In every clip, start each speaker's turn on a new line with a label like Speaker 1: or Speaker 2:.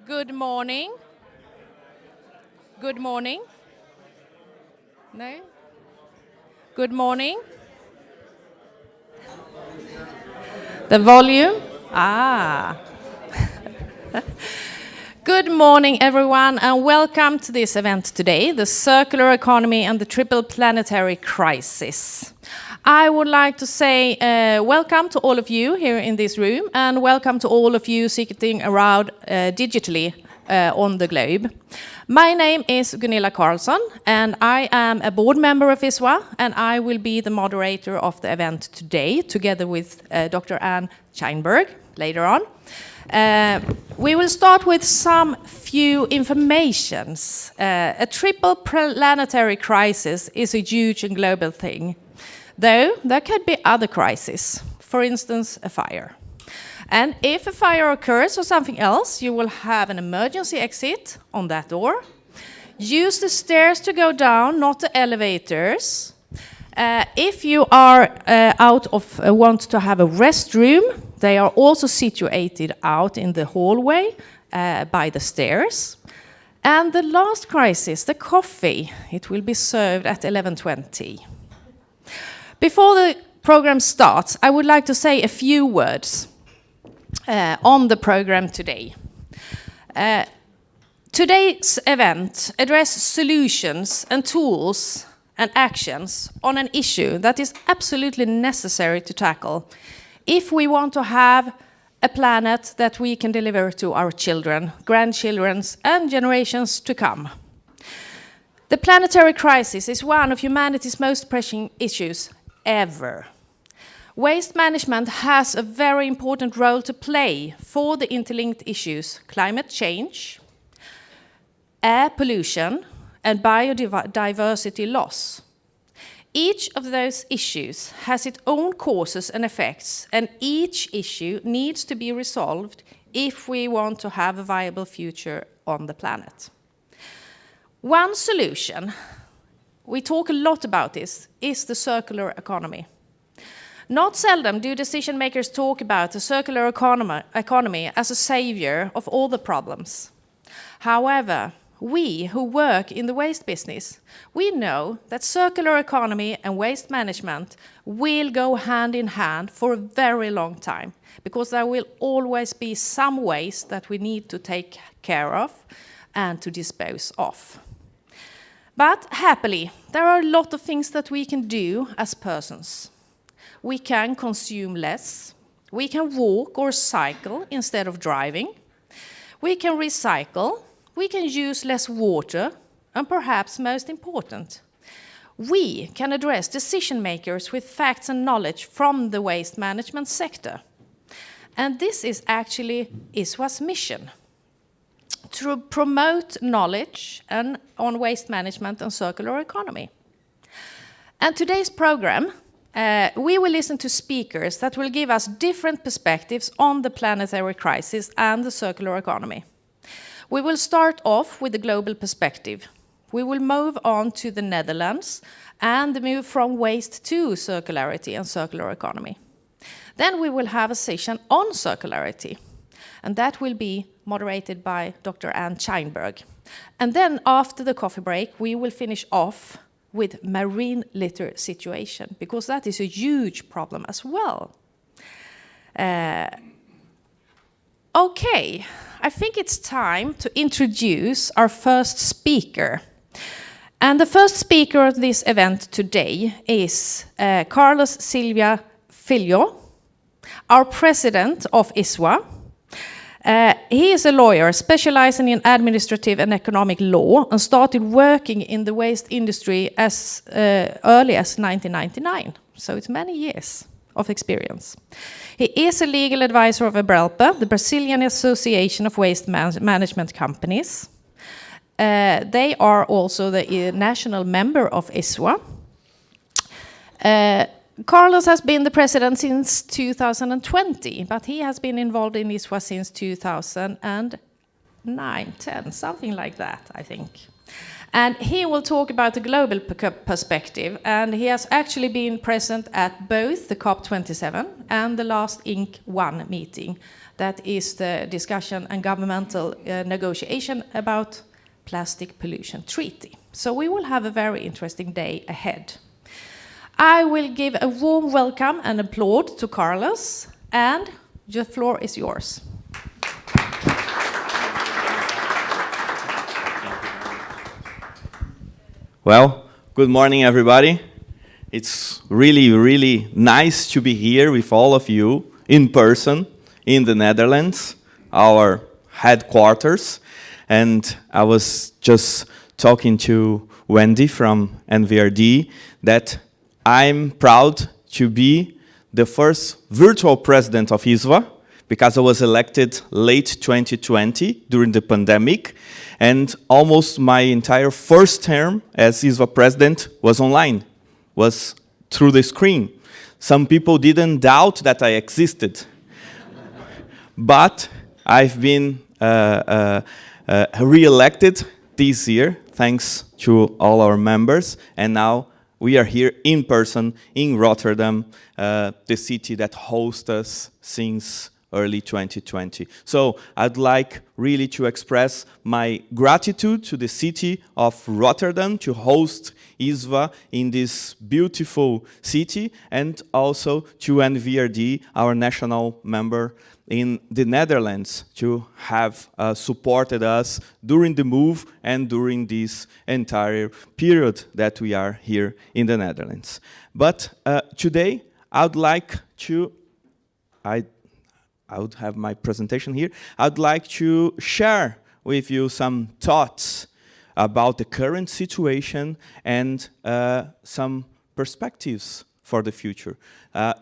Speaker 1: Good morning. Good morning. No? Good morning. The volume? Ah. Good morning, everyone, and welcome to this event today, the Circular Economy and the Triple Planetary Crisis. I would like to say welcome to all of you here in this room, and welcome to all of you sitting around digitally on the globe. My name is Gunilla Karlsson, and I am a board member of ISWA, and I will be the moderator of the event today, together with Dr. Anne Scheinberg later on. We will start with some few informations. A triple planetary crisis is a huge and global thing, though there could be other crises, for instance, a fire. And if a fire occurs or something else, you will have an emergency exit on that door. Use the stairs to go down, not the elevators. If you are want to have a restroom, they are also situated out in the hallway by the stairs. And the last crisis, the coffee, it will be served at 11:20. Before the program starts, I would like to say a few words on the program today. Today's event addresses solutions and tools and actions on an issue that is absolutely necessary to tackle if we want to have a planet that we can deliver to our children, grandchildren, and generations to come. The planetary crisis is one of humanity's most pressing issues ever. Waste management has a very important role to play for the interlinked issues climate change, air pollution, and biodiversity loss. Each of those issues has its own causes and effects, and each issue needs to be resolved if we want to have a viable future on the planet. One solution, we talk a lot about this, is the circular economy. Not seldom do decision makers talk about the circular economy as a savior of all the problems. However, we who work in the waste business, we know that circular economy and waste management will go hand in hand for a very long time, because there will always be some waste that we need to take care of and to dispose of. But happily, there are a lot of things that we can do as persons. We can consume less. We can walk or cycle instead of driving. We can recycle. We can use less water. And perhaps most important, we can address decision makers with facts and knowledge from the waste management sector. And this is actually ISWA's mission, to promote knowledge on waste management and circular economy. And today's program, we will listen to speakers that will give us different perspectives on the planetary crisis and the circular economy. We will start off with the global perspective. We will move on to the Netherlands and move from waste to circularity and circular economy. Then we will have a session on circularity, and that will be moderated by Dr. Anne Scheinberg. And then after the coffee break, we will finish off with marine litter situation, because that is a huge problem as well. Okay, I think it's time to introduce our first speaker. And the first speaker of this event today is Carlos Silva Filho, our president of ISWA. He is a lawyer specializing in administrative and economic law, and started working in the waste industry as early as 1999. So it's many years of experience. He is a legal advisor of ABRELPA, the Brazilian Association of Waste Management Companies. They are also the national member of ISWA. Carlos has been the president since 2020, but he has been involved in ISWA since 2009, 10, something like that, I think. And he will talk about the global perspective, and he has actually been present at both the COP27 and the last Inc. 1 meeting. That is the discussion and governmental negotiation about plastic pollution treaty. So we will have a very interesting day ahead. I will give a warm welcome and applaud to Carlos, and the floor is yours.
Speaker 2: Well, good morning, everybody. It's really, really nice to be here with all of you in person in the Netherlands, our headquarters. And I was just talking to Wendy from NVRD that I'm proud to be the first virtual president of ISVA, because I was elected late 2020 during the pandemic, and almost my entire first term as ISVA president was online, was through the screen. Some people didn't doubt that I existed. But I've been re-elected this year, thanks to all our members, and now we are here in person in Rotterdam, the city that hosts us since early 2020. So I'd like really to express my gratitude to the city of Rotterdam to host ISVA in this beautiful city, and also to NVRD, our national member in the Netherlands, to have supported us during the move and during this entire period that we are here in the Netherlands. But today, I'd like to, I would have my presentation here. I'd like to share with you some thoughts about the current situation and some perspectives for the future,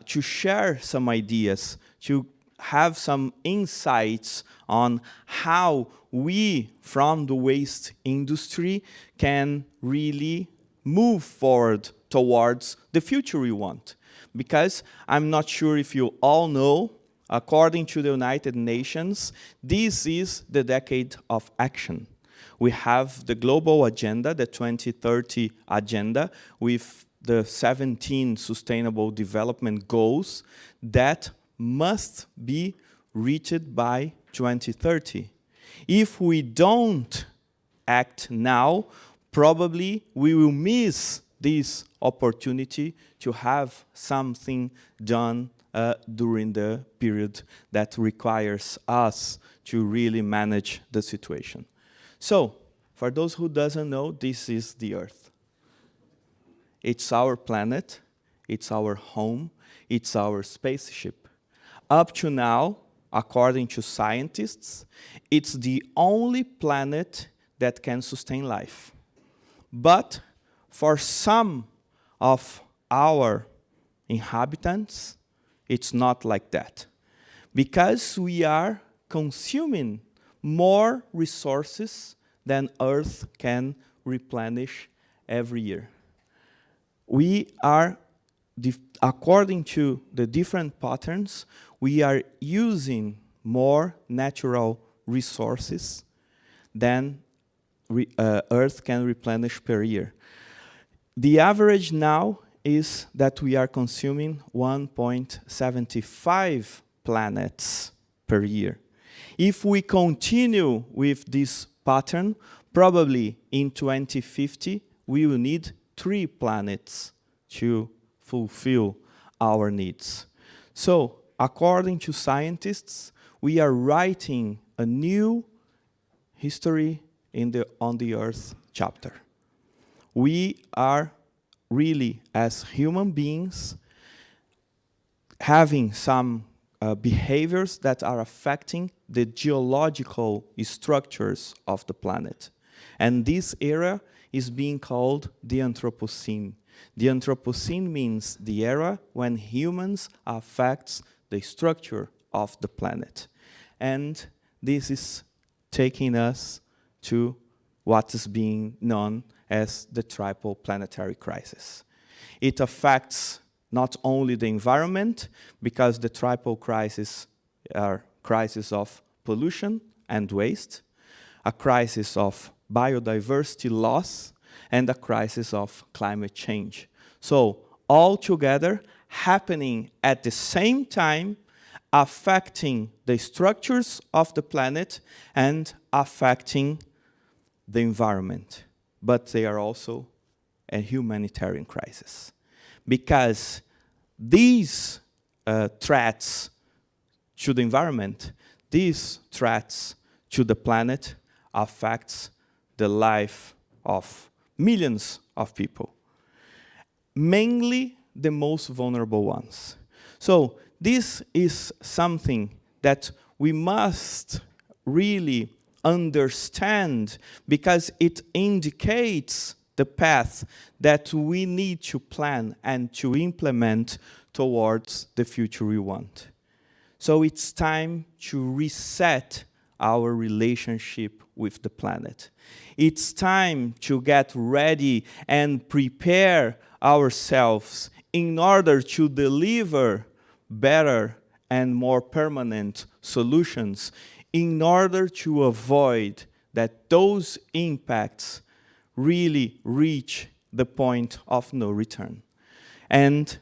Speaker 2: to share some ideas, to have some insights on how we, from the waste industry, can really move forward towards the future we want. Because I'm not sure if you all know, according to the United Nations, this is the decade of action. We have the global agenda, the 2030 agenda, with the 17 sustainable development goals that must be reached by 2030. If we don't act now, probably we will miss this opportunity to have something done during the period that requires us to really manage the situation. So, for those who doesn't know, this is the Earth. It's our planet, it's our home, it's our spaceship. Up to now, according to scientists, it's the only planet that can sustain life. But for some of our inhabitants, it's not like that. Because we are consuming more resources than Earth can replenish every year. We are, according to the different patterns, we are using more natural resources than Earth can replenish per year. The average now is that we are consuming 1.75 planets per year. If we continue with this pattern, probably in 2050, we will need 3 planets to fulfill our needs. So, according to scientists, we are writing a new history on the Earth chapter. We are really, as human beings, having some behaviors that are affecting the geological structures of the planet. And this era is being called the Anthropocene. The Anthropocene means the era when humans affect the structure of the planet. And this is taking us to what is being known as the triple planetary crisis. It affects not only the environment, because the triple crisis are crisis of pollution and waste, a crisis of biodiversity loss, and the crisis of climate change. So all together, happening at the same time, affecting the structures of the planet and affecting the environment. But they are also a humanitarian crisis. Because these threats to the environment, these threats to the planet affects the life of millions of people, mainly the most vulnerable ones. So this is something that we must really understand, because it indicates the path that we need to plan and to implement towards the future we want. So it's time to reset our relationship with the planet. It's time to get ready and prepare ourselves in order to deliver better and more permanent solutions, in order to avoid that those impacts really reach the point of no return. And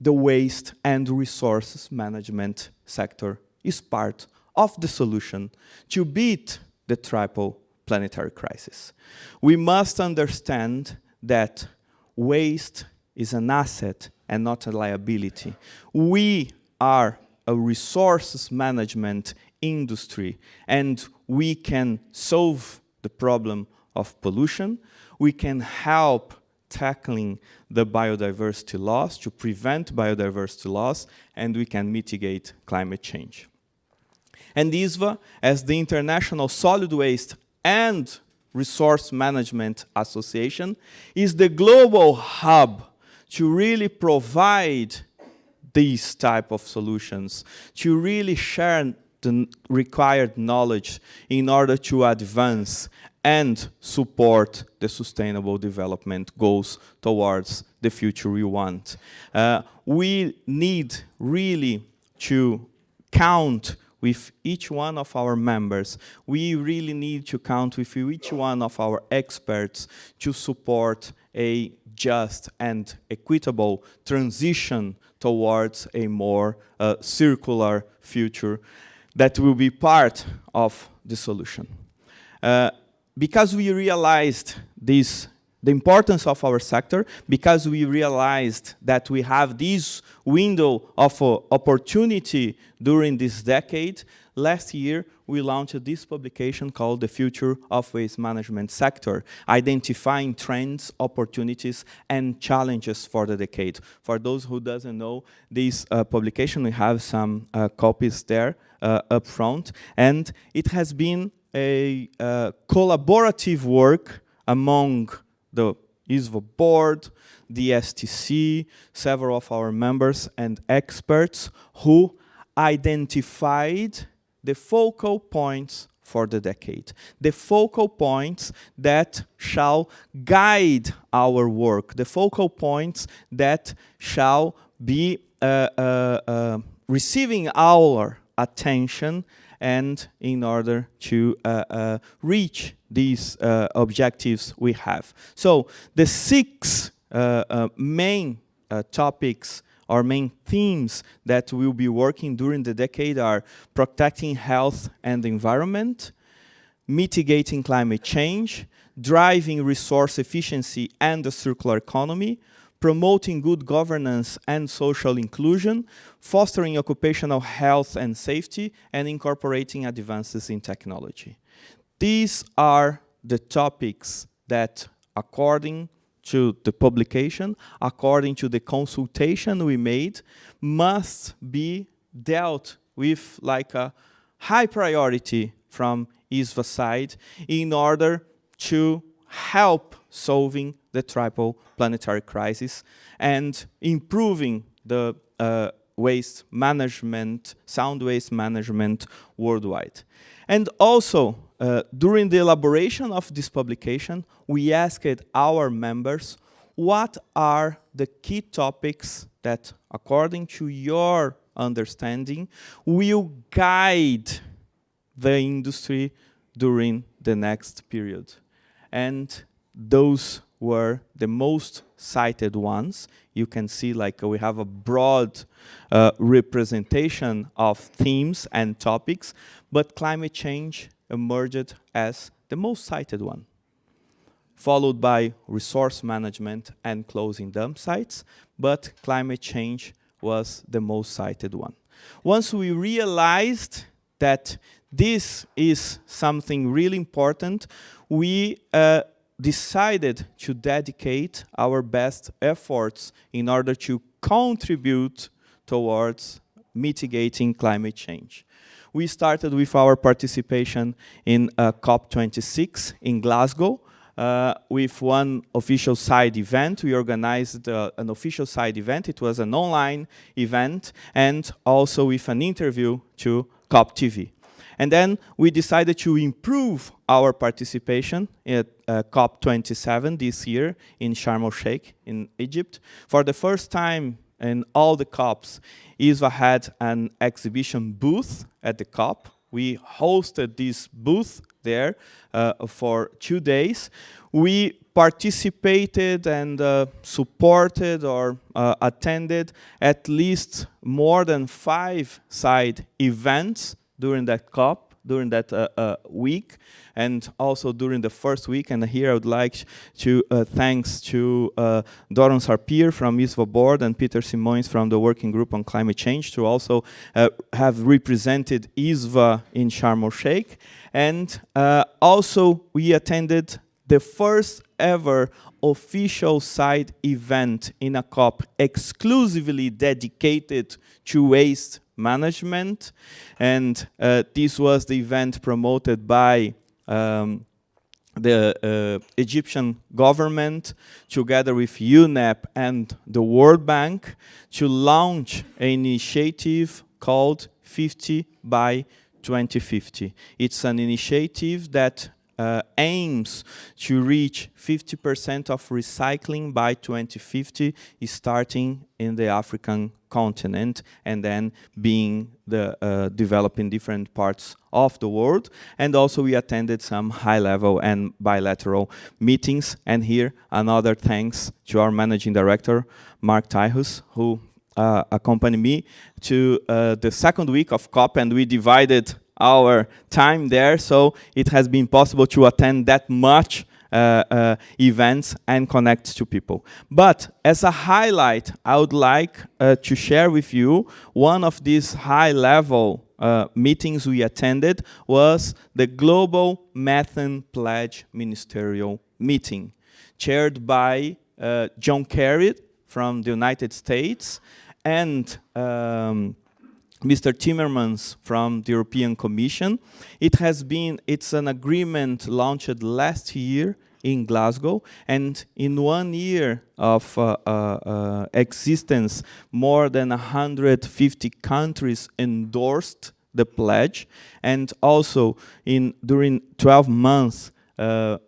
Speaker 2: the waste and resources management sector is part of the solution to beat the triple planetary crisis. We must understand that waste is an asset and not a liability. We are a resources management industry, and we can solve the problem of pollution. We can help tackling the biodiversity loss, to prevent biodiversity loss, and we can mitigate climate change. And ISVA, as the International Solid Waste and Resource Management Association, is the global hub to really provide these type of solutions, to really share the required knowledge in order to advance and support the sustainable development goals towards the future we want. We need really to count with each one of our members. We really need to count with each one of our experts to support a just and equitable transition towards a more circular future that will be part of the solution. Because we realized the importance of our sector, because we realized that we have this window of opportunity during this decade, last year we launched this publication called The Future of Waste Management Sector, identifying trends, opportunities, and challenges for the decade. For those who doesn't know this publication, we have some copies there up front, and it has been a collaborative work among the ISVA board, the STC, several of our members and experts who identified the focal points for the decade, the focal points that shall guide our work, the focal points that shall be receiving our attention, and in order to reach these objectives we have. So the 6 main topics or main themes that we'll be working during the decade are protecting health and environment, mitigating climate change, driving resource efficiency and the circular economy, promoting good governance and social inclusion, fostering occupational health and safety, and incorporating advances in technology. These are the topics that, according to the publication, according to the consultation we made, must be dealt with like a high priority from ISVA side in order to help solving the triple planetary crisis and improving the waste management, sound waste management worldwide. And also, during the elaboration of this publication, we asked our members what are the key topics that, according to your understanding, will guide the industry during the next period. And those were the most cited ones. You can see like we have a broad representation of themes and topics, but climate change emerged as the most cited one, followed by resource management and closing dump sites, but climate change was the most cited one. Once we realized that this is something really important, we decided to dedicate our best efforts in order to contribute towards mitigating climate change. We started with our participation in COP26 in Glasgow, with one official side event. We organized an official side event. It was an online event, and also with an interview to COP TV. And then we decided to improve our participation at COP27 this year in Sharm el-Sheikh in Egypt. For the first time in all the COPs, ISVA had an exhibition booth at the COP. We hosted this booth there for 2 days. We participated and supported or attended at least more than 5 side events during that COP, during that week, and also during the first week. And here I would like to thanks to Doron Sarpir from ISVA board and Peter Simões from the Working Group on Climate Change to also have represented ISVA in Sharm el-Sheikh. And also we attended the first ever official side event in a COP exclusively dedicated to waste management, and this was the event promoted by the Egyptian government together with UNEP and the World Bank to launch an initiative called 50 by 2050. It's an initiative that aims to reach 50% of recycling by 2050, starting in the African continent and then being developed in different parts of the world. And also we attended some high-level and bilateral meetings. And here another thanks to our managing director, Mark Tyhus, who accompanied me to the second week of COP, and we divided our time there, so it has been possible to attend that much events and connect to people. But as a highlight, I would like to share with you one of these high-level meetings we attended was the Global Methane Pledge Ministerial Meeting, chaired by John Kerry from the United States and Mr. Timmermans from the European Commission. It's an agreement launched last year in Glasgow, and in 1 year of existence, more than 150 countries endorsed the pledge, and also during 12 months,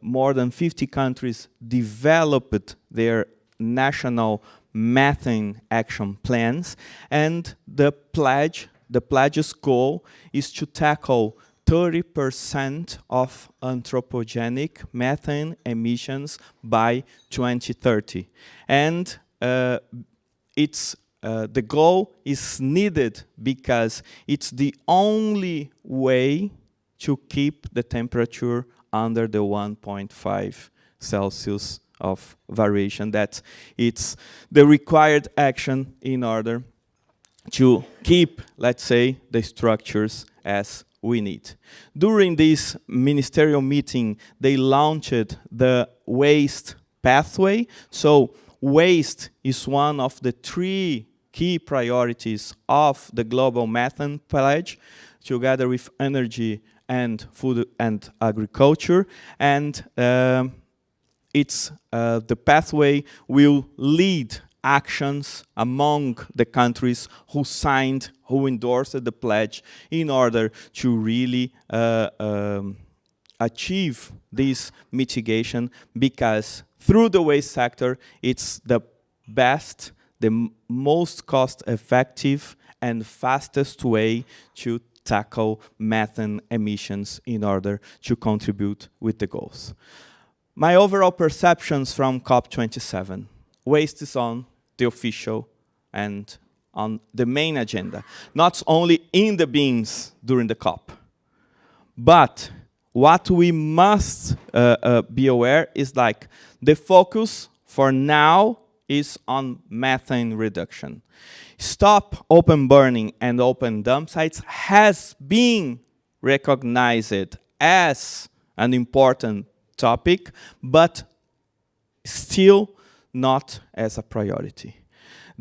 Speaker 2: more than 50 countries developed their national methane action plans, and the pledge's goal is to tackle 30% of anthropogenic methane emissions by 2030. And the goal is needed because it's the only way to keep the temperature under the 1.5 Celsius of variation. That it's the required action in order to keep, let's say, the structures as we need. During this ministerial meeting, they launched the waste pathway. So waste is one of the 3 key priorities of the Global Methane Pledge, together with energy and food and agriculture. And the pathway will lead actions among the countries who endorsed the pledge in order to really achieve this mitigation, because through the waste sector, it's the best, the most cost-effective and fastest way to tackle methane emissions in order to contribute with the goals. My overall perceptions from COP27. Waste is on the official and on the main agenda, not only in the beams during the COP. But what we must be aware is like the focus for now is on methane reduction. Stop open burning and open dump sites has been recognized as an important topic, but still not as a priority.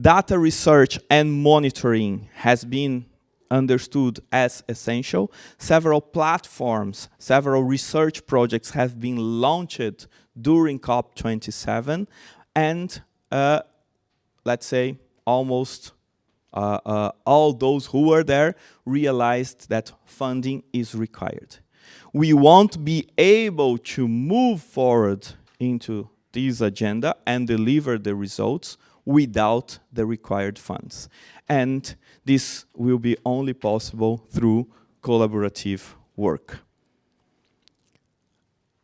Speaker 2: Data research and monitoring has been understood as essential. Several platforms, several research projects have been launched during COP27, and let's say almost all those who were there realized that funding is required. We won't be able to move forward into this agenda and deliver the results without the required funds. And this will be only possible through collaborative work.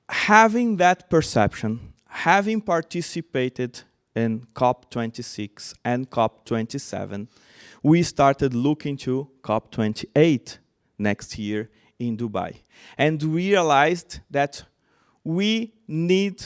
Speaker 2: Having that perception, having participated in COP26 and COP27, we started looking to COP28 next year in Dubai. And we realized that we need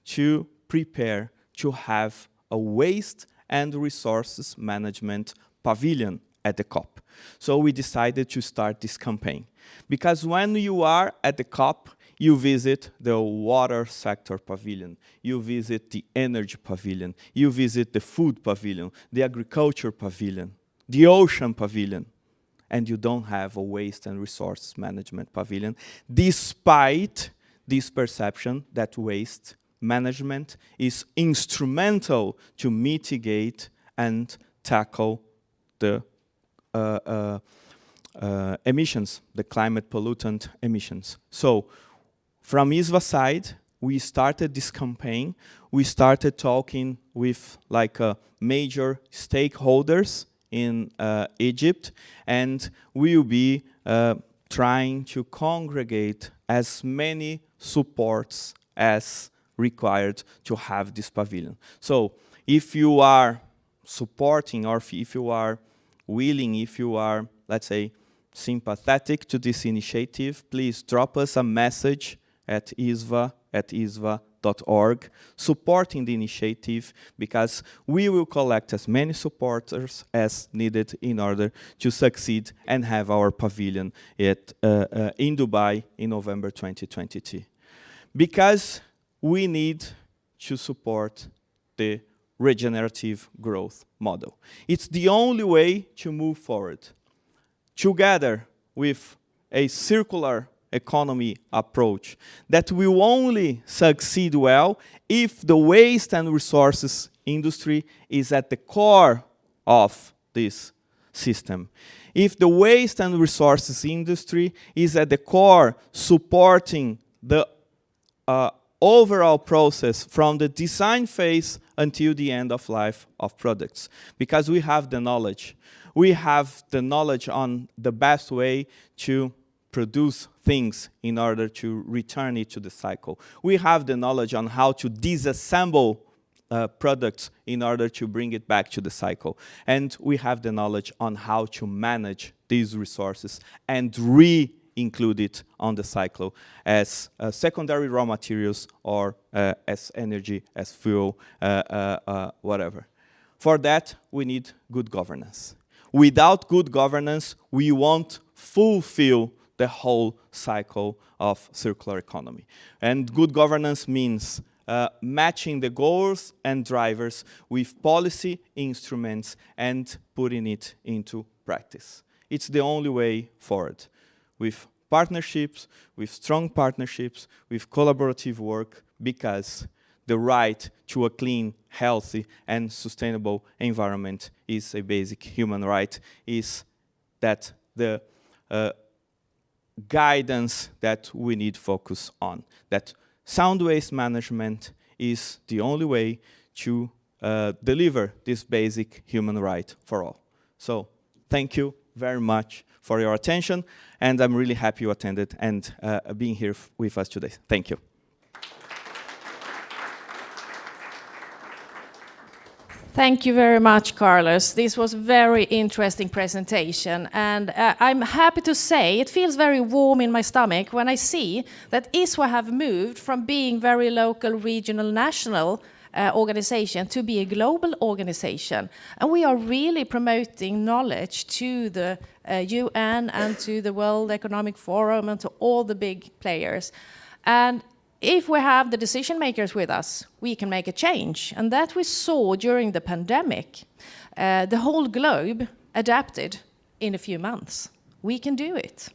Speaker 2: to prepare to have a waste and resources management pavilion at the COP. So we decided to start this campaign. Because when you are at the COP, you visit the water sector pavilion, you visit the energy pavilion, you visit the food pavilion, the agriculture pavilion, the ocean pavilion, and you don't have a waste and resources management pavilion, despite this perception that waste management is instrumental to mitigate and tackle the emissions, the climate pollutant emissions. So, from ISVA side, we started this campaign. We started talking with like major stakeholders in Egypt, and we will be trying to congregate as many supports as required to have this pavilion. So if you are supporting, or if you are willing, if you are, let's say, sympathetic to this initiative, please drop us a message at isva@isva.org supporting the initiative, because we will collect as many supporters as needed in order to succeed and have our pavilion in Dubai in November 2022. Because we need to support the regenerative growth model. It's the only way to move forward. Together with a circular economy approach that will only succeed well if the waste and resources industry is at the core of this system. If the waste and resources industry is at the core supporting the overall process from the design phase until the end of life of products. Because we have the knowledge. We have the knowledge on the best way to produce things in order to return it to the cycle. We have the knowledge on how to disassemble products in order to bring it back to the cycle. And we have the knowledge on how to manage these resources and include it on the cycle as secondary raw materials or as energy, as fuel, whatever. For that, we need good governance. Without good governance, we won't fulfill the whole cycle of circular economy. And good governance means matching the goals and drivers with policy instruments and putting it into practice. It's the only way forward. With partnerships, with strong partnerships, with collaborative work, because the right to a clean, healthy, and sustainable environment is a basic human right, is that the guidance that we need focus on. That sound waste management is the only way to deliver this basic human right for all. So, thank you very much for your attention, and I'm really happy you attended and being here with us today. Thank you.
Speaker 1: Thank you very much, Carlos. This was a very interesting presentation, and I'm happy to say it feels very warm in my stomach when I see that ISWA have moved from being very local, regional, national organization to be a global organization. And we are really promoting knowledge to the UN and to the World Economic Forum and to all the big players. And if we have the decision makers with us, we can make a change. And that we saw during the pandemic. The whole globe adapted in a few months. We can do it.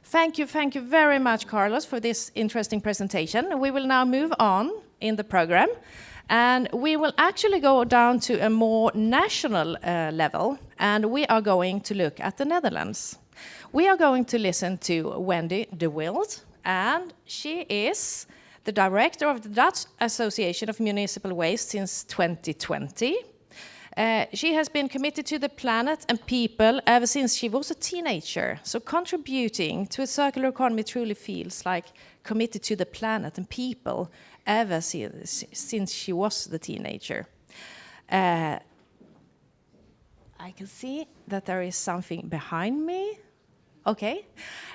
Speaker 1: Thank you very much, Carlos, for this interesting presentation. We will now move on in the program. And we will actually go down to a more national level. And we are going to look at the Netherlands. We are going to listen to Wendy de Wild. And she is the director of the Dutch Association of Municipal Waste since 2020. She has been committed to the planet and people ever since she was a teenager. So contributing to a circular economy truly feels like committed to the planet and people ever since she was the teenager. I can see that there is something behind me. Okay.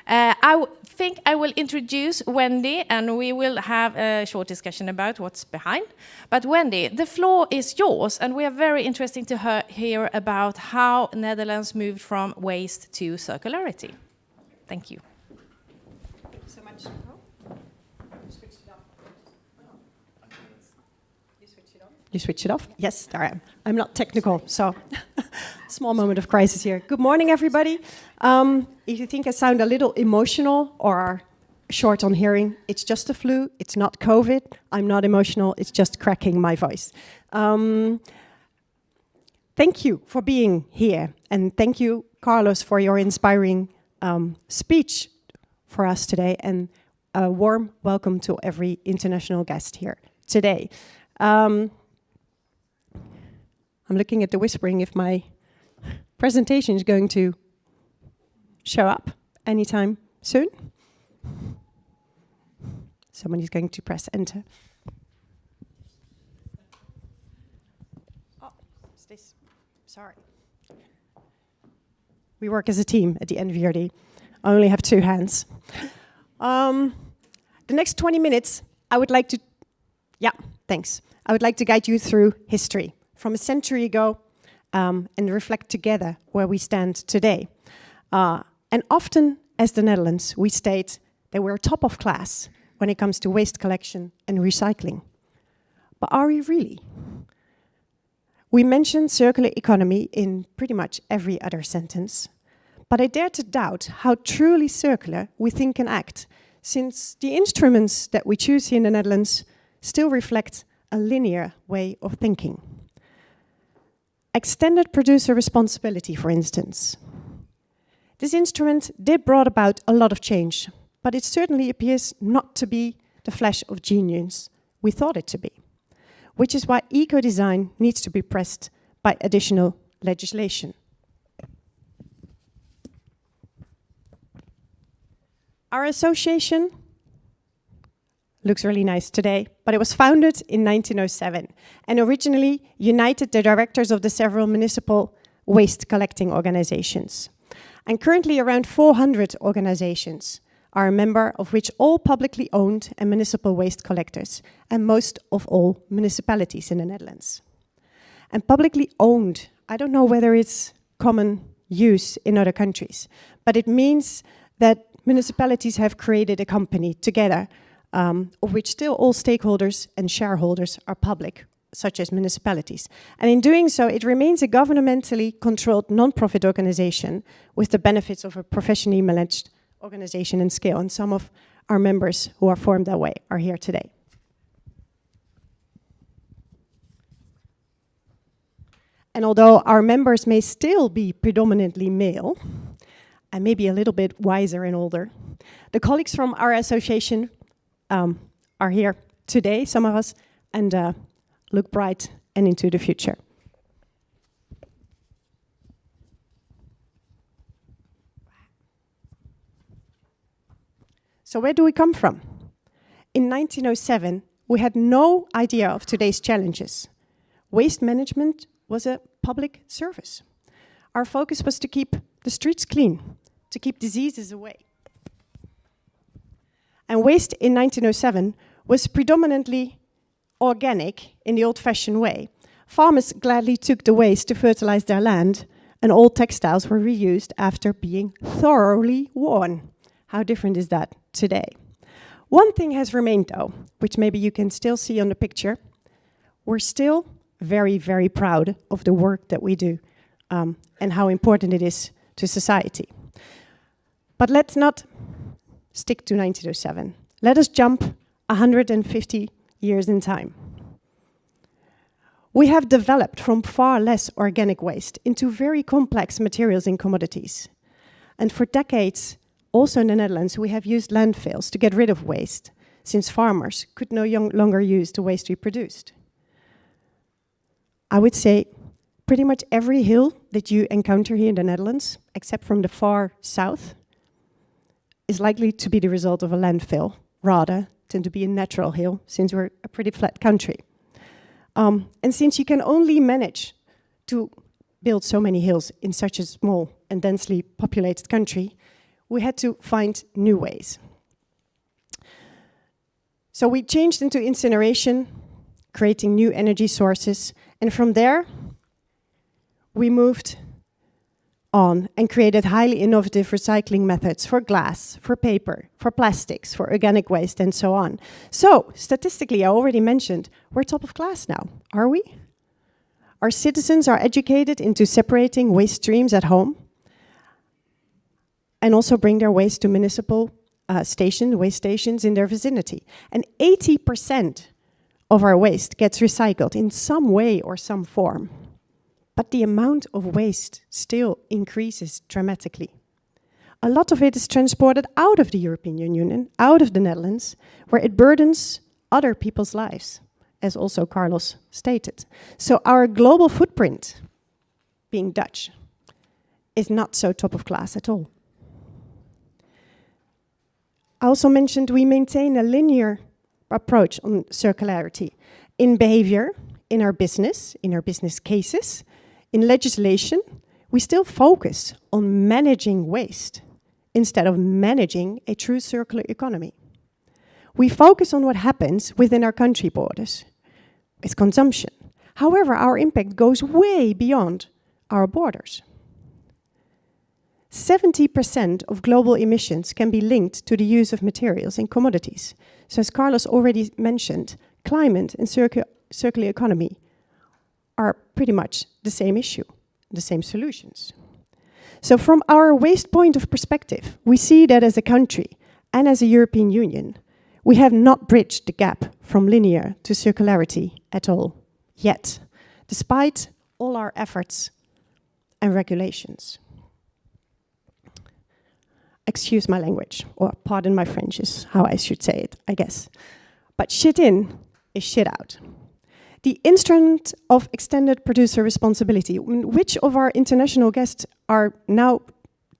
Speaker 1: I think I will introduce Wendy, and we will have a short discussion about what's behind. But Wendy, the floor is yours, and we are very interested to hear about how Netherlands moved from waste to circularity. Thank you.
Speaker 3: Thank you so much. You switched it off. You switched it on? You switched it off? Yes, there I am. I'm not technical, so small moment of crisis here. Good morning, everybody. If you think I sound a little emotional or are short on hearing, it's just the flu. It's not COVID. I'm not emotional. It's just cracking my voice. Thank you for being here. And thank you, Carlos, for your inspiring speech for us today. And a warm welcome to every international guest here today. I'm looking at the whispering if my presentation is going to show up anytime soon. Somebody's going to press enter. Oh, is this? Sorry. We work as a team at the NVRD. I only have 2 hands. The next 20 minutes, I would like to... Yeah, thanks. I would like to guide you through history from a century ago and reflect together where we stand today. And often, as the Netherlands, we state that we're top of class when it comes to waste collection and recycling. But are we really? We mention circular economy in pretty much every other sentence, but I dare to doubt how truly circular we think and act, since the instruments that we choose here in the Netherlands still reflect a linear way of thinking. Extended producer responsibility, for instance. This instrument did brought about a lot of change, but it certainly appears not to be the flash of genius we thought it to be, which is why eco-design needs to be pressed by additional legislation. Our association looks really nice today, but it was founded in 1907 and originally united the directors of the several municipal waste collecting organizations. And currently around 400 organizations are a member, of which all publicly owned and municipal waste collectors, and most of all municipalities in the Netherlands. And publicly owned, I don't know whether it's common use in other countries, but it means that municipalities have created a company together, of which still all stakeholders and shareholders are public, such as municipalities. And in doing so, it remains a governmentally controlled non-profit organization with the benefits of a professionally managed organization and scale. And some of our members who are formed that way are here today. And although our members may still be predominantly male, and maybe a little bit wiser and older, the colleagues from our association are here today, some of us, and look bright and into the future. So where do we come from? In 1907, we had no idea of today's challenges. Waste management was a public service. Our focus was to keep the streets clean, to keep diseases away. And waste in 1907 was predominantly organic in the old-fashioned way. Farmers gladly took the waste to fertilize their land, and old textiles were reused after being thoroughly worn. How different is that today? One thing has remained though, which maybe you can still see on the picture. We're still very, very proud of the work that we do and how important it is to society. But let's not stick to 1907. Let us jump 150 years in time. We have developed from far less organic waste into very complex materials and commodities. And for decades, also in the Netherlands, we have used landfills to get rid of waste, since farmers could no longer use the waste we produced. I would say pretty much every hill that you encounter here in the Netherlands, except from the far south, is likely to be the result of a landfill, rather than to be a natural hill, since we're a pretty flat country. And since you can only manage to build so many hills in such a small and densely populated country, we had to find new ways. So we changed into incineration, creating new energy sources, and from there, we moved on and created highly innovative recycling methods for glass, for paper, for plastics, for organic waste, and so on. So, statistically, I already mentioned, we're top of class now, are we? Our citizens are educated into separating waste streams at home and also bring their waste to municipal waste stations in their vicinity. And 80% of our waste gets recycled in some way or some form. But the amount of waste still increases dramatically. A lot of it is transported out of the European Union, out of the Netherlands, where it burdens other people's lives, as also Carlos stated. So our global footprint, being Dutch, is not so top of class at all. I also mentioned we maintain a linear approach on circularity in behavior, in our business cases, in legislation. We still focus on managing waste instead of managing a true circular economy. We focus on what happens within our country borders with consumption. However, our impact goes way beyond our borders. 70% of global emissions can be linked to the use of materials and commodities. So as Carlos already mentioned, climate and circular economy are pretty much the same issue, the same solutions. So from our waste point of perspective, we see that as a country and as a European Union, we have not bridged the gap from linear to circularity at all yet, despite all our efforts and regulations. Excuse my language, or pardon my French is how I should say it, I guess. But shit in is shit out. The instrument of extended producer responsibility, which of our international guests are now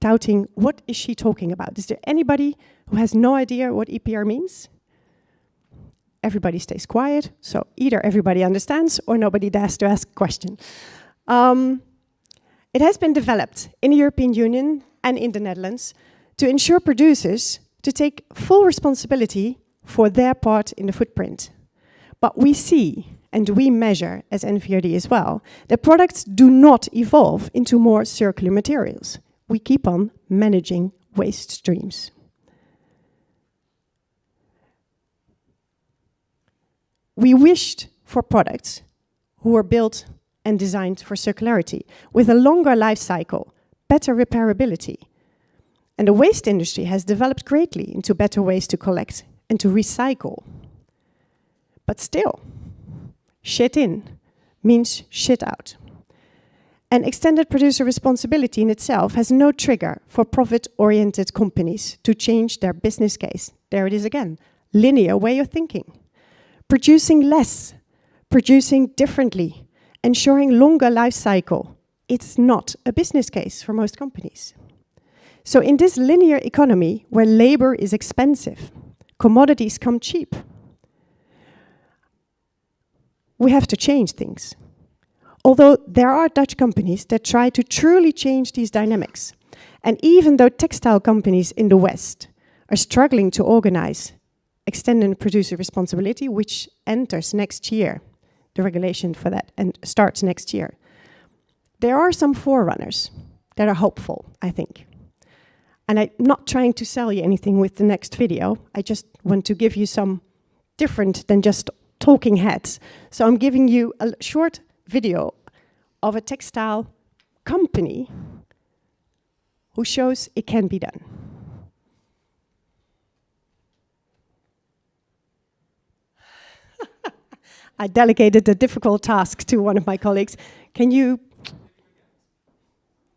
Speaker 3: doubting what is she talking about? Is there anybody who has no idea what EPR means? Everybody stays quiet, so either everybody understands or nobody dares to ask a question. It has been developed in the European Union and in the Netherlands to ensure producers to take full responsibility for their part in the footprint. But we see, and we measure as NVRD as well, that products do not evolve into more circular materials. We keep on managing waste streams. We wished for products who were built and designed for circularity, with a longer life cycle, better repairability. And the waste industry has developed greatly into better ways to collect and to recycle. But still, shit in means shit out. And extended producer responsibility in itself has no trigger for profit-oriented companies to change their business case. There it is again, linear way of thinking. Producing less, producing differently, ensuring longer life cycle. It's not a business case for most companies. So in this linear economy, where labor is expensive, commodities come cheap, we have to change things. Although there are Dutch companies that try to truly change these dynamics. And even though textile companies in the West are struggling to organize extended producer responsibility, which enters next year, the regulation for that, and starts next year, there are some forerunners that are hopeful, I think. And I'm not trying to sell you anything with the next video. I just want to give you some different than just talking heads. So I'm giving you a short video of a textile company who shows it can be done. I delegated the difficult task to one of my colleagues. Can you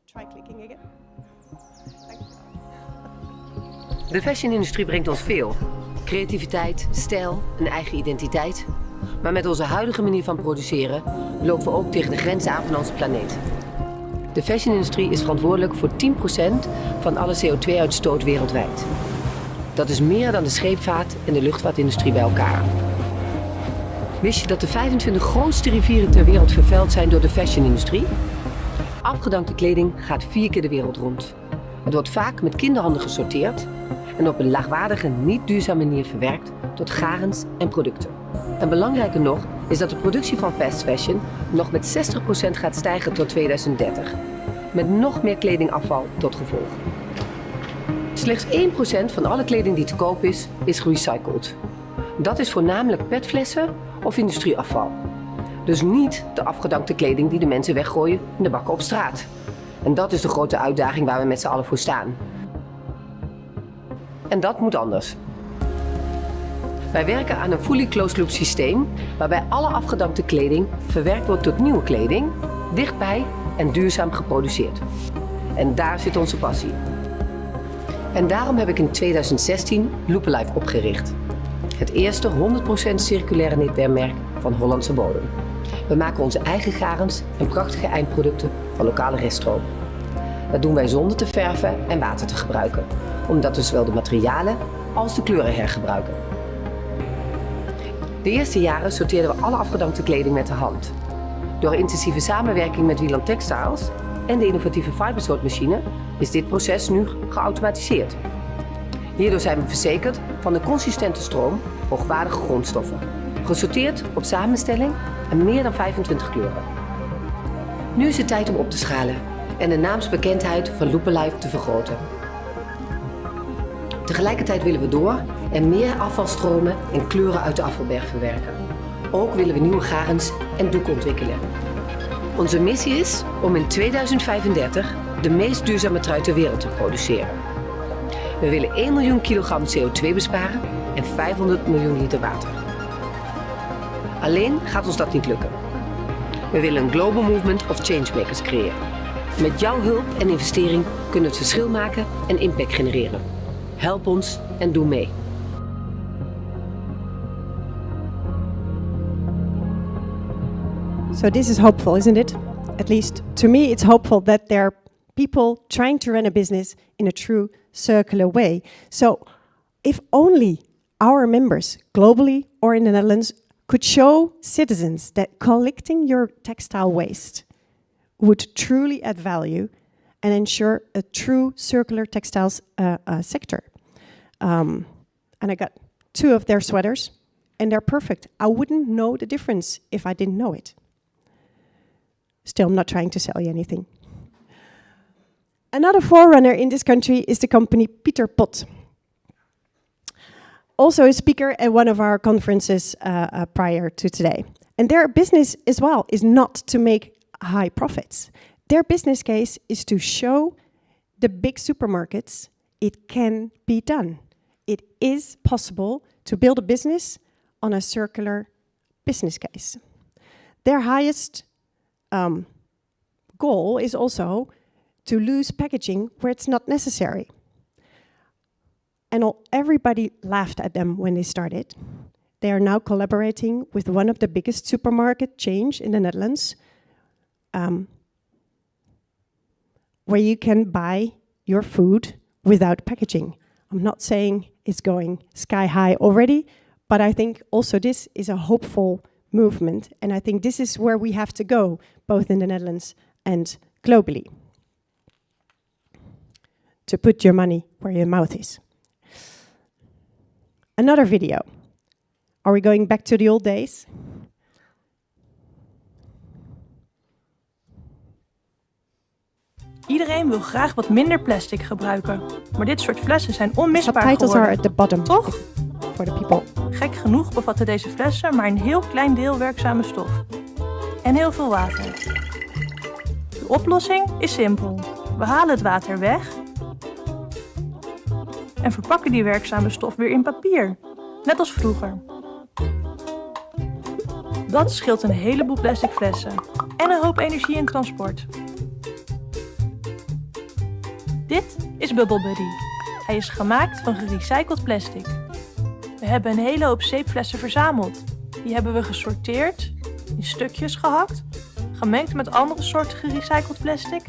Speaker 3: try clicking again?
Speaker 4: De fashion-industrie brengt ons veel. Creativiteit, stijl, een eigen identiteit. Maar met onze huidige manier van produceren lopen we ook tegen de grenzen aan van onze planeet. De fashion-industrie is verantwoordelijk voor 10% van alle CO2-uitstoot wereldwijd. Dat is meer dan de scheepvaart en de luchtvaartindustrie bij elkaar. Wist je dat de 25 grootste rivieren ter wereld vervuild zijn door de fashion-industrie? Afgedankte kleding gaat 4 keer de wereld rond. Het wordt vaak met kinderhanden gesorteerd en op een laagwaardige, niet duurzame manier verwerkt tot garens en producten. En belangrijker nog is dat de productie van fast fashion nog met 60% gaat stijgen tot 2030. Met nog meer kledingafval tot gevolg. Slechts 1% van alle kleding die te koop is gerecycled. Dat is voornamelijk petflessen of industrieafval. Dus niet de afgedankte kleding die de mensen weggooien in de bakken op straat. En dat is de grote uitdaging waar we met z'n allen voor staan. En dat moet anders. Wij werken aan een fully closed loop systeem waarbij alle afgedankte kleding verwerkt wordt tot nieuwe kleding, dichtbij en duurzaam geproduceerd. En daar zit onze passie. En daarom heb ik in 2016 Loopalife opgericht. Het eerste 100% circulaire knitwearmerk van Hollandse bodem. We maken onze eigen garens en prachtige eindproducten van lokale reststroom. Dat doen wij zonder te verven en water te gebruiken, omdat we zowel de materialen als de kleuren hergebruiken. De eerste jaren sorteerden we alle afgedankte kleding met de hand. Door intensieve samenwerking met Wieland Textiles en de innovatieve fibersortmachine is dit proces nu geautomatiseerd. Hierdoor zijn we verzekerd van een consistente stroom hoogwaardige grondstoffen, gesorteerd op samenstelling en meer dan 25 kleuren. Nu is het tijd om op te schalen en de naamsbekendheid van Loopalife te vergroten. Tegelijkertijd willen we door en meer afvalstromen en kleuren uit de afvalberg verwerken. Ook willen we nieuwe garens en doeken ontwikkelen. Onze missie is om in 2035 de meest duurzame trui ter wereld te produceren. We willen 1 miljoen kilogram CO2 besparen en 500 miljoen liter water. Alleen gaat ons dat niet lukken. We willen een global movement of changemakers creëren. Met jouw hulp en investering kunnen we het verschil maken en impact genereren. Help ons en doe mee.
Speaker 3: So this is hopeful, isn't it? At least to me, it's hopeful that there are people trying to run a business in a true circular way. So if only our members globally or in the Netherlands could show citizens that collecting your textile waste would truly add value and ensure a true circular textiles sector. And I got 2 of their sweaters and they're perfect. I wouldn't know the difference if I didn't know it. Still, I'm not trying to sell you anything. Another forerunner in this country is the company Pieter Pot. Also a speaker at one of our conferences prior to today. And their business as well is not to make high profits. Their business case is to show the big supermarkets it can be done. It is possible to build a business on a circular business case. Their highest goal is also to lose packaging where it's not necessary. And everybody laughed at them when they started. They are now collaborating with one of the biggest supermarket chains in the Netherlands, where you can buy your food without packaging. I'm not saying it's going sky high already, but I think also this is a hopeful movement, and I think this is where we have to go, both in the Netherlands and globally. To put your money where your mouth is. Another video. Are we going back to the old days?
Speaker 5: Iedereen wil graag wat minder plastic gebruiken, maar dit soort flessen zijn onmisbaar
Speaker 3: Subtitles are
Speaker 5: geworden.
Speaker 3: at the bottom.
Speaker 5: Toch?
Speaker 3: For the people.
Speaker 5: Gek genoeg bevatten deze flessen maar een heel klein deel werkzame stof. En heel veel water. De oplossing is simpel. We halen het water weg en verpakken die werkzame stof weer in papier, net als vroeger. Dat scheelt een heleboel plastic flessen en een hoop energie in transport. Dit is Bubble Buddy. Hij is gemaakt van gerecycled plastic. We hebben een hele hoop zeepflessen verzameld. Die hebben we gesorteerd, in stukjes gehakt, gemengd met andere soorten gerecycled plastic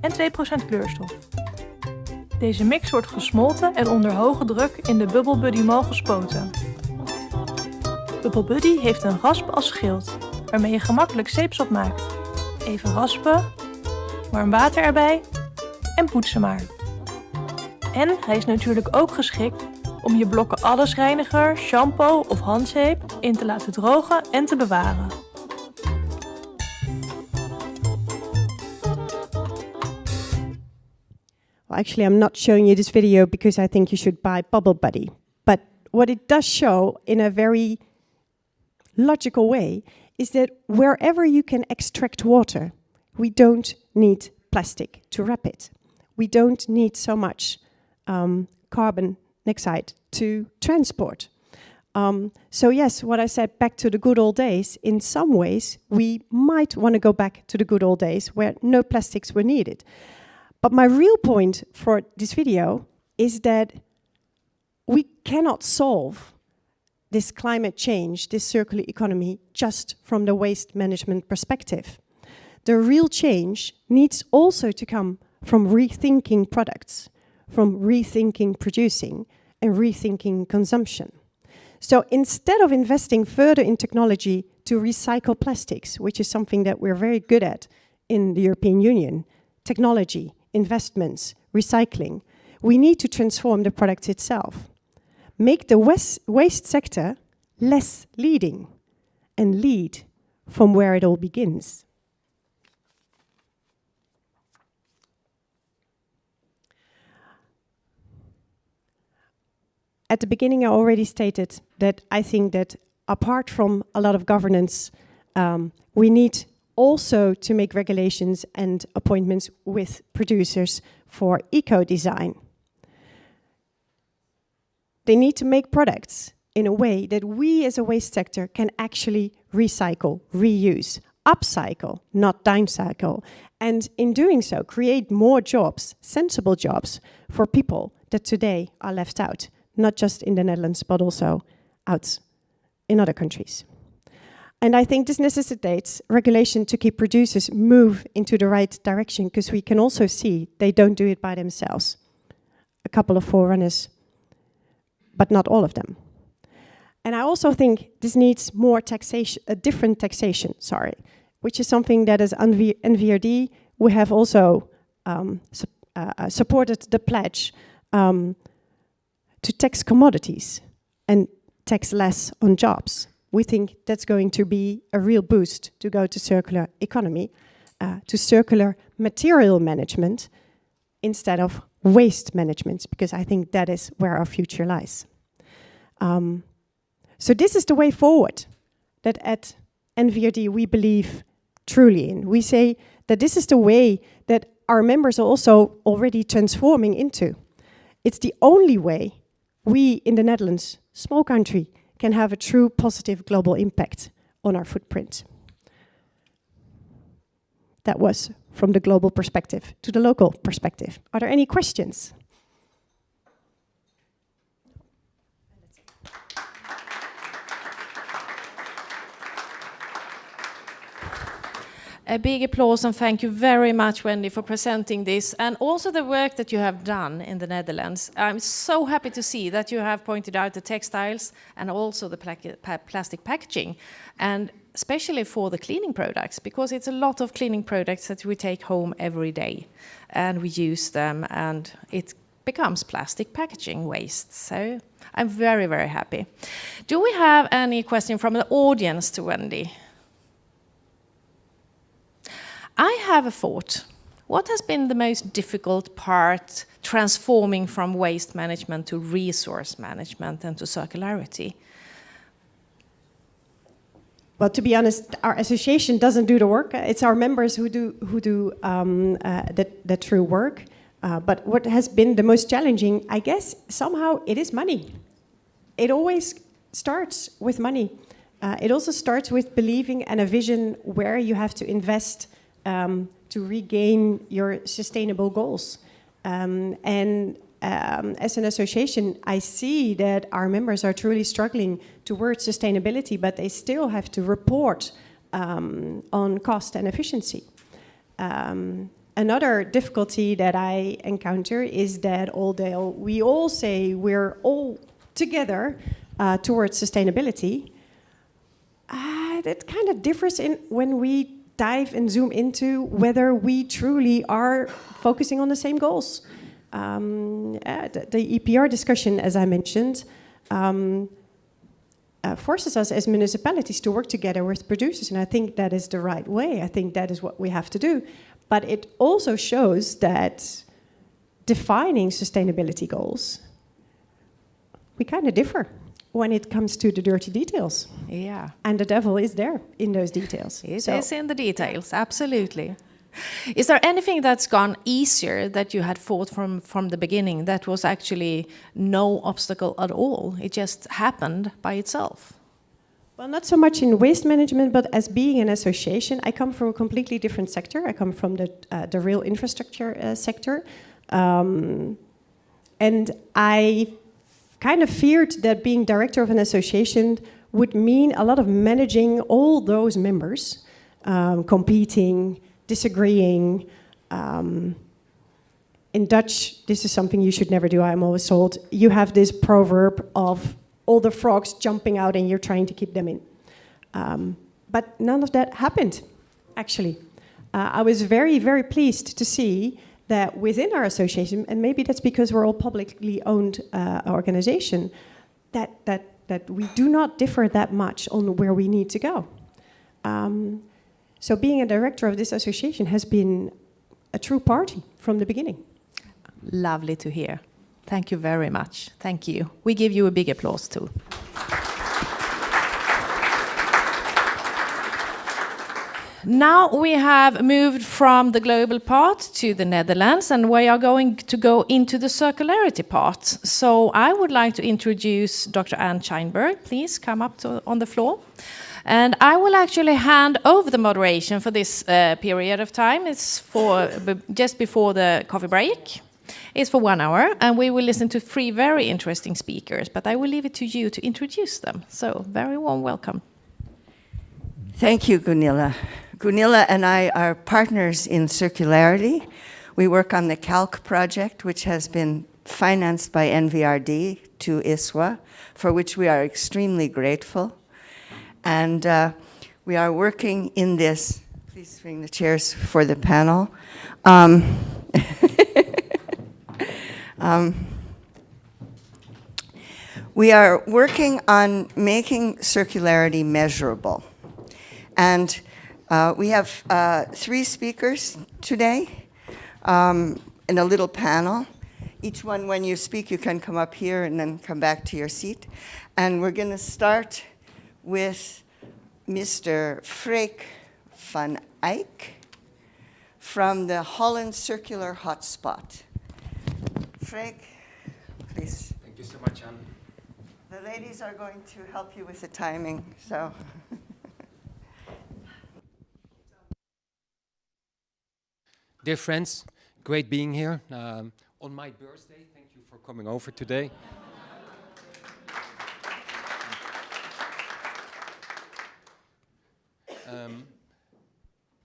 Speaker 5: en 2% kleurstof. Deze mix wordt gesmolten en onder hoge druk in de Bubble Buddy mal gespoten. Bubble Buddy heeft een rasp als schild, waarmee je gemakkelijk zeepsop maakt. Even raspen, warm water erbij en poetsen maar. En hij is natuurlijk ook geschikt om je blokken allesreiniger, shampoo of handzeep in te laten drogen en te bewaren.
Speaker 3: Well, actually, I'm not showing you this video because I think you should buy Bubble Buddy. But what it does show in a very logical way is that wherever you can extract water, we don't need plastic to wrap it. We don't need so much carbon dioxide to transport. So yes, what I said, back to the good old days, in some ways we might want to go back to the good old days where no plastics were needed. But my real point for this video is that we cannot solve this climate change, this circular economy, just from the waste management perspective. The real change needs also to come from rethinking products, from rethinking producing, and rethinking consumption. So instead of investing further in technology to recycle plastics, which is something that we're very good at in the European Union, technology, investments, recycling, we need to transform the product itself. Make the waste sector less leading and lead from where it all begins. At the beginning, I already stated that I think that apart from a lot of governance, we need also to make regulations and appointments with producers for eco-design. They need to make products in a way that we as a waste sector can actually recycle, reuse, upcycle, not downcycle, and in doing so create more jobs, sensible jobs for people that today are left out, not just in the Netherlands but also out in other countries. And I think this necessitates regulation to keep producers move into the right direction, because we can also see they don't do it by themselves. A couple of forerunners, but not all of them. And I also think this needs more taxation, a different taxation, which is something that as NVRD we have also supported the pledge to tax commodities and tax less on jobs. We think that's going to be a real boost to go to circular economy, to circular material management instead of waste management, because I think that is where our future lies. So this is the way forward that at NVRD we believe truly in. We say that this is the way that our members are also already transforming into. It's the only way we in the Netherlands, small country, can have a true positive global impact on our footprint. That was from the global perspective to the local perspective. Are there any questions?
Speaker 1: A big applause and thank you very much, Wendy, for presenting this and also the work that you have done in the Netherlands. I'm so happy to see that you have pointed out the textiles and also the plastic packaging, and especially for the cleaning products, because it's a lot of cleaning products that we take home every day and we use them and it becomes plastic packaging waste. So I'm very, very happy. Do we have any question from the audience to Wendy? I have a thought. What has been the most difficult part transforming from waste management to resource management and to circularity?
Speaker 3: Well, to be honest, our association doesn't do the work. It's our members who do the true work. But what has been the most challenging, I guess, somehow it is money. It always starts with money. It also starts with believing and a vision where you have to invest to regain your sustainable goals. As an association, I see that our members are truly struggling towards sustainability, but they still have to report on cost and efficiency. Another difficulty that I encounter is that although we all say we're all together towards sustainability, that kind of differs in when we dive and zoom into whether we truly are focusing on the same goals. The EPR discussion, as I mentioned, forces us as municipalities to work together with producers, and I think that is the right way. I think that is what we have to do. But it also shows that defining sustainability goals, we kind of differ when it comes to the dirty details.
Speaker 1: Yeah.
Speaker 3: And the devil is there in those details.
Speaker 1: It is in the details, absolutely. Is there anything that's gone easier that you had thought from the beginning that was actually no obstacle at all? It just happened by itself?
Speaker 3: Well, not so much in waste management, but as being an association, I come from a completely different sector. I come from the real infrastructure sector. And I kind of feared that being director of an association would mean a lot of managing all those members, competing, disagreeing. In Dutch, this is something you should never do, I'm always told. You have this proverb of all the frogs jumping out and you're trying to keep them in. But none of that happened, actually. I was very, very pleased to see that within our association, and maybe that's because we're all publicly owned organization, that we do not differ that much on where we need to go. So being a director of this association has been a true party from the beginning.
Speaker 1: Lovely to hear. Thank you very much. Thank you. We give you a big applause too. Now we have moved from the global part to the Netherlands, and we are going to go into the circularity part. So I would like to introduce Dr. Anne Scheinberg. Please come up on the floor. And I will actually hand over the moderation for this period of time. It's for just before the coffee break. It's for 1 hour, and we will listen to 3 very interesting speakers, but I will leave it to you to introduce them. So, very warm welcome.
Speaker 6: Thank you, Gunilla. Gunilla and I are partners in circularity. We work on the CALC project, which has been financed by NVRD to ISWA, for which we are extremely grateful. And we are working in this, please bring the chairs for the panel. We are working on making circularity measurable. And we have 3 speakers today in a little panel. Each one, when you speak, you can come up here and then come back to your seat. And we're going to start with Mr. Freek van Eyck from the Holland Circular Hotspot. Freek, please.
Speaker 7: Thank you so much, Anne.
Speaker 6: The ladies are going to help you with the timing, so.
Speaker 7: Dear friends, great being here. On my birthday, thank you for coming over today.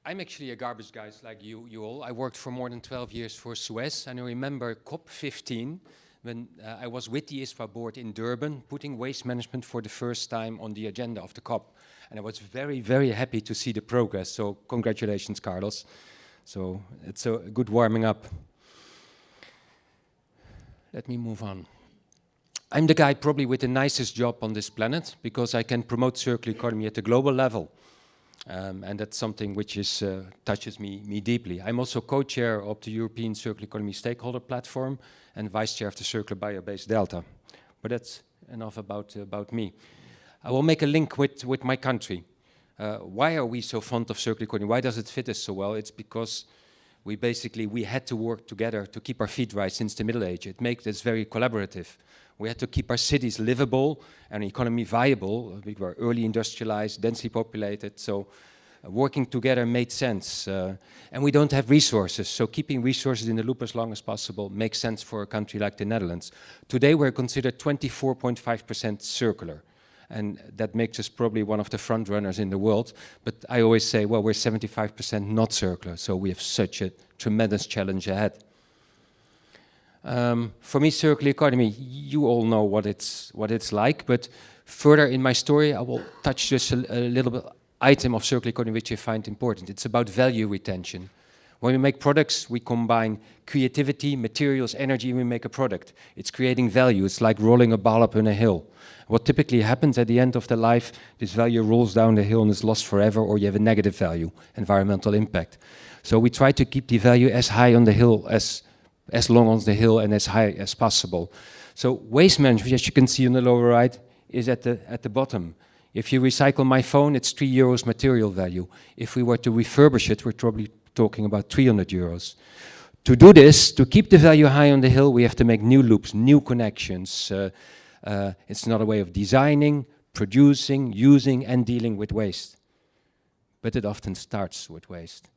Speaker 7: I'm actually a garbage guy like you all. I worked for more than 12 years for Suez, and I remember COP15 when I was with the ISPA board in Durban, putting waste management for the first time on the agenda of the COP. And I was very, very happy to see the progress. So congratulations, Carlos. So it's a good warming up. Let me move on. I'm the guy probably with the nicest job on this planet because I can promote circular economy at the global level. And that's something which is, touches me deeply. I'm also co-chair of the European Circular Economy Stakeholder Platform and vice-chair of the Circular Bio-Based Delta. But that's enough about me. I will make a link with my country. Why are we so fond of circular economy? Why does it fit us so well? It's because we had to work together to keep our feet right since the Middle Age. It makes us very collaborative. We had to keep our cities livable and economy viable. We were early industrialized, densely populated, so working together made sense. And we don't have resources, so keeping resources in the loop as long as possible makes sense for a country like the Netherlands. Today we're considered 24.5% circular. And that makes us probably one of the front runners in the world. But I always say, well, we're 75% not circular, so we have such a tremendous challenge ahead. For me, circular economy, you all know what it's like, but further in my story, I will touch just a little bit item of circular economy which I find important. It's about value retention. When we make products, we combine creativity, materials, energy, and we make a product. It's creating value. It's like rolling a ball up on a hill. What typically happens at the end of the life, this value rolls down the hill and is lost forever, or you have a negative value, environmental impact. So we try to keep the value as high on the hill, as long on the hill and as high as possible. So waste management, as you can see on the lower right, is at the bottom. If you recycle my phone, it's €3 material value. If we were to refurbish it, we're probably talking about €300. To do this, to keep the value high on the hill, we have to make new loops, new connections. It's another way of designing, producing, using, and dealing with waste. But it often starts with waste.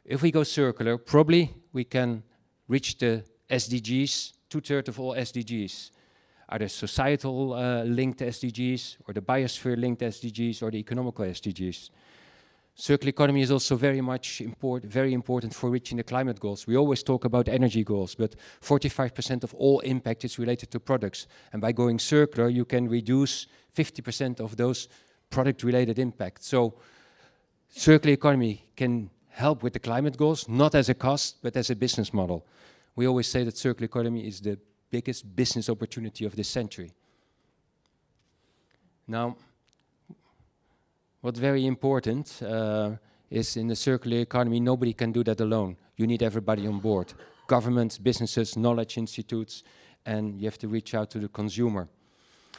Speaker 7: If we go circular, probably we can reach the SDGs, 2/3 of all SDGs. Are the societal linked SDGs, or the biosphere linked SDGs, or the economical SDGs? Circular economy is also very important for reaching the climate goals. We always talk about energy goals, but 45% of all impact is related to products. And by going circular, you can reduce 50% of those product-related impacts. So circular economy can help with the climate goals, not as a cost, but as a business model. We always say that circular economy is the biggest business opportunity of this century. Now, what's very important is in the circular economy, nobody can do that alone. You need everybody on board. Governments, businesses, knowledge institutes, and you have to reach out to the consumer.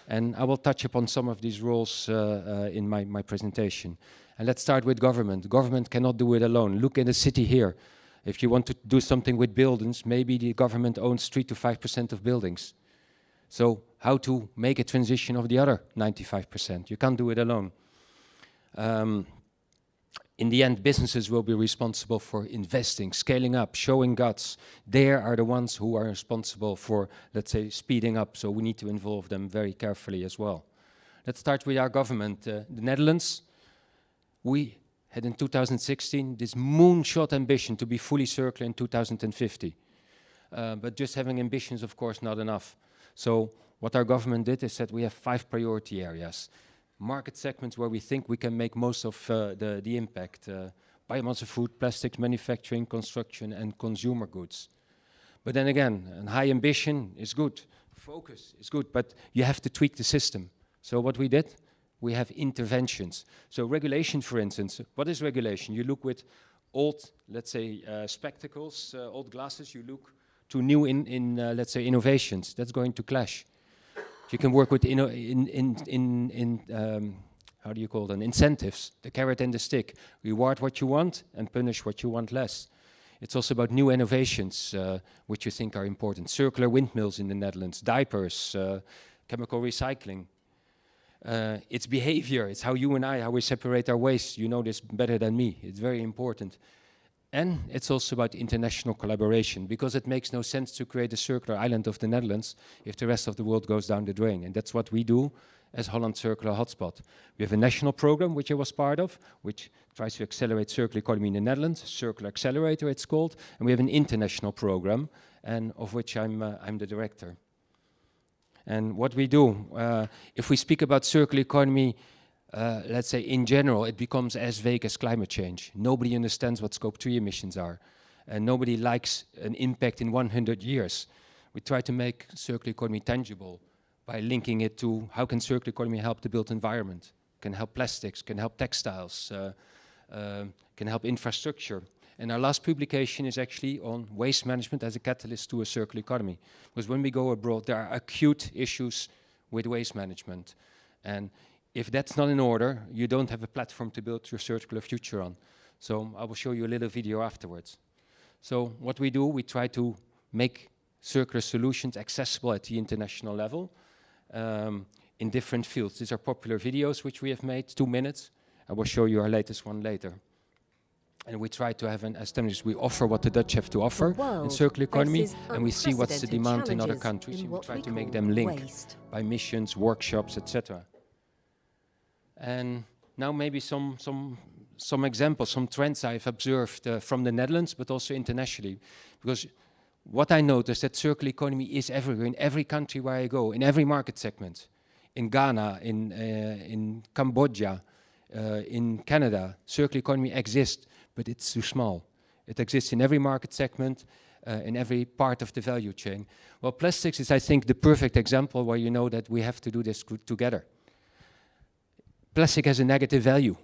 Speaker 7: And I will touch upon some of these roles in my presentation. And let's start with government. Government cannot do it alone. Look at the city here. If you want to do something with buildings, maybe the government owns 3 to 5% of buildings. So how to make a transition of the other 95%? You can't do it alone. In the end, businesses will be responsible for investing, scaling up, showing guts. They are the ones who are responsible for, let's say, speeding up. So we need to involve them very carefully as well. Let's start with our government. The Netherlands, we had in 2016 this moonshot ambition to be fully circular in 2050. But just having ambitions, of course, not enough. So what our government did is that we have 5 priority areas. Market segments where we think we can make most of the impact. Biomass of food, plastics, manufacturing, construction, and consumer goods. But then again, a high ambition is good. Focus is good, but you have to tweak the system. So what we did? We have interventions. So regulation, for instance, what is regulation? You look with old, let's say, spectacles, old glasses, you look to new, let's say, innovations. That's going to clash. You can work with, how do you call them, incentives, the carrot and the stick. Reward what you want and punish what you want less. It's also about new innovations, which you think are important. Circular windmills in the Netherlands, diapers, chemical recycling. It's behavior, it's how you and I, how we separate our waste. You know this better than me, it's very important. And it's also about international collaboration, because it makes no sense to create a circular island of the Netherlands if the rest of the world goes down the drain. And that's what we do, as Holland Circular Hotspot. We have a national program, which I was part of, which tries to accelerate circular economy in the Netherlands, Circular Accelerator it's called, and we have an international program, and of which I'm the director. And what we do, if we speak about circular economy, let's say in general, it becomes as vague as climate change. Nobody understands what Scope 3 emissions are, and nobody likes an impact in 100 years. We try to make circular economy tangible by linking it to how can circular economy help the built environment, can help plastics, can help textiles, can help infrastructure. And our last publication is actually on waste management as a catalyst to a circular economy. Because when we go abroad, there are acute issues with waste management. And if that's not in order, you don't have a platform to build your circular future on. So I will show you a little video afterwards. So what we do, we try to make circular solutions accessible at the international level in different fields. These are popular videos which we have made, 2 minutes. I will show you our latest one later. And we try to have as standards, we offer what the Dutch have to offer in circular economy, and we see what's the demand in other countries. We try to make them link by missions, workshops, etc. And now maybe some examples, some trends I've observed from the Netherlands, but also internationally. Because what I noticed that circular economy is everywhere, in every country where I go, in every market segment. In Ghana, in Cambodia, in Canada, circular economy exists, but it's too small. It exists in every market segment, in every part of the value chain. Well, plastics is, I think, the perfect example where you know that we have to do this together. Plastic has a negative value.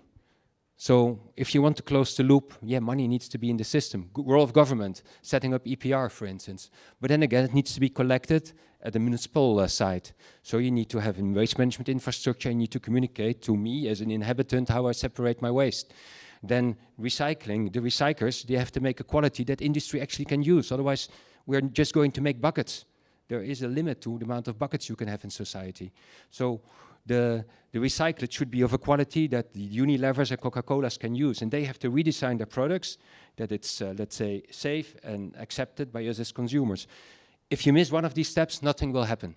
Speaker 7: So if you want to close the loop, yeah, money needs to be in the system. Role of government, setting up EPR, for instance. But then again, it needs to be collected at the municipal side. So you need to have a waste management infrastructure. You need to communicate to me as an inhabitant how I separate my waste. Then recycling, the recyclers, they have to make a quality that industry actually can use. Otherwise, we're just going to make buckets. There is a limit to the amount of buckets you can have in society. So the recyclate should be of a quality that the Unilevers and Coca-Colas can use, and they have to redesign their products that it's, let's say, safe and accepted by us as consumers. If you miss one of these steps, nothing will happen.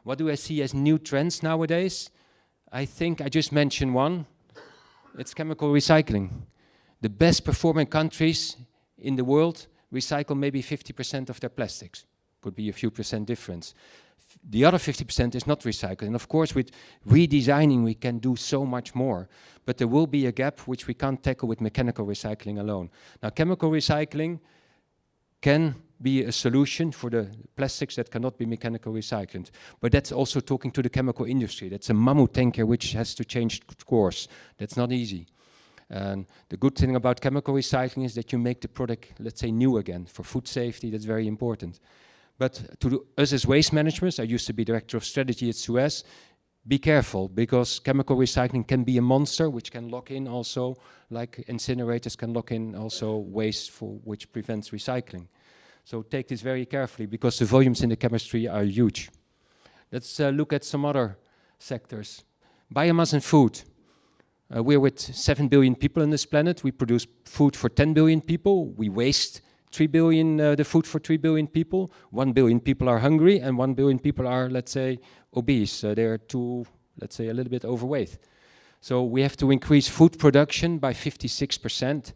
Speaker 7: What do I see as new trends nowadays? I think I just mentioned one. It's chemical recycling. The best performing countries in the world recycle maybe 50% of their plastics. Could be a few percent difference. The other 50% is not recycled. And of course, with redesigning, we can do so much more. But there will be a gap which we can't tackle with mechanical recycling alone. Now, chemical recycling can be a solution for the plastics that cannot be mechanical recycled. But that's also talking to the chemical industry. That's a mammoth tanker which has to change course. That's not easy. And the good thing about chemical recycling is that you make the product, let's say, new again. For food safety, that's very important. But to us as waste managers, I used to be director of strategy at Suez, be careful, because chemical recycling can be a monster which can lock in also, like incinerators can lock in also waste for which prevents recycling. So take this very carefully, because the volumes in the chemistry are huge. Let's look at some other sectors. Biomass and food. We're with 7 billion people on this planet. We produce food for 10 billion people. We waste 3 billion, the food for 3 billion people. 1 billion people are hungry, and 1 billion people are, let's say, obese. They're too, let's say, a little bit overweight. So we have to increase food production by 56%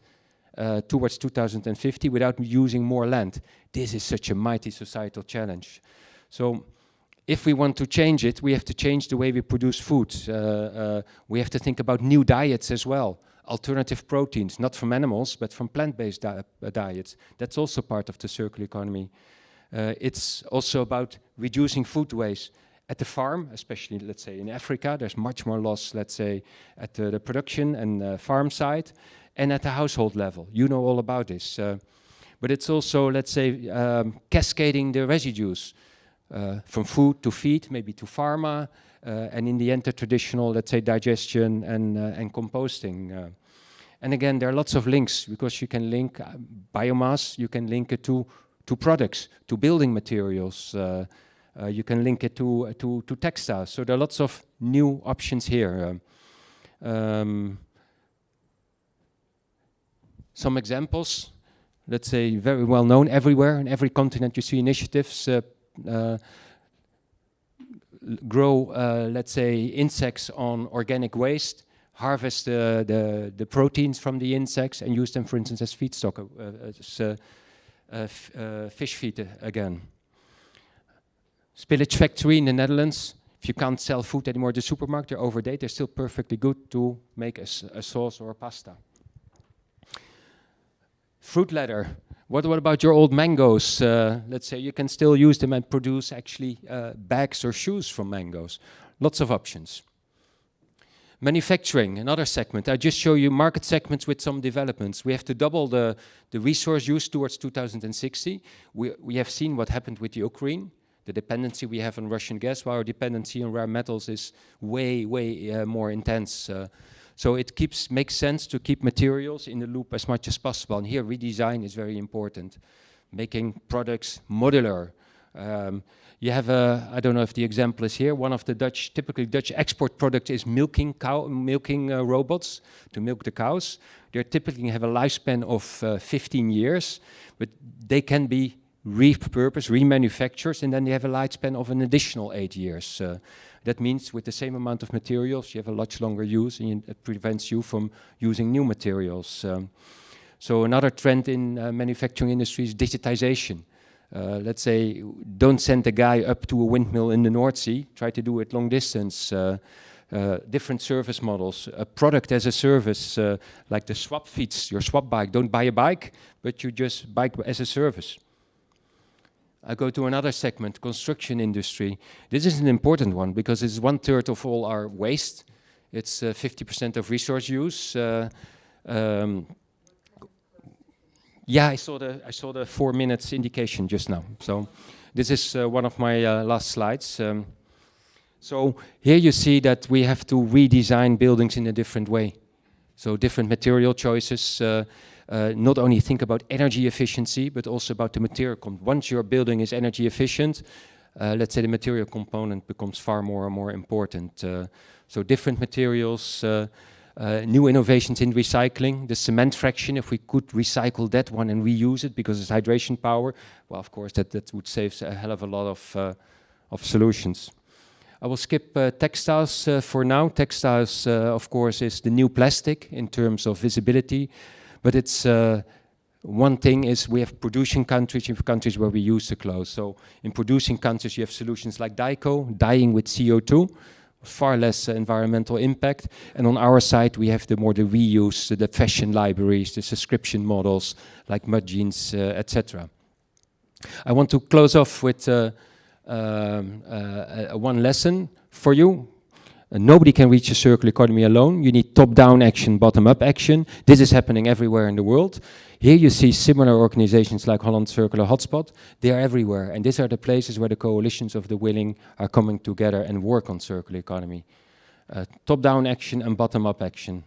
Speaker 7: towards 2050 without using more land. This is such a mighty societal challenge. So if we want to change it, we have to change the way we produce food. We have to think about new diets as well. Alternative proteins, not from animals, but from plant-based diets. That's also part of the circular economy. It's also about reducing food waste. At the farm, especially, let's say, in Africa, there's much more loss, let's say, at the production and farm side, and at the household level. You know all about this. But it's also, let's say, cascading the residues from food to feed, maybe to pharma, and in the end, the traditional, let's say, digestion and composting. And again, there are lots of links, because you can link biomass, you can link it to products, to building materials, you can link it to textiles. So there are lots of new options here. Some examples, let's say, very well known everywhere. In every continent you see initiatives. grow, let's say, insects on organic waste, harvest the proteins from the insects and use them, for instance, as feedstock, fish feed again. Spillage factory in the Netherlands. If you can't sell food anymore at the supermarket, they're overdated, they're still perfectly good to make a sauce or a pasta. Fruit leather. What about your old mangoes? Let's say you can still use them and produce actually bags or shoes from mangoes. Lots of options. Manufacturing, another segment. I just show you market segments with some developments. We have to double the resource use towards 2060. We have seen what happened with the Ukraine, the dependency we have on Russian gas, while our dependency on rare metals is way more intense. So it makes sense to keep materials in the loop as much as possible. And here redesign is very important. Making products modular. You have I don't know if the example is here, one of the typically Dutch export products is milking robots to milk the cows. They typically have a lifespan of 15 years, but they can be repurposed, remanufactured, and then they have a lifespan of an additional 8 years. That means with the same amount of materials, you have a much longer use, and it prevents you from using new materials. So another trend in manufacturing industry is digitization. Let's say, don't send a guy up to a windmill in the North Sea, try to do it long distance. Different service models, a product as a service, like the swap feeds, your swap bike. Don't buy a bike, but you just bike as a service. I go to another segment, construction industry. This is an important one because it's 1/3 of all our waste. It's 50% of resource use. Yeah, I saw the 4 minutes indication just now. So this is one of my last slides. So here you see that we have to redesign buildings in a different way. So different material choices. Not only think about energy efficiency, but also about the material. Once your building is energy efficient, let's say the material component becomes far more important. So different materials, new innovations in recycling. The cement fraction, if we could recycle that one and reuse it because it's hydration power, well, of course, that would save a hell of a lot of solutions. I will skip textiles for now. Textiles, of course, is the new plastic in terms of visibility. But it's one thing is we have producing countries, you have countries where we use the clothes. So in producing countries, you have solutions like dyeing with CO2, far less environmental impact. And on our side, we have the reuse, the fashion libraries, the subscription models like mud jeans, etc. I want to close off with one lesson for you. Nobody can reach a circular economy alone. You need top-down action, bottom-up action. This is happening everywhere in the world. Here you see similar organizations like Holland Circular Hotspot. They are everywhere. And these are the places where the coalitions of the willing are coming together and work on circular economy. Top-down action and bottom-up action.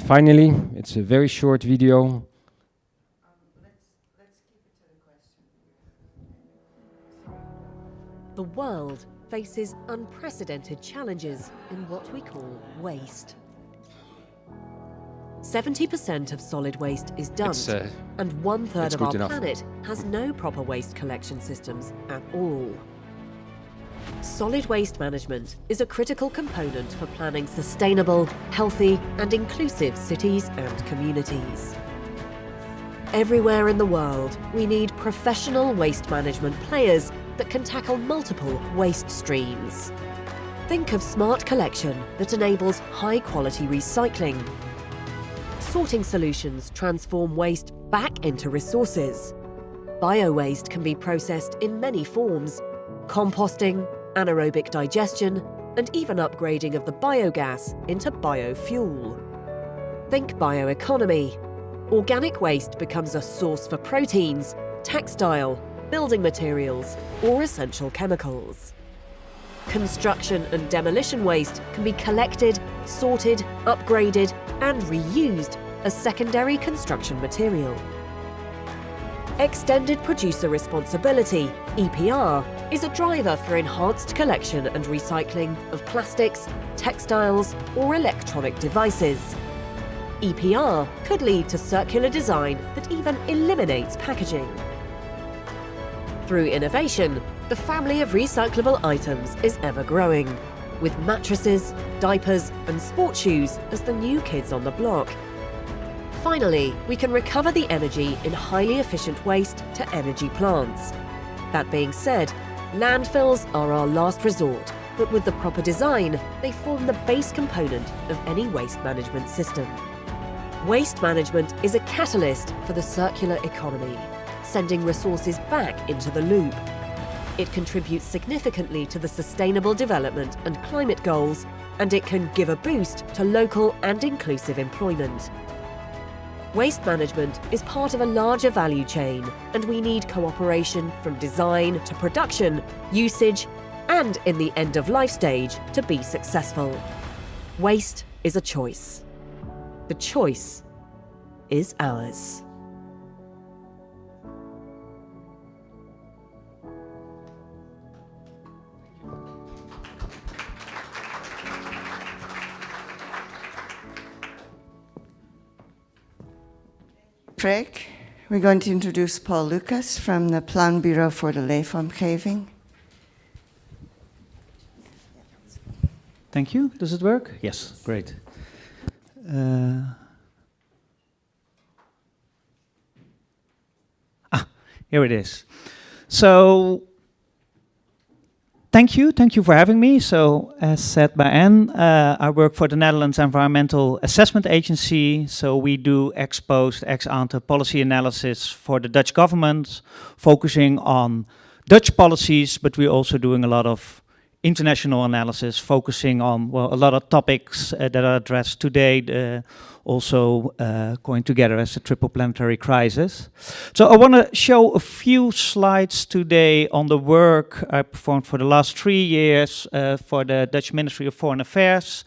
Speaker 7: Finally, it's a very short video.
Speaker 4: Let's keep it to the question. The world faces unprecedented challenges in what we call waste. 70% of solid waste is dumped, and 1/3 of our planet has no proper waste collection systems at all. Solid waste management is a critical component for planning sustainable, healthy, and inclusive cities and communities. Everywhere in the world, we need professional waste management players that can tackle multiple waste streams. Think of smart collection that enables high-quality recycling. Sorting solutions transform waste back into resources. Bio-waste can be processed in many forms: composting, anaerobic digestion, and even upgrading of the biogas into biofuel. Think bioeconomy. Organic waste becomes a source for proteins, textile, building materials, or essential chemicals. Construction and demolition waste can be collected, sorted, upgraded, and reused as secondary construction material. Extended Producer Responsibility, EPR, is a driver for enhanced collection and recycling of plastics, textiles, or electronic devices. EPR could lead to circular design that even eliminates packaging. Through innovation,
Speaker 8: The family of recyclable items is ever growing, with mattresses, diapers, and sports shoes as the new kids on the block. Finally, we can recover the energy in highly efficient waste to energy plants. That being said, landfills are our last resort, but with the proper design, they form the base component of any waste management system. Waste management is a catalyst for the circular economy, sending resources back into the loop. It contributes significantly to the sustainable development and climate goals, and it can give a boost to local and inclusive employment. Waste management is part of a larger value chain, and we need cooperation from design to production, usage, and in the end-of-life stage to be successful. Waste is a choice. The choice is ours.
Speaker 6: Craig, we're going to introduce Paul Lucas from the Planbureau voor de Leefomgeving.
Speaker 9: Thank you. Does it work? Yes, great. Here it is. So, thank you for having me. So, as said by Anne, I work for the Netherlands Environmental Assessment Agency. So we do ex-post, ex-ante policy analysis for the Dutch government, focusing on Dutch policies, but we're also doing a lot of international analysis, focusing on, well, a lot of topics that are addressed today, also going together as a triple planetary crisis. So I want to show a few slides today on the work I performed for the last 3 years for the Dutch Ministry of Foreign Affairs,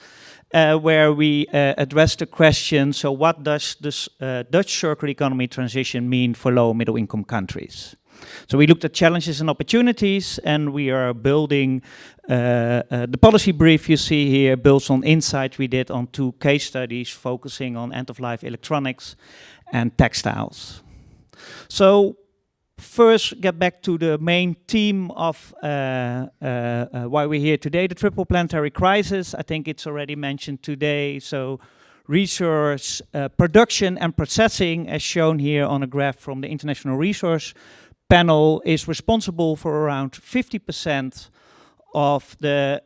Speaker 9: where we addressed the question, so what does this Dutch circular economy transition mean for low and middle income countries? So we looked at challenges and opportunities, and we are building the policy brief you see here builds on insight we did on 2 case studies focusing on end-of-life electronics and textiles. So first, get back to the main theme of why we're here today, the triple planetary crisis. I think it's already mentioned today. So resource production and processing, as shown here on a graph from the International Resource Panel, is responsible for around 50% of the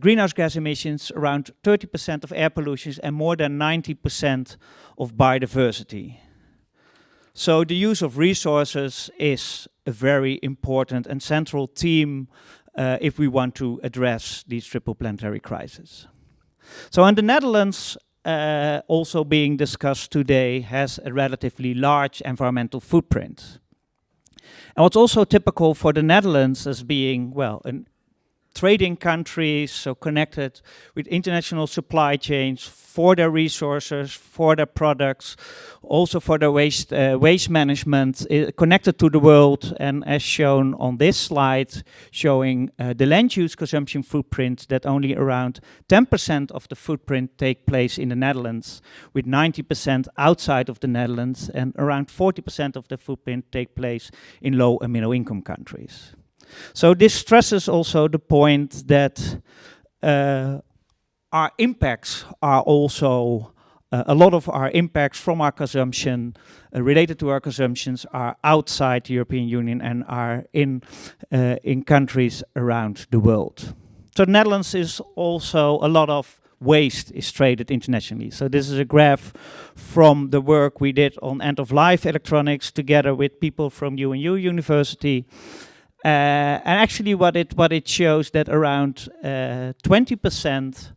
Speaker 9: greenhouse gas emissions, around 30% of air pollution, and more than 90% of biodiversity. So the use of resources is a very important and central theme if we want to address these triple planetary crises. So in the Netherlands, also being discussed today, has a relatively large environmental footprint. And what's also typical for the Netherlands as being, well, a trading country, so connected with international supply chains for their resources, for their products, also for their waste management, connected to the world, and as shown on this slide, showing the land use consumption footprint, that only around 10% of the footprint take place in the Netherlands, with 90% outside of the Netherlands, and around 40% of the footprint take place in low and middle income countries. So this stresses also the point that our impacts are also, a lot of our impacts from our consumption, related to our consumptions, are outside the European Union and are in countries around the world. So the Netherlands is also, a lot of waste is traded internationally. So this is a graph from the work we did on end-of-life electronics together with people from UNU University. And actually what it shows that around 20%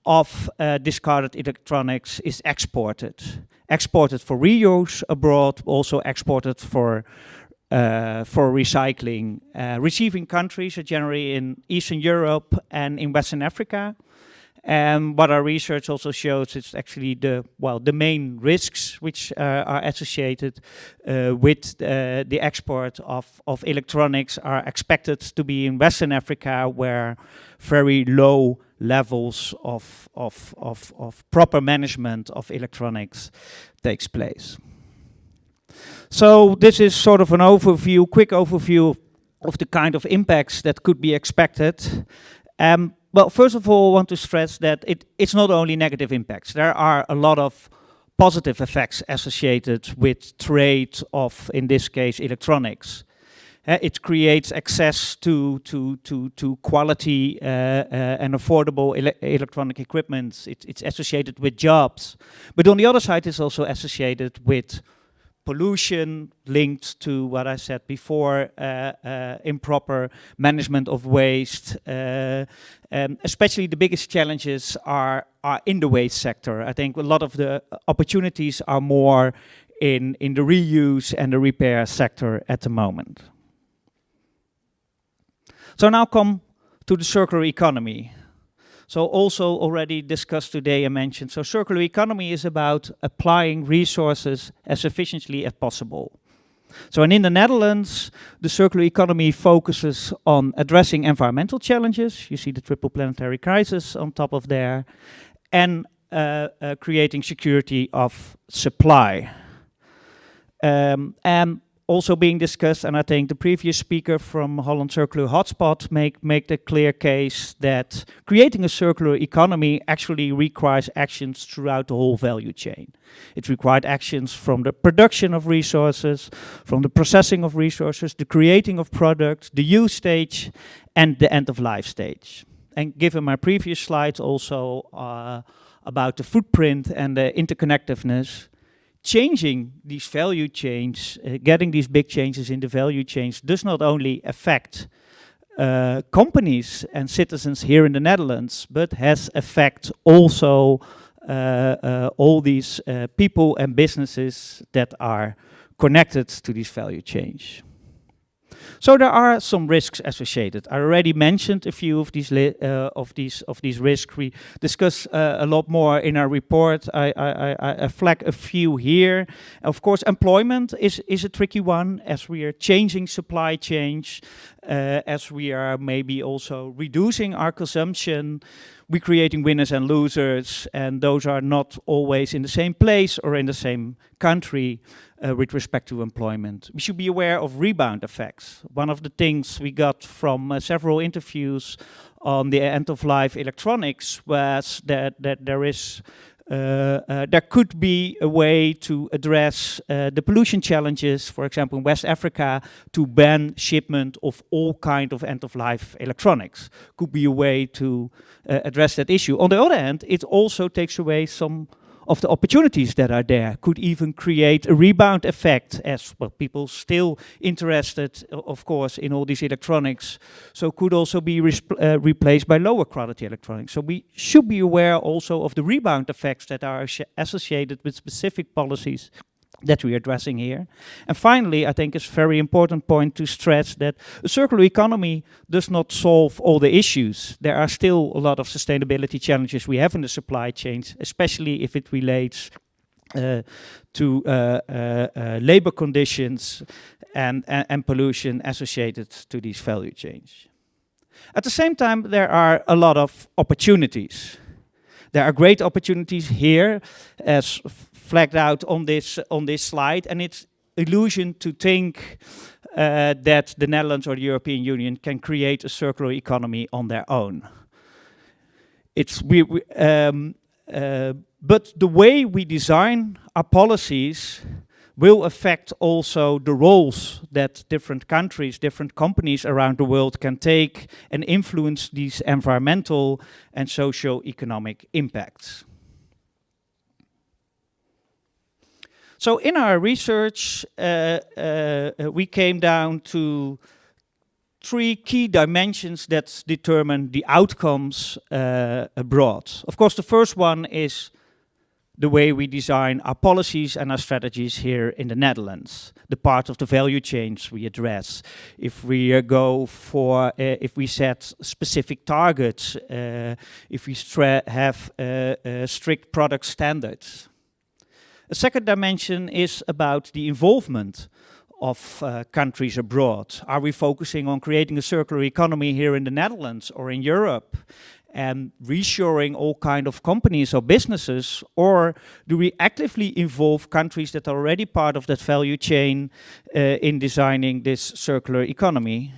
Speaker 9: of discarded electronics is exported. Exported for reuse abroad, also exported for recycling. Receiving countries are generally in Eastern Europe and in Western Africa. And what our research also shows is actually the main risks which are associated with the export of electronics are expected to be in Western Africa, where very low levels of proper management of electronics takes place. So this is sort of an overview, quick overview of the kind of impacts that could be expected. Well, first of all, I want to stress that it's not only negative impacts. There are a lot of positive effects associated with trade of, in this case, electronics. It creates access to quality and affordable electronic equipment. It's associated with jobs. But on the other side, it's also associated with pollution linked to what I said before, improper management of waste. Especially the biggest challenges are in the waste sector. I think a lot of the opportunities are more in the reuse and the repair sector at the moment. So now come to the circular economy. So also already discussed today and mentioned, so circular economy is about applying resources as efficiently as possible. So and in the Netherlands, the circular economy focuses on addressing environmental challenges. You see the triple planetary crisis on top of there, and creating security of supply. And also being discussed, and I think the previous speaker from Holland Circular Hotspot make the clear case that creating a circular economy actually requires actions throughout the whole value chain. It required actions from the production of resources, from the processing of resources, the creating of products, the use stage, and the end of life stage. And given my previous slides also about the footprint and the interconnectedness, changing these value chains, getting these big changes in the value chains does not only affect companies and citizens here in the Netherlands, but has effect also all these people and businesses that are connected to this value change. So there are some risks associated. I already mentioned a few of these risks. We discuss a lot more in our report. I flag a few here. Of course, employment is a tricky one, as we are changing supply chains, as we are maybe also reducing our consumption. We're creating winners and losers, and those are not always in the same place or in the same country. With respect to employment, we should be aware of rebound effects. One of the things we got from several interviews on the end-of-life electronics was that there could be a way to address the pollution challenges, for example, in West Africa, to ban shipment of all kind of end-of-life electronics. Could be a way to address that issue. On the other hand, it also takes away some of the opportunities that are there, could even create a rebound effect as well. People still interested, of course, in all these electronics, so could also be replaced by lower quality electronics. So we should be aware also of the rebound effects that are associated with specific policies that we're addressing here. And finally, I think it's a very important point to stress that a circular economy does not solve all the issues. There are still a lot of sustainability challenges we have in the supply chains, especially if it relates to labor conditions and pollution associated to these value chains. At the same time, there are a lot of opportunities. There are great opportunities here, as flagged out on this slide, and it's illusion to think that the Netherlands or the European Union can create a circular economy on their own. But the way we design our policies will affect also the roles that different countries, different companies around the world can take and influence these environmental and socio-economic impacts. So in our research, we came down to 3 key dimensions that determine the outcomes abroad. Of course, the first one is the way we design our policies and our strategies here in the Netherlands, the part of the value chains we address. If we if we set specific targets, if we have strict product standards. A second dimension is about the involvement of countries abroad. Are we focusing on creating a circular economy here in the Netherlands or in Europe and reshoring all kind of companies or businesses, or do we actively involve countries that are already part of that value chain in designing this circular economy?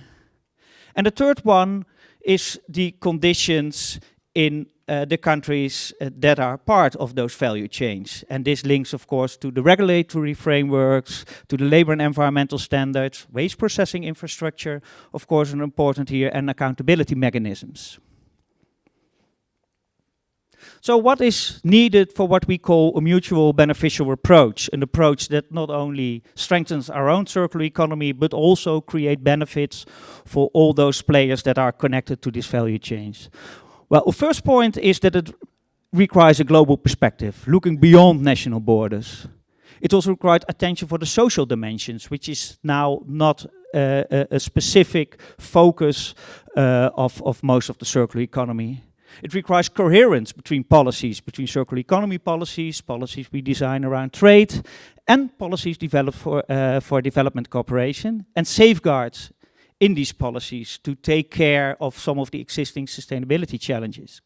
Speaker 9: And the third one is the conditions in the countries that are part of those value chains. And this links, of course, to the regulatory frameworks, to the labor and environmental standards, waste processing infrastructure, of course, are important here, and accountability mechanisms. So what is needed for what we call a mutual beneficial approach, an approach that not only strengthens our own circular economy, but also create benefits for all those players that are connected to this value chains? Well, the first point is that it requires a global perspective, looking beyond national borders. It also requires attention for the social dimensions, which is now not a specific focus of most of the circular economy. It requires coherence between policies, between circular economy policies, policies we design around trade, and policies developed for development cooperation, and safeguards in these policies to take care of some of the existing sustainability challenges.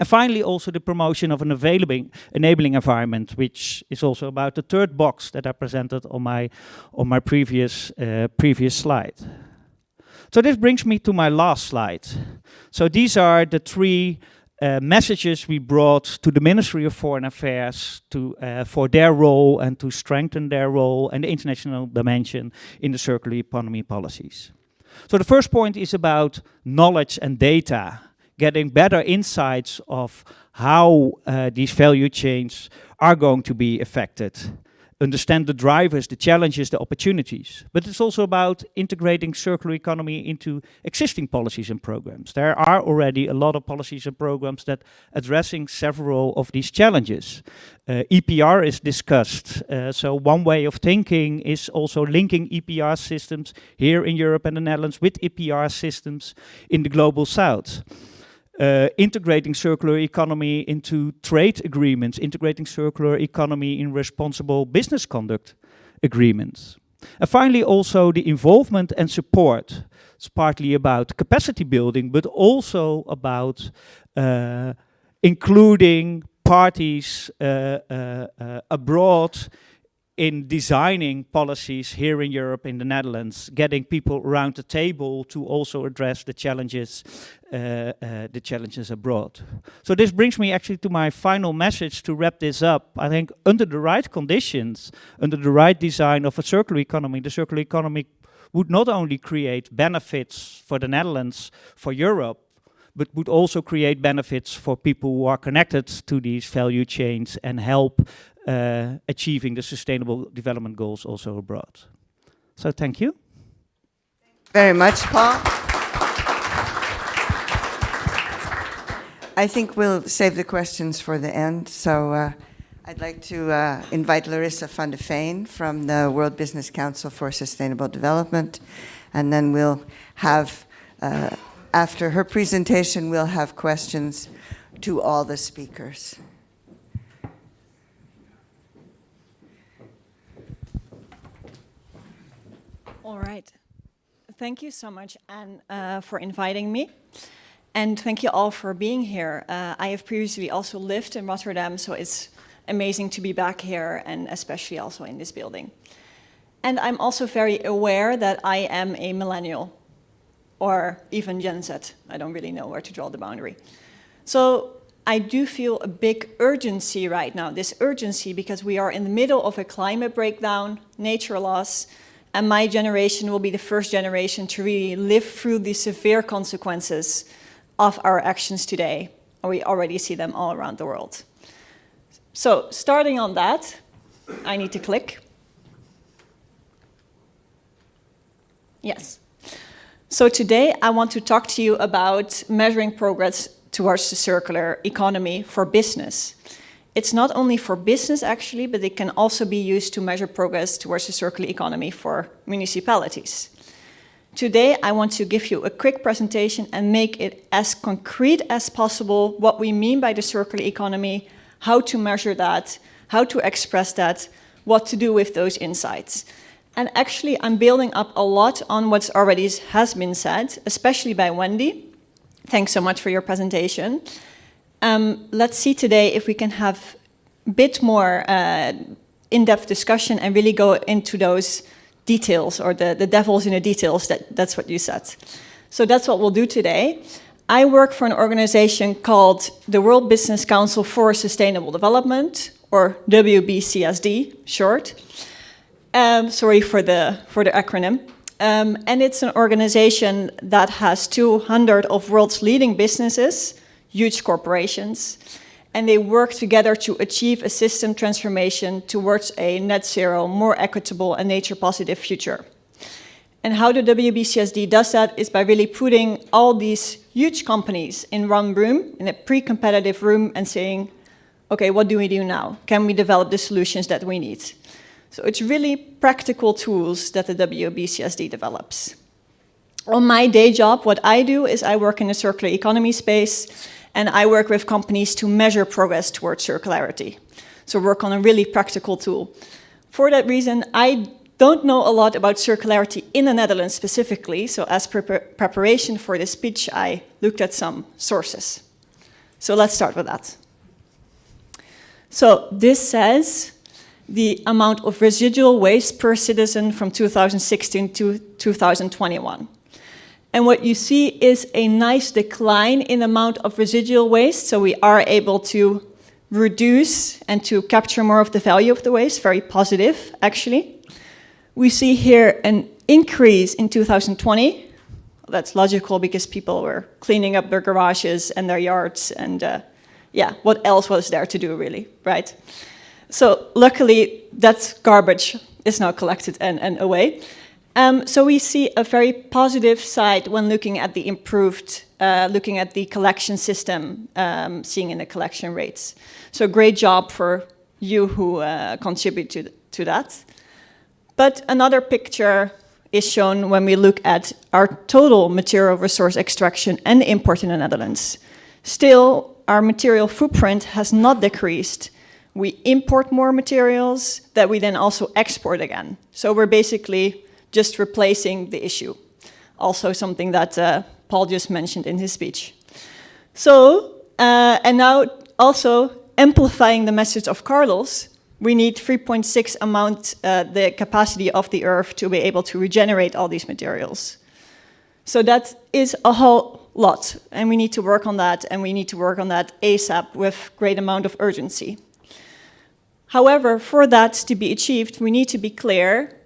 Speaker 9: And finally, also the promotion of an enabling environment, which is also about the third box that I presented on my previous slide. So this brings me to my last slide. So these are the three messages we brought to the Ministry of Foreign Affairs for their role and to strengthen their role and the international dimension in the circular economy policies. So the first point is about knowledge and data, getting better insights of how these value chains are going to be affected. Understand the drivers, the challenges, the opportunities. But it's also about integrating circular economy into existing policies and programs. There are already a lot of policies and programs that addressing several of these challenges. EPR is discussed. So one way of thinking is also linking EPR systems here in Europe and the Netherlands with EPR systems in the global south. Integrating circular economy into trade agreements, integrating circular economy in responsible business conduct agreements. And finally, also the involvement and support. It's partly about capacity building, but also about including parties abroad in designing policies here in Europe, in the Netherlands, getting people around the table to also address the challenges abroad. So this brings me actually to my final message to wrap this up. I think under the right conditions, under the right design of a circular economy, the circular economy would not only create benefits for the Netherlands, for Europe, but would also create benefits for people who are connected to these value chains and help achieving the sustainable development goals also abroad. So thank you.
Speaker 6: Very much, Paul. I think we'll save the questions for the end. So I'd like to invite Larissa van de Veen from the World Business Council for Sustainable Development. And then we'll have, after her presentation, we'll have questions to all the speakers.
Speaker 10: All right. Thank you so much, Anne, for inviting me. And thank you all for being here. I have previously also lived in Rotterdam, so it's amazing to be back here, and especially also in this building. And I'm also very aware that I am a millennial, or even Gen Z. I don't really know where to draw the boundary. So I do feel a big urgency right now, this urgency because we are in the middle of a climate breakdown, nature loss, and my generation will be the first generation to really live through the severe consequences of our actions today. And we already see them all around the world. So starting on that, I need to click. Yes. So today I want to talk to you about measuring progress towards the circular economy for business. It's not only for business actually, but it can also be used to measure progress towards the circular economy for municipalities. Today, I want to give you a quick presentation and make it as concrete as possible what we mean by the circular economy, how to measure that, how to express that, what to do with those insights. And actually, I'm building up a lot on what already has been said, especially by Wendy. Thanks so much for your presentation. Let's see today if we can have a bit more in-depth discussion and really go into those details, or the devil's in the details, that's what you said. So that's what we'll do today. I work for an organization called the World Business Council for Sustainable Development, or WBCSD, short. Sorry for the acronym. And it's an organization that has 200 of world's leading businesses, huge corporations, and they work together to achieve a system transformation towards a net zero, more equitable and nature positive future. And how the WBCSD does that is by really putting all these huge companies in one room, in a pre-competitive room, and saying, okay, what do we do now? Can we develop the solutions that we need? So it's really practical tools that the WBCSD develops. On my day job, what I do is I work in the circular economy space, and I work with companies to measure progress towards circularity. So work on a really practical tool. For that reason, I don't know a lot about circularity in the Netherlands specifically, so as preparation for this speech, I looked at some sources. So let's start with that. So this says the amount of residual waste per citizen from 2016 to 2021. And what you see is a nice decline in the amount of residual waste, so we are able to reduce and to capture more of the value of the waste, very positive, actually. We see here an increase in 2020. That's logical because people were cleaning up their garages and their yards, and yeah, what else was there to do, really, right? So luckily, that garbage is now collected and away. So we see a very positive side when looking at the improved, looking at the collection system, seeing in the collection rates. So great job for you who contribute to that. But another picture is shown when we look at our total material resource extraction and import in the Netherlands. Still, our material footprint has not decreased. We import more materials that we then also export again. So we're basically just replacing the issue. Also something that Paul just mentioned in his speech. So, and now also amplifying the message of Carlos, we need 3.6 amount the capacity of the Earth to be able to regenerate all these materials. So that is a whole lot, and we need to work on that, and we need to work on that ASAP with great amount of urgency. However, for that to be achieved, we need to be clear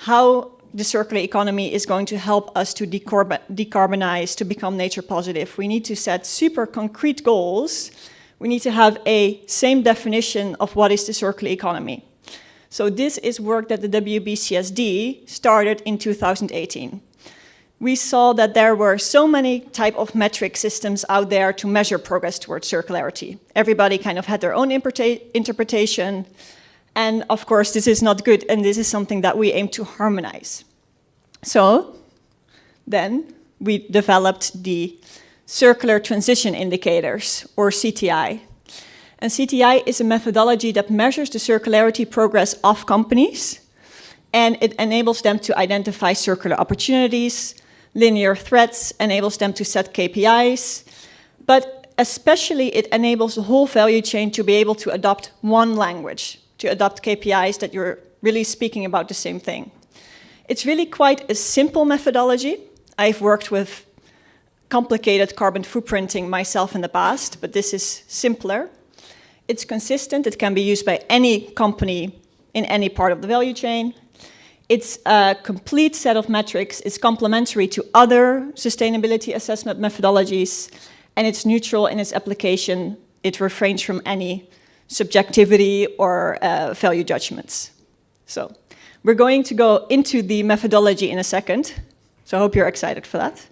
Speaker 10: how the circular economy is going to help us to decarbonize, to become nature positive. We need to set super concrete goals. We need to have a same definition of what is the circular economy. So this is work that the WBCSD started in 2018. We saw that there were so many type of metric systems out there to measure progress towards circularity. Everybody kind of had their own interpretation. And of course, this is not good, and this is something that we aim to harmonize. So then we developed the Circular Transition Indicators, or CTI. And CTI is a methodology that measures the circularity progress of companies, and it enables them to identify circular opportunities, linear threats, enables them to set KPIs, but especially it enables the whole value chain to be able to adopt one language, to adopt KPIs that you're really speaking about the same thing. It's really quite a simple methodology. I've worked with complicated carbon footprinting myself in the past, but this is simpler. It's consistent, it can be used by any company in any part of the value chain. It's a complete set of metrics, it's complementary to other sustainability assessment methodologies, and it's neutral in its application. It refrains from any subjectivity or value judgments. So we're going to go into the methodology in a second, so I hope you're excited for that.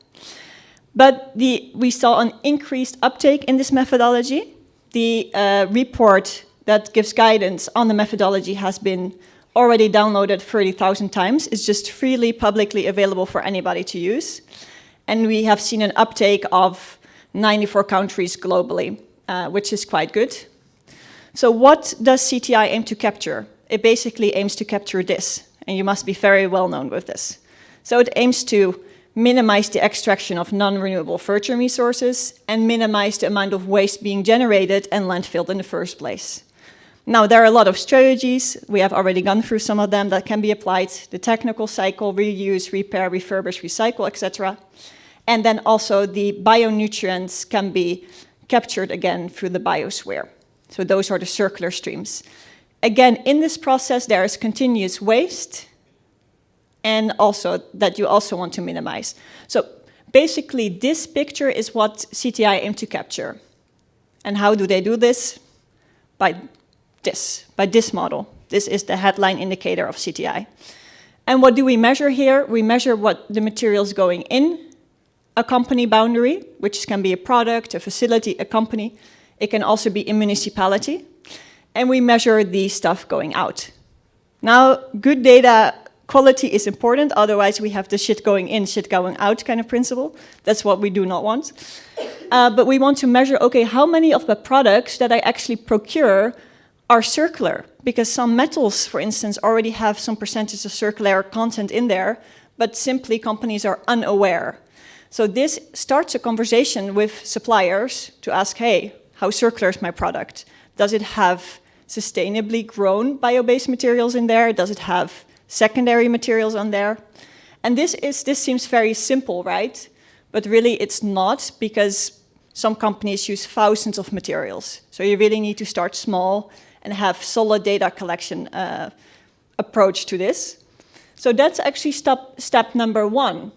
Speaker 10: But we saw an increased uptake in this methodology. The report that gives guidance on the methodology has been already downloaded 30,000 times. It's just freely, publicly available for anybody to use. And we have seen an uptake of 94 countries globally, which is quite good. So what does CTI aim to capture? It basically aims to capture this, and you must be very well known with this. So it aims to minimize the extraction of non-renewable virgin resources and minimize the amount of waste being generated and landfilled in the first place. Now, there are a lot of strategies. We have already gone through some of them that can be applied. The technical cycle, reuse, repair, refurbish, recycle, etc. And then also the bionutrients can be captured again through the biosphere. So those are the circular streams. Again, in this process, there is continuous waste, and also that you also want to minimize. So basically, this picture is what CTI aim to capture. And how do they do this? By this model. This is the headline indicator of CTI. And what do we measure here? We measure what the materials going in a company boundary, which can be a product, a facility, a company. It can also be a municipality. And we measure the stuff going out. Now, good data quality is important, otherwise we have the shit going in, shit going out kind of principle. That's what we do not want. But we want to measure, okay, how many of the products that I actually procure are circular? Because some metals, for instance, already have some percentage of circular content in there, but simply companies are unaware. So this starts a conversation with suppliers to ask, hey, how circular is my product? Does it have sustainably grown bio-based materials in there? Does it have secondary materials on there? And this seems very simple, right? But really it's not, because some companies use thousands of materials. So you really need to start small and have solid data collection approach to this. So that's actually step number 1,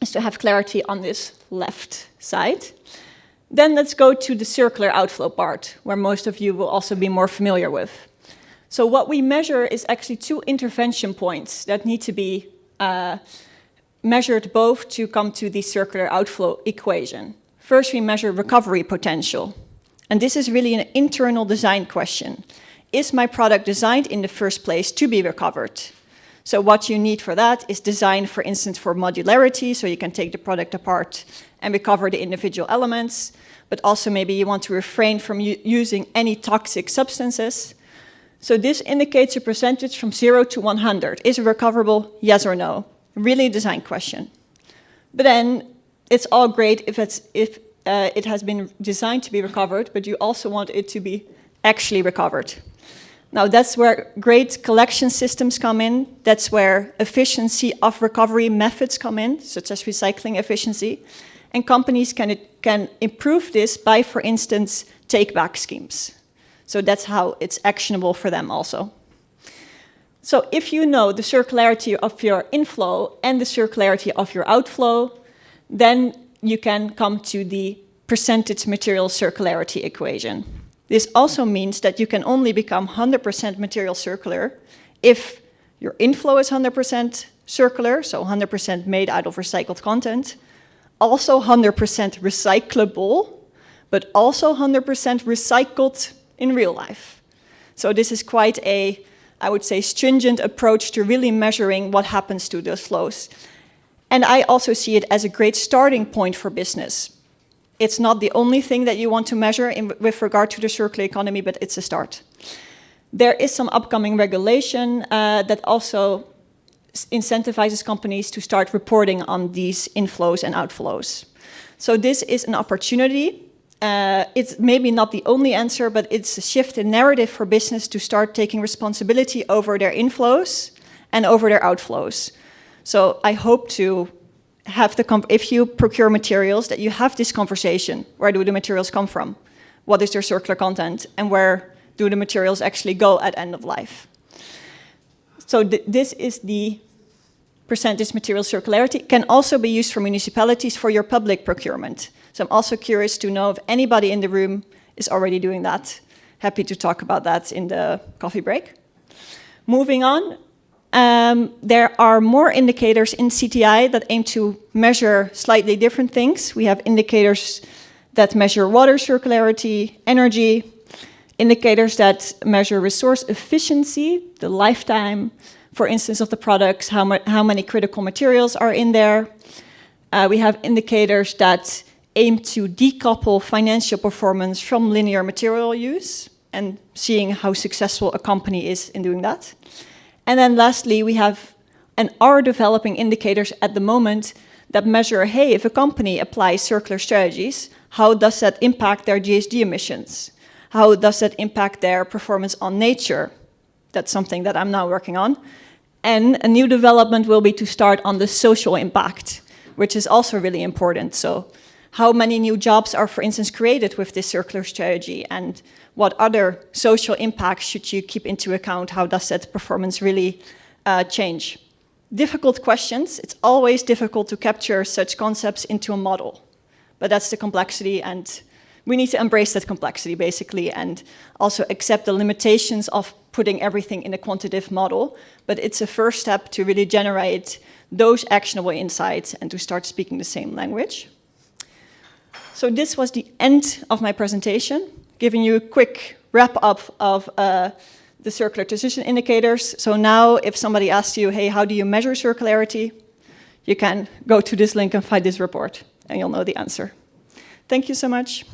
Speaker 10: is to have clarity on this left side. Then let's go to the circular outflow part, where most of you will also be more familiar with. So what we measure is actually 2 intervention points that need to be measured both to come to the circular outflow equation. First, we measure recovery potential. And this is really an internal design question. Is my product designed in the first place to be recovered? So what you need for that is design, for instance, for modularity, so you can take the product apart and recover the individual elements. But also maybe you want to refrain from using any toxic substances. So this indicates a percentage from 0 to 100. Is it recoverable? Yes or no? Really a design question. But then it's all great if it has been designed to be recovered, but you also want it to be actually recovered. Now that's where great collection systems come in. That's where efficiency of recovery methods come in, such as recycling efficiency. And companies can improve this by, for instance, take-back schemes. So that's how it's actionable for them also. So if you know the circularity of your inflow and the circularity of your outflow, then you can come to the percentage material circularity equation. This also means that you can only become 100% material circular if your inflow is 100% circular, so 100% made out of recycled content, also 100% recyclable, but also 100% recycled in real life. So this is quite a, I would say, stringent approach to really measuring what happens to those flows. And I also see it as a great starting point for business. It's not the only thing that you want to measure with regard to the circular economy, but it's a start. There is some upcoming regulation that also incentivizes companies to start reporting on these inflows and outflows. So this is an opportunity. It's maybe not the only answer, but it's a shift in narrative for business to start taking responsibility over their inflows and over their outflows. So I hope to have if you procure materials, that you have this conversation. Where do the materials come from? What is their circular content? And where do the materials actually go at end of life? So this is the percentage material circularity. It can also be used for municipalities for your public procurement. So I'm also curious to know if anybody in the room is already doing that. Happy to talk about that in the coffee break. Moving on. There are more indicators in CTI that aim to measure slightly different things. We have indicators that measure water circularity, energy, indicators that measure resource efficiency, the lifetime, for instance, of the products, how many critical materials are in there. We have indicators that aim to decouple financial performance from linear material use and seeing how successful a company is in doing that. And then lastly, we have and are developing indicators at the moment that measure, hey, if a company applies circular strategies, how does that impact their GHG emissions? How does that impact their performance on nature? That's something that I'm now working on. And a new development will be to start on the social impact, which is also really important. So how many new jobs are, for instance, created with this circular strategy, and what other social impacts should you keep into account? How does that performance really change? Difficult questions. It's always difficult to capture such concepts into a model, but that's the complexity, and we need to embrace that complexity, basically, and also accept the limitations of putting everything in a quantitative model. But it's a first step to really generate those actionable insights and to start speaking the same language. So this was the end of my presentation, giving you a quick wrap-up of the circular decision indicators. So now if somebody asks you, hey, how do you measure circularity? You can go to this link and find this report, and you'll know the answer. Thank you so much.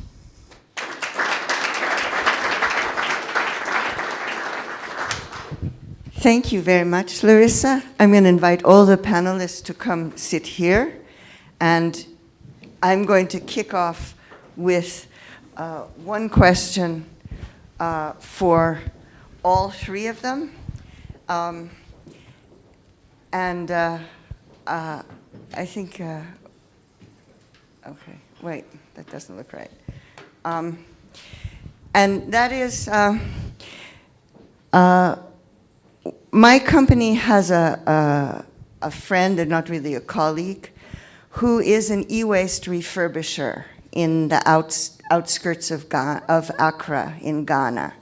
Speaker 6: Thank you very much, Larissa. I'm going to invite all the panelists to come sit here, and I'm going to kick off with one question for all three of them. I think, okay, wait, that doesn't look right. And that is, my company has a friend, and not really a colleague, who is an e-waste refurbisher in the outskirts of Accra in Ghana.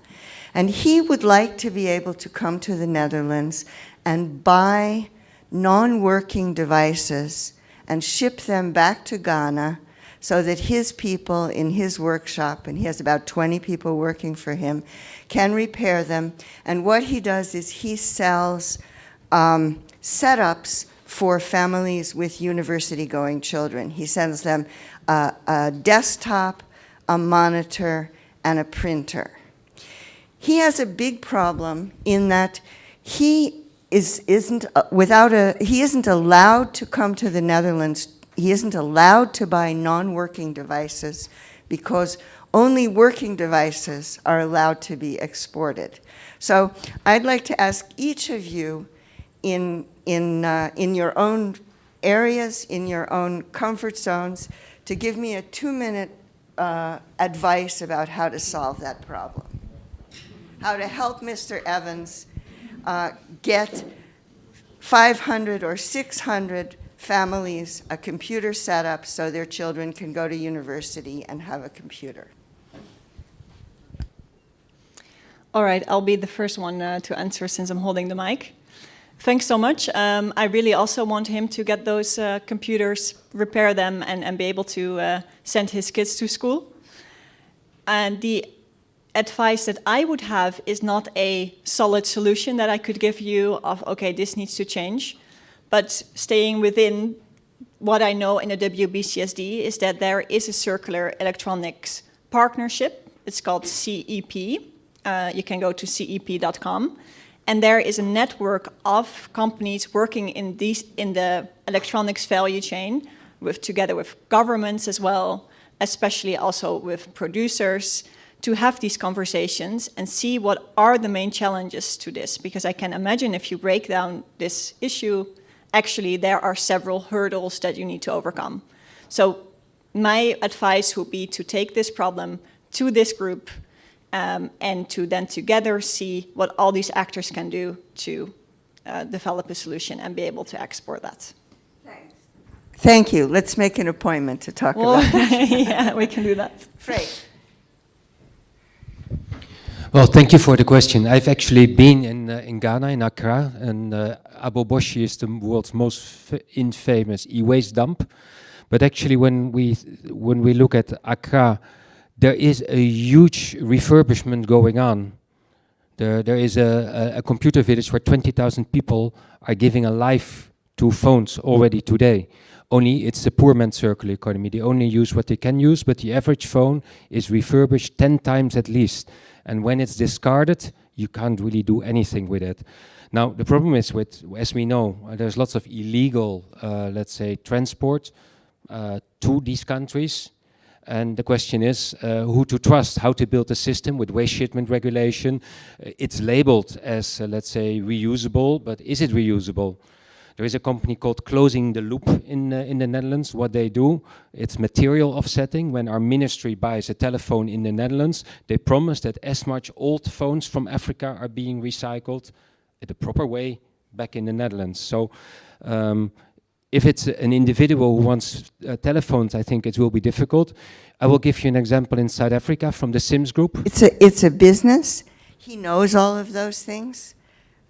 Speaker 6: And he would like to be able to come to the Netherlands and buy non-working devices and ship them back to Ghana so that his people in his workshop, and he has about 20 people working for him, can repair them. And what he does is he sells setups for families with university-going children. He sends them a desktop, a monitor, and a printer. He has a big problem in that he isn't allowed to come to the Netherlands. He isn't allowed to buy non-working devices because only working devices are allowed to be exported. So I'd like to ask each of you in your own areas, in your own comfort zones, to give me a 2-minute advice about how to solve that problem. How to help Mr. Evans get 500 or 600 families a computer set up so their children can go to university and have a computer.
Speaker 10: All right, I'll be the first one to answer since I'm holding the mic. Thanks so much. I really also want him to get those computers, repair them, and be able to send his kids to school. And the advice that I would have is not a solid solution that I could give you of, okay, this needs to change, but staying within what I know in the WBCSD is that there is a circular electronics partnership. It's called CEP. You can go to cep.com. And there is a network of companies working in the electronics value chain, together with governments as well, especially also with producers, to have these conversations and see what are the main challenges to this. Because I can imagine if you break down this issue, actually there are several hurdles that you need to overcome. So my advice would be to take this problem to this group and to then together see what all these actors can do to develop a solution and be able to export that.
Speaker 6: Thanks. Thank you. Let's make an appointment to talk about that.
Speaker 10: Yeah, we can do that.
Speaker 6: Frank.
Speaker 7: Well, thank you for the question. I've actually been in Ghana, in Accra, and Aboboshi is the world's most infamous e-waste dump. But actually, when we look at Accra, there is a huge refurbishment going on. There is a computer village where 20,000 people are giving a life to phones already today. Only it's the poor man's circular economy. They only use what they can use, but the average phone is refurbished 10 times at least. And when it's discarded, you can't really do anything with it. Now, the problem is as we know, there's lots of illegal, let's say, transport to these countries. And the question is who to trust, how to build a system with waste shipment regulation. It's labeled as, let's say, reusable, but is it reusable? There is a company called Closing the Loop in the Netherlands. What they do, it's material offsetting. When our ministry buys a telephone in the Netherlands, they promise that as much old phones from Africa are being recycled the proper way back in the Netherlands. So if it's an individual who wants telephones, I think it will be difficult. I will give you an example in South Africa from the Sims Group.
Speaker 6: It's a business. He knows all of those things.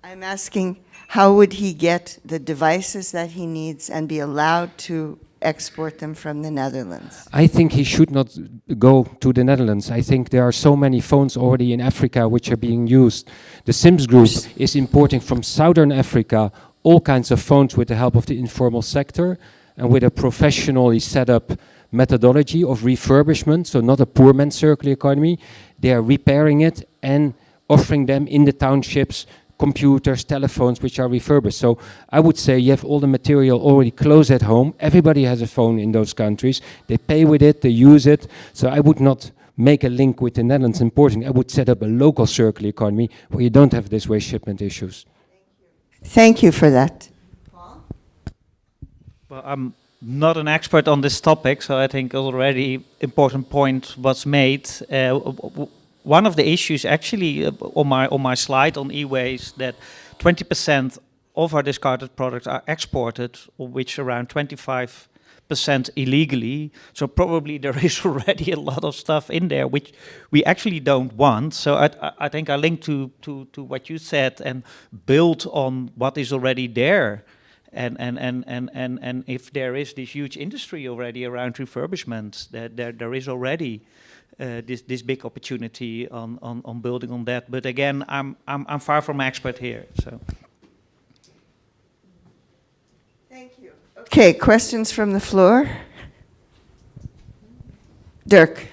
Speaker 6: I'm asking, how would he get the devices that he needs and be allowed to export them from the Netherlands?
Speaker 7: I think he should not go to the Netherlands. I think there are so many phones already in Africa which are being used. The Sims Group is importing from Southern Africa all kinds of phones with the help of the informal sector and with a professionally set up methodology of refurbishment, so not a poor man's circular economy. They are repairing it and offering them in the townships computers, telephones which are refurbished. So I would say you have all the material already close at home. Everybody has a phone in those countries. They pay with it, they use it. So I would not make a link with the Netherlands importing. I would set up a local circular economy where you don't have this waste shipment issues.
Speaker 6: Thank you for that.
Speaker 9: Well, I'm not an expert on this topic, so I think already important point was made. One of the issues actually on my slide on e-waste, that 20% of our discarded products are exported, of which around 25% illegally. So probably there is already a lot of stuff in there which we actually don't want. So I think I link to what you said and build on what is already there. And if there is this huge industry already around refurbishment, there is already this big opportunity on building on that. But again, I'm far from expert here. So.
Speaker 6: Thank you. Okay, questions from the floor. Dirk.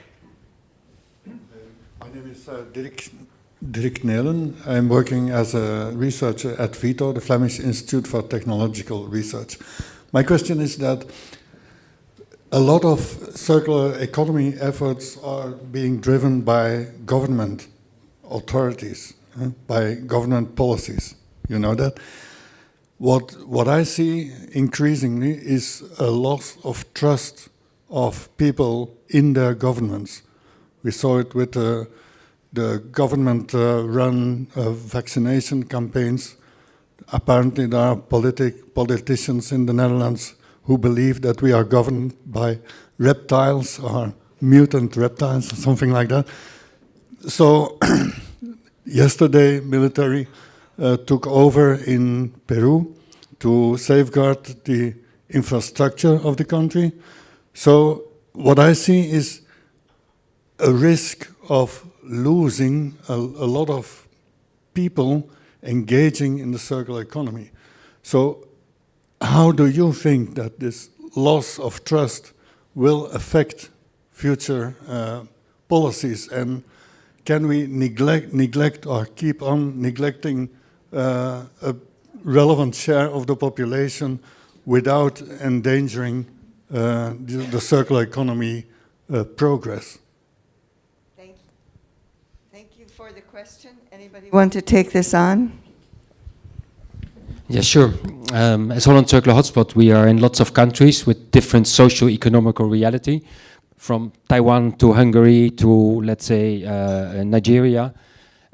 Speaker 11: My name is Dirk Nelen. I'm working as a researcher at VITO, the Flemish Institute for Technological Research. My question is that a lot of circular economy efforts are being driven by government authorities, by government policies. You know that? What I see increasingly is a loss of trust of people in their governments. We saw it with the government-run vaccination campaigns. Apparently there are politicians in the Netherlands who believe that we are governed by reptiles or mutant reptiles or something like that. So yesterday, military took over in Peru to safeguard the infrastructure of the country. So what I see is a risk of losing a lot of people engaging in the circular economy. So how do you think that this loss of trust will affect future policies, and can we neglect or keep on neglecting a relevant share of the population without endangering the circular economy progress?
Speaker 6: Thank you. Thank you for the question. Anybody want to take this on?
Speaker 7: Yeah, sure. As Holland Circular Hotspot, we are in lots of countries with different socio-economical reality, from Taiwan to Hungary to, let's say, Nigeria.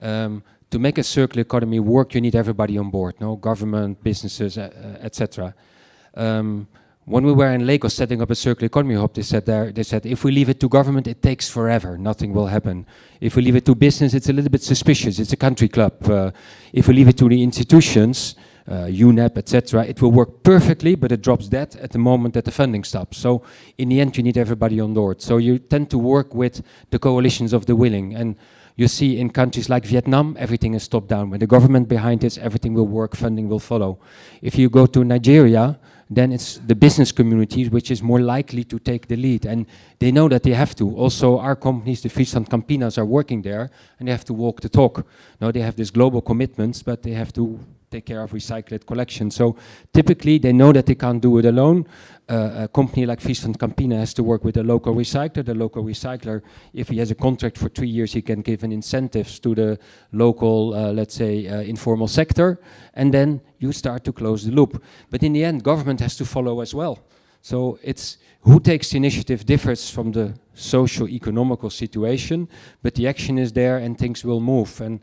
Speaker 7: To make a circular economy work, you need everybody on board, no? Government, businesses, etc. When we were in Lagos setting up a circular economy hub, they said if we leave it to government, it takes forever, nothing will happen. If we leave it to business, it's a little bit suspicious, it's a country club. If we leave it to the institutions, UNEP, etc., it will work perfectly, but it drops dead at the moment that the funding stops. So in the end, you need everybody on board. So you tend to work with the coalitions of the willing. And you see in countries like Vietnam, everything is top down. With the government behind this, everything will work, funding will follow. If you go to Nigeria, then it's the business community which is more likely to take the lead. And they know that they have to. Also, our companies, the Friesland Campinas, are working there, and they have to walk the talk. Now, they have these global commitments, but they have to take care of recycled collection. So typically they know that they can't do it alone. A company like Friesland Campina has to work with a local recycler. The local recycler, if he has a contract for 3 years, he can give an incentives to the local, let's say, informal sector, and then you start to close the loop. But in the end, government has to follow as well. So it's who takes the initiative differs from the socio-economical situation, but the action is there and things will move. And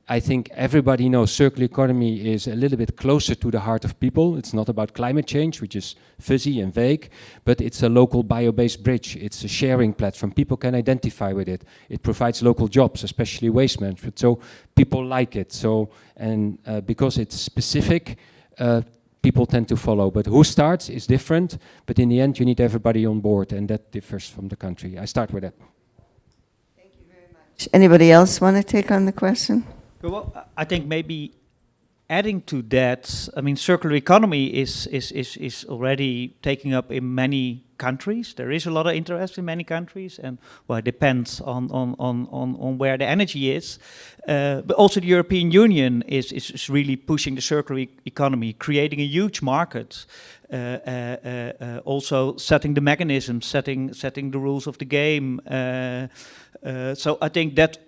Speaker 7: I think everybody knows circular economy is a little bit closer to the heart of people. It's not about climate change, which is fuzzy and vague, but it's a local bio-based bridge. It's a sharing platform. People can identify with it. It provides local jobs, especially waste management. So people like it. So, and because it's specific, people tend to follow. But who starts is different, but in the end you need everybody on board, and that differs from the country. I start with that.
Speaker 6: Anybody else want to take on the question?
Speaker 9: Well, I think maybe adding to that, I mean, circular economy is already taking up in many countries. There is a lot of interest in many countries, and well, it depends on where the energy is. But also the European Union is really pushing the circular economy, creating a huge market. Also setting the mechanisms, setting the rules of the game. So I think that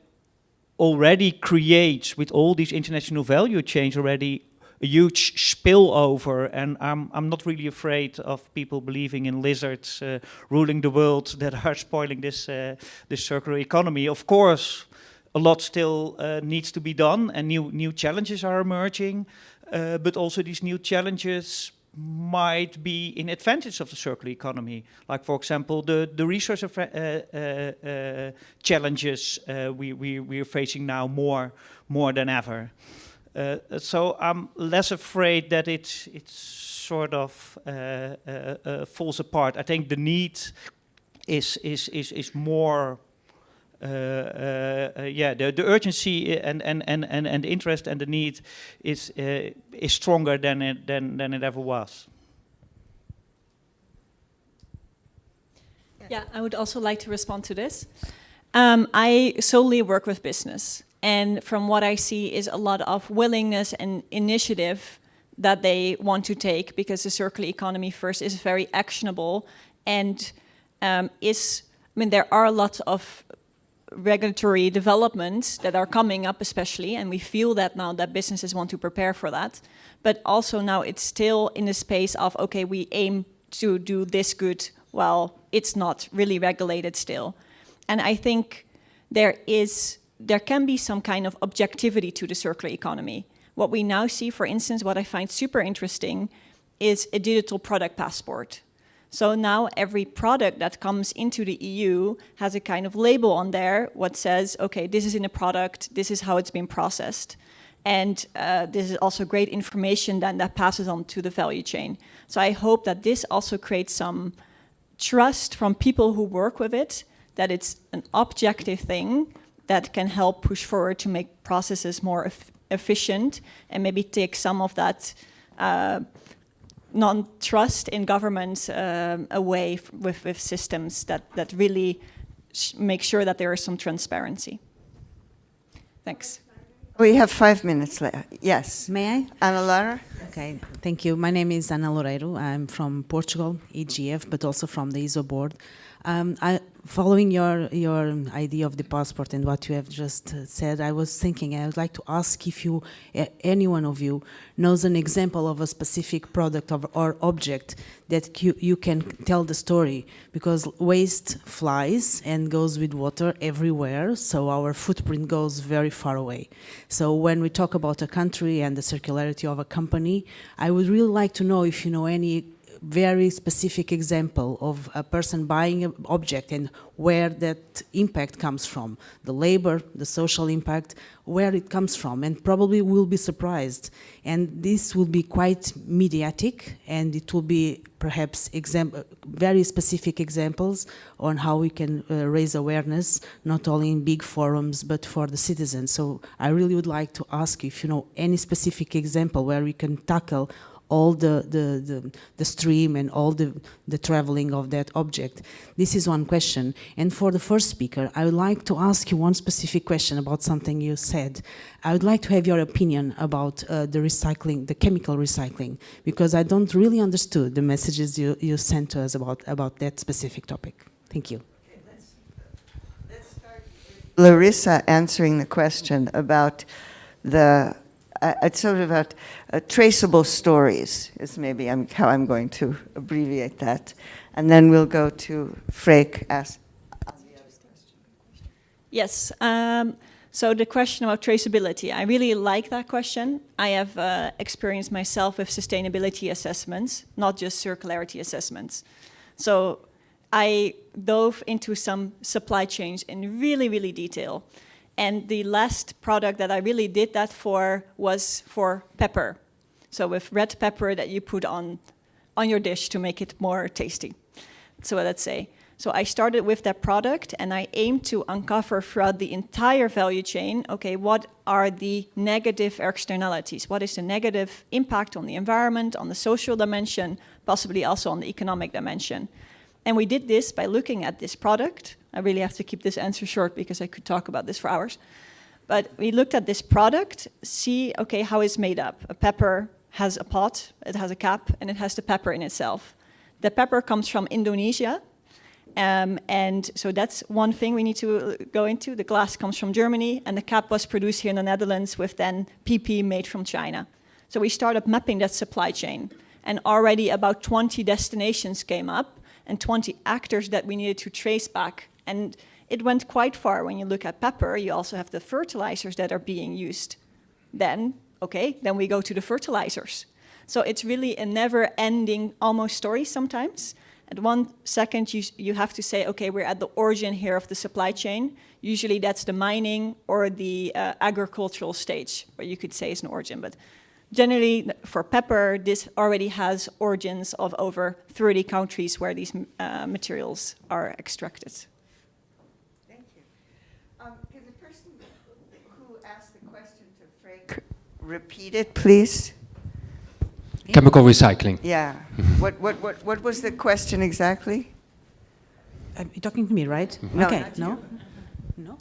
Speaker 9: already creates, with all these international value chains, already a huge spillover. And I'm not really afraid of people believing in lizards ruling the world that are spoiling this circular economy. Of course, a lot still needs to be done, and new challenges are emerging. But also these new challenges might be in advantage of the circular economy. Like, for example, the resource challenges we are facing now more than ever. So I'm less afraid that it's sort of falls apart. I think the need is more. The urgency and the interest and the need is stronger than it ever was.
Speaker 10: Yeah, I would also like to respond to this. I solely work with business, and from what I see is a lot of willingness and initiative that they want to take, because the circular economy first is very actionable and there are lots of regulatory developments that are coming up especially, and we feel that now that businesses want to prepare for that. But also now it's still in the space of, okay, we aim to do this good, well, it's not really regulated still. And I think there can be some kind of objectivity to the circular economy. What we now see, for instance, what I find super interesting is a digital product passport. So now every product that comes into the EU has a kind of label on there what says, okay, this is in a product, this is how it's been processed. And this is also great information then that passes on to the value chain. So I hope that this also creates some trust from people who work with it, that it's an objective thing that can help push forward to make processes more efficient, and maybe take some of that non-trust in governments away with systems that really make sure that there is some transparency. Thanks.
Speaker 6: We have 5 minutes left. Yes.
Speaker 12: May I?
Speaker 6: Ana Laura?
Speaker 12: Okay, thank you. My name is Ana Loureiro. I'm from Portugal, EGF, but also from the ISO board. Following your idea of the passport and what you have just said, I was thinking, I would like to ask if you, any one of you, knows an example of a specific product or object that you can tell the story, because waste flies and goes with water everywhere, so our footprint goes very far away. So when we talk about a country and the circularity of a company, I would really like to know if you know any very specific example of a person buying an object and where that impact comes from, the labor, the social impact, where it comes from, and probably will be surprised. And this will be quite mediatic, and it will be perhaps very specific examples on how we can raise awareness, not only in big forums, but for the citizens. So I really would like to ask if you know any specific example where we can tackle all the stream and all the traveling of that object? This is one question. And for the first speaker, I would like to ask you one specific question about something you said. I would like to have your opinion about the recycling, the chemical recycling, because I don't really understood the messages you sent to us about that specific topic. Thank you.
Speaker 6: Let's start with Larissa answering the question about it's sort of about traceable stories, is maybe how I'm going to abbreviate that. And then we'll go to Freek.
Speaker 10: Yes. So the question about traceability, I really like that question. I have experienced myself with sustainability assessments, not just circularity assessments. So I dove into some supply chains in really, really detail. And the last product that I really did that for was for pepper. So with red pepper that you put on your dish to make it more tasty. So let's say. So I started with that product and I aimed to uncover throughout the entire value chain, okay, what are the negative externalities? What is the negative impact on the environment, on the social dimension, possibly also on the economic dimension? And we did this by looking at this product. I really have to keep this answer short because I could talk about this for hours. But we looked at this product, see, okay, how it's made up. A pepper has a pot, it has a cap, and it has the pepper in itself. The pepper comes from Indonesia. And so that's one thing we need to go into. The glass comes from Germany, and the cap was produced here in the Netherlands with then PP made from China. So we started mapping that supply chain. And already about 20 destinations came up, and 20 actors that we needed to trace back. And it went quite far. When you look at pepper, you also have the fertilizers that are being used. Then we go to the fertilizers. So it's really a never-ending almost story sometimes. At 1 second, you have to say, okay, we're at the origin here of the supply chain. Usually that's the mining or the agricultural stage, where you could say is an origin. But generally, for pepper, this already has origins of over 30 countries where these materials are extracted.
Speaker 6: Thank you. Can the person who asked the question to Freek repeat it, please?
Speaker 7: Chemical recycling.
Speaker 6: Yeah. What was the question exactly?
Speaker 12: You're talking to me, right?
Speaker 6: No,
Speaker 12: okay.
Speaker 6: not
Speaker 12: No?
Speaker 6: you.
Speaker 12: No?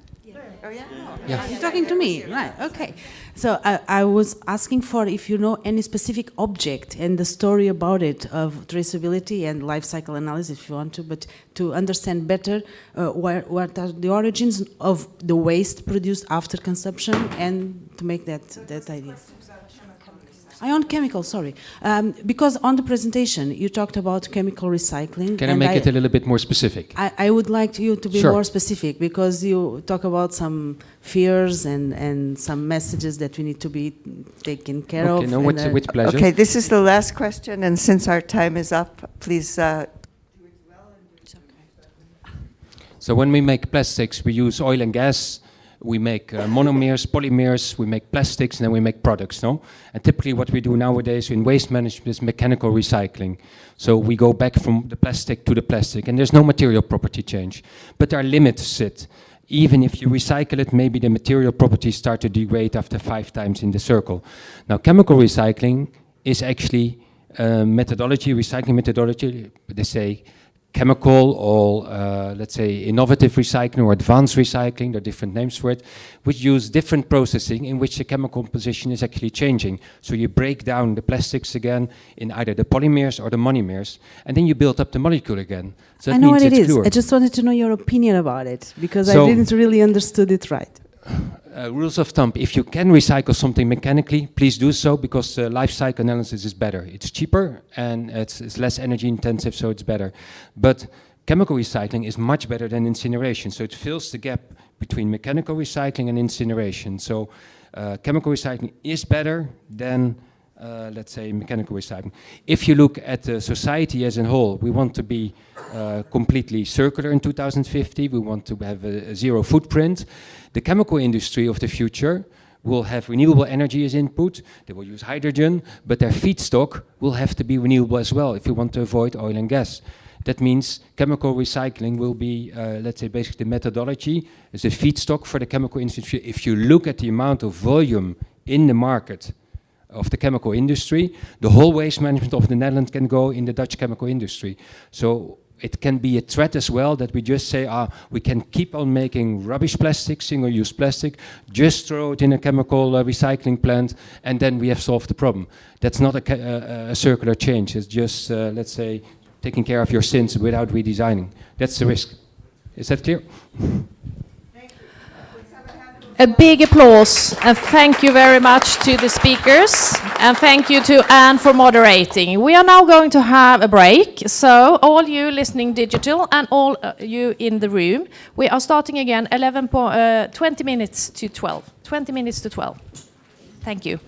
Speaker 6: Oh, yeah?
Speaker 7: Yeah.
Speaker 12: You're talking to me, right? Okay. So I was asking for if you know any specific object and the story about it, of traceability and life cycle analysis, if you want to, but to understand better what are the origins of the waste produced after consumption, and to make that idea. On chemical, sorry. Because on the presentation, you talked about chemical recycling.
Speaker 7: Can I make it a little bit more specific?
Speaker 12: I would like you to be
Speaker 7: Sure.
Speaker 12: more specific, because you talk about some fears and some messages that we need to be taken care of.
Speaker 7: Okay, no, with pleasure.
Speaker 6: Okay, this is the last question, and since our time is up, please.
Speaker 7: So when we make plastics, we use oil and gas. We make monomers, polymers, we make plastics, and then we make products, no? And typically what we do nowadays in waste management is mechanical recycling. So we go back from the plastic to the plastic, and there's no material property change. But there are limits to it. Even if you recycle it, maybe the material properties start to degrade after 5 times in the circle. Now, chemical recycling is actually methodology, recycling methodology. They say chemical or, let's say, innovative recycling or advanced recycling, there are different names for it, which use different processing in which the chemical composition is actually changing. So you break down the plastics again in either the polymers or the monomers, and then you build up the molecule again. So that
Speaker 12: I know
Speaker 7: means
Speaker 12: what it
Speaker 7: it's
Speaker 12: is.
Speaker 7: pure.
Speaker 12: I just wanted to know your opinion about it, because
Speaker 7: So-
Speaker 12: I didn't really understood it right.
Speaker 7: Rules of thumb, if you can recycle something mechanically, please do so, because life cycle analysis is better. It's cheaper and it's less energy intensive, so it's better. But chemical recycling is much better than incineration, so it fills the gap between mechanical recycling and incineration. So chemical recycling is better than, let's say, mechanical recycling. If you look at the society as a whole, we want to be completely circular in 2050. We want to have a zero footprint. The chemical industry of the future will have renewable energy as input. They will use hydrogen, but their feedstock will have to be renewable as well if we want to avoid oil and gas. That means chemical recycling will be, let's say, basically the methodology as a feedstock for the chemical industry. If you look at the amount of volume in the market of the chemical industry, the whole waste management of the Netherlands can go in the Dutch chemical industry. So it can be a threat as well that we just say, we can keep on making rubbish plastic, single-use plastic, just throw it in a chemical recycling plant, and then we have solved the problem. That's not a circular change. It's just, let's say, taking care of your sins without redesigning. That's the risk. Is that clear?
Speaker 1: A big applause and thank you very much to the speakers and thank you to Anne for moderating. We are now going to have a break, so all you listening digital and all you in the room, we are starting again 20 minutes to 12. 20 minutes to 12. Thank you.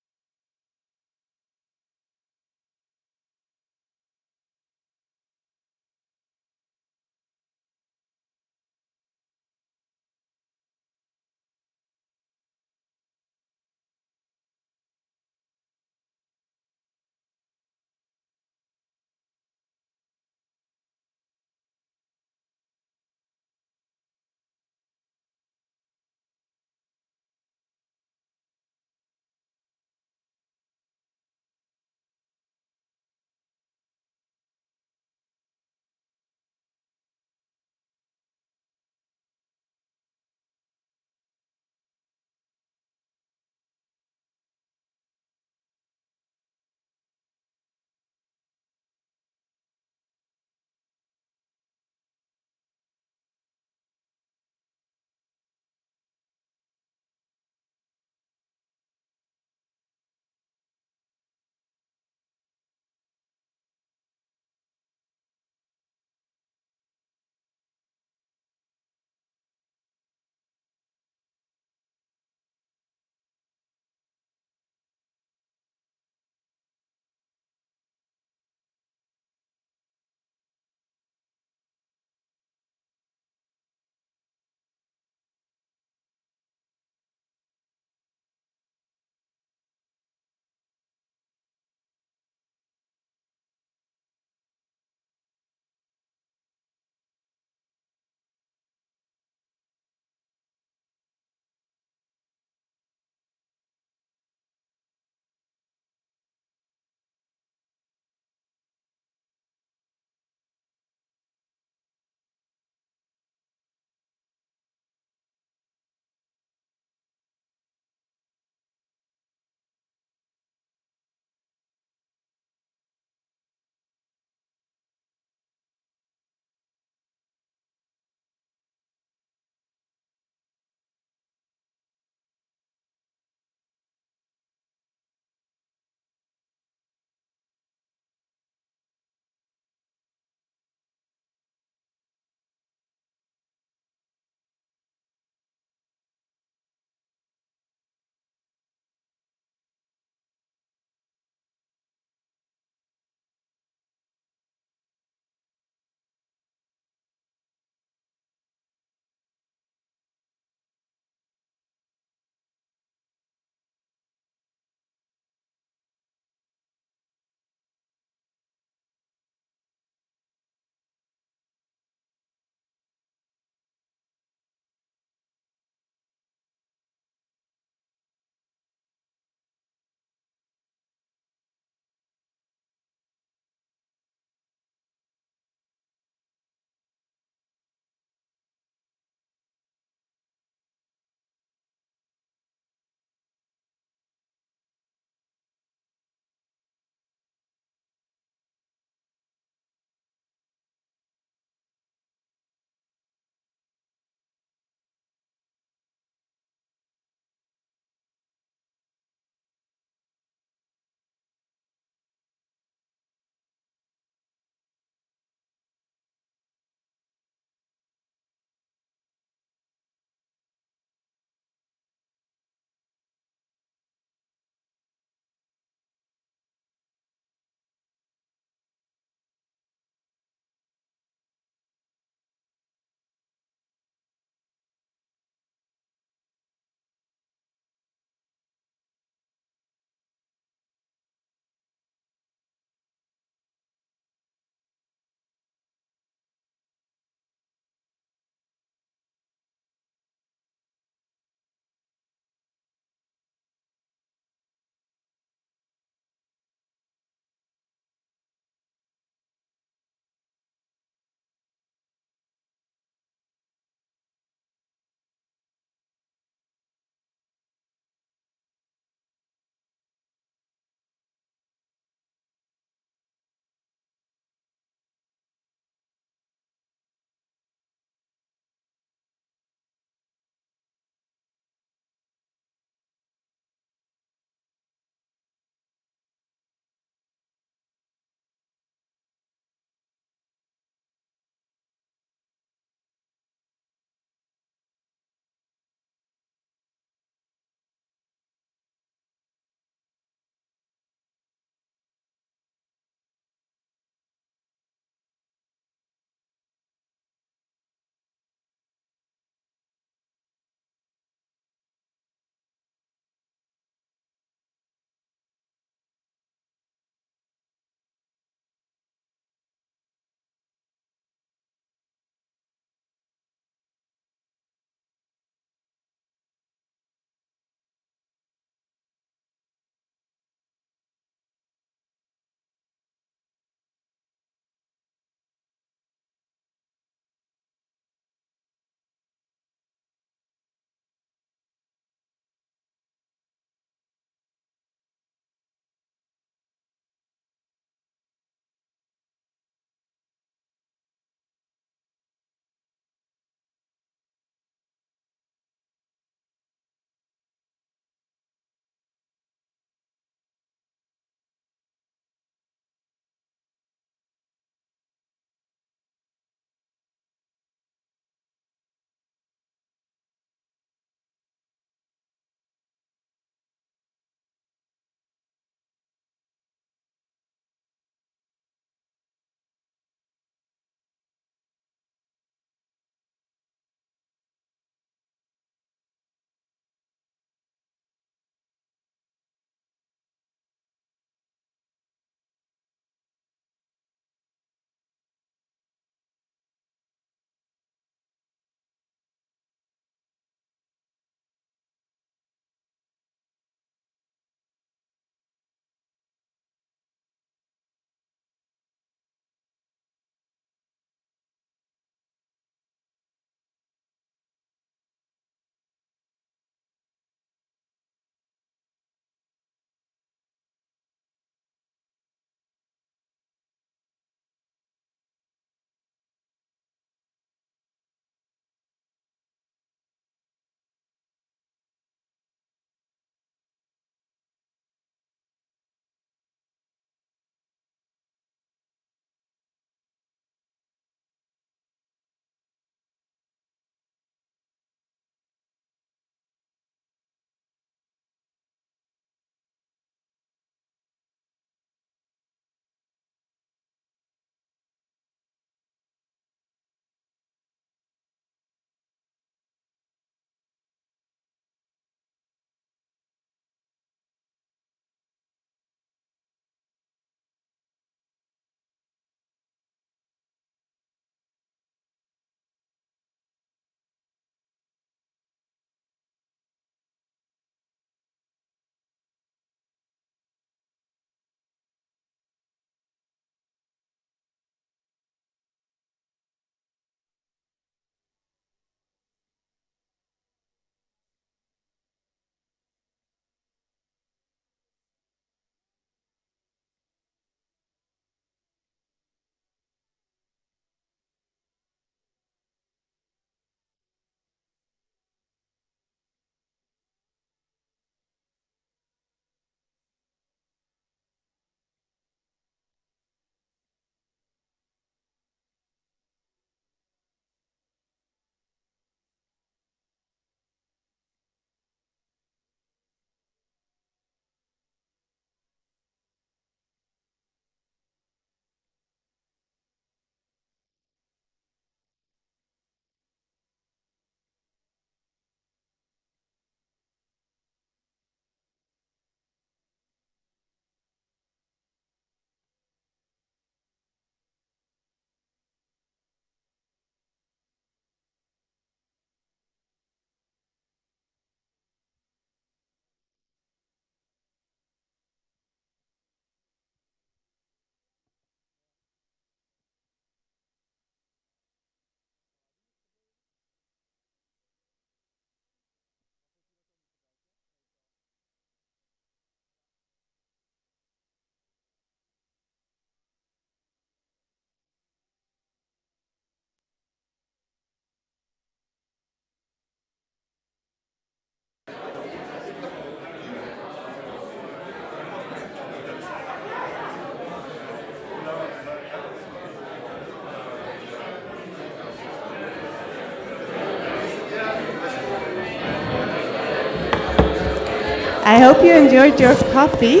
Speaker 13: I hope you enjoyed your coffee.